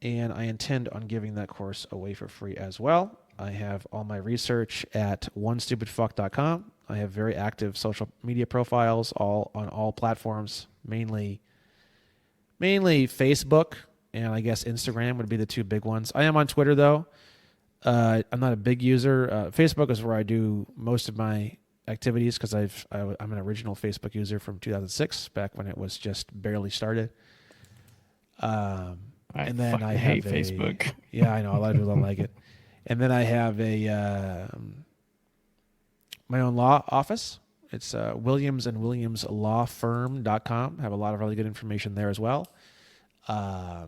And I intend on giving that course away for free as well. I have all my research at onestupidfuck.com. I have very active social media profiles all on all platforms, mainly Facebook, and I guess Instagram would be the two big ones. I am on Twitter, though. I'm not a big user. Facebook is where I do most of my activities because I'm an original Facebook user from 2006, back when it was just barely started. I hate Facebook. Yeah, I know. A lot of people don't like it. And then I have my own law office. It's Williams and Williams Law Firm.com. Have a lot of really good information there as well. A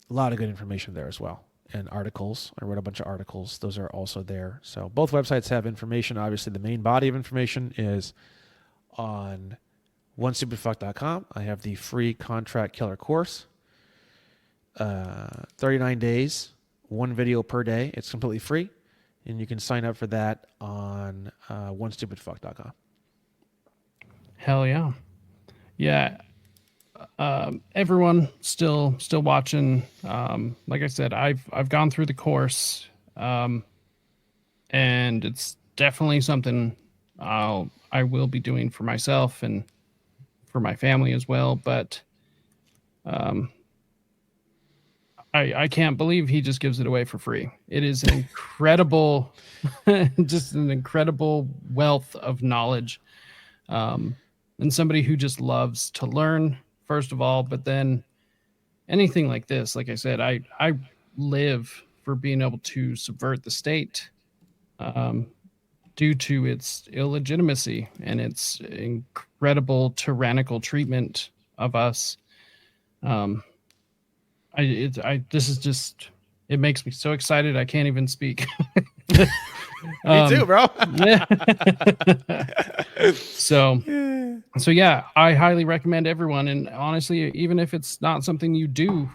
lot of good information there as well. And articles. I wrote a bunch of articles. Those are also there. So both websites have information. Obviously, the main body of information is on onestupidfuck.com. I have the free contract killer course. 39 days, one video per day. It's completely free. And you can sign up for that on onestupidfuck.com. Hell yeah. Yeah. Everyone still watching. Like I said, I've gone through the course, and it's definitely something I will be doing for myself and for my family as well. But I can't believe he just gives it away for free. It is an incredible, just an incredible wealth of knowledge, and somebody who just loves to learn, first of all, but then anything like this, like I said, I live for being able to subvert the state due to its illegitimacy and its incredible tyrannical treatment of us. This is just, it makes me so excited I can't even speak. Me too, bro. Yeah. So yeah, I highly recommend everyone. And honestly, even if it's not something you do,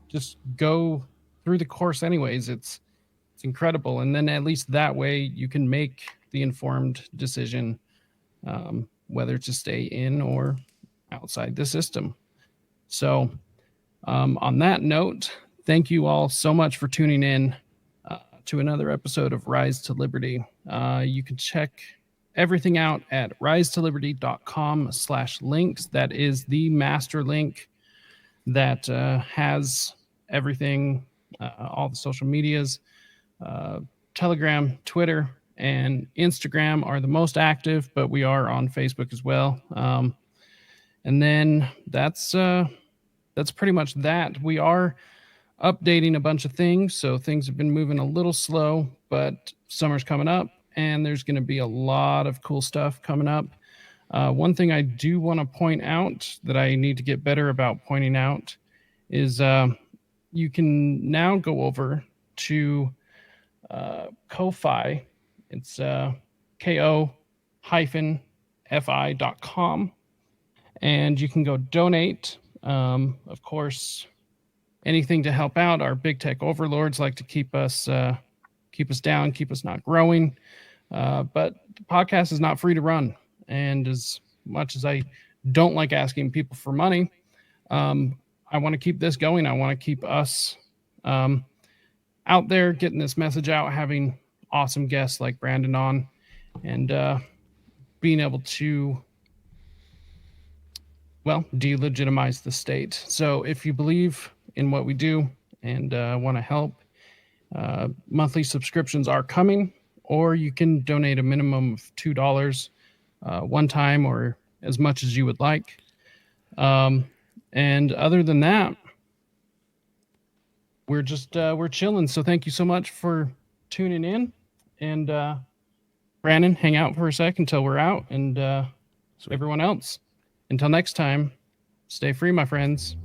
just go through the course anyways. It's incredible. And then at least that way you can make the informed decision, whether to stay in or outside the system. So on that note, thank you all so much for tuning in to another episode of Rise to Liberty. You can check everything out at risetoliberty.com/links. That is the master link that has everything, all the social medias. Telegram, Twitter, and Instagram are the most active, but we are on Facebook as well. And then that's pretty much that. We are updating a bunch of things, so things have been moving a little slow, but summer's coming up, and there's going to be a lot of cool stuff coming up. One thing I do want to point out that I need to get better about pointing out is you can now go over to Ko-Fi. It's ko-fi.com, and you can go donate. Of course, anything to help out. Our big tech overlords like to keep us down, keep us not growing. But the podcast is not free to run. And as much as I don't like asking people for money, I want to keep this going. I want to keep us out there, getting this message out, having awesome guests like Brandon on, and being able to delegitimize the state. So if you believe in what we do and want to help, monthly subscriptions are coming, or you can donate a minimum of $2 one time or as much as you would like. And other than that, we're just we're chilling. So thank you so much for tuning in. And Brandon, hang out for a sec until we're out. And everyone else, until next time, stay free, my friends.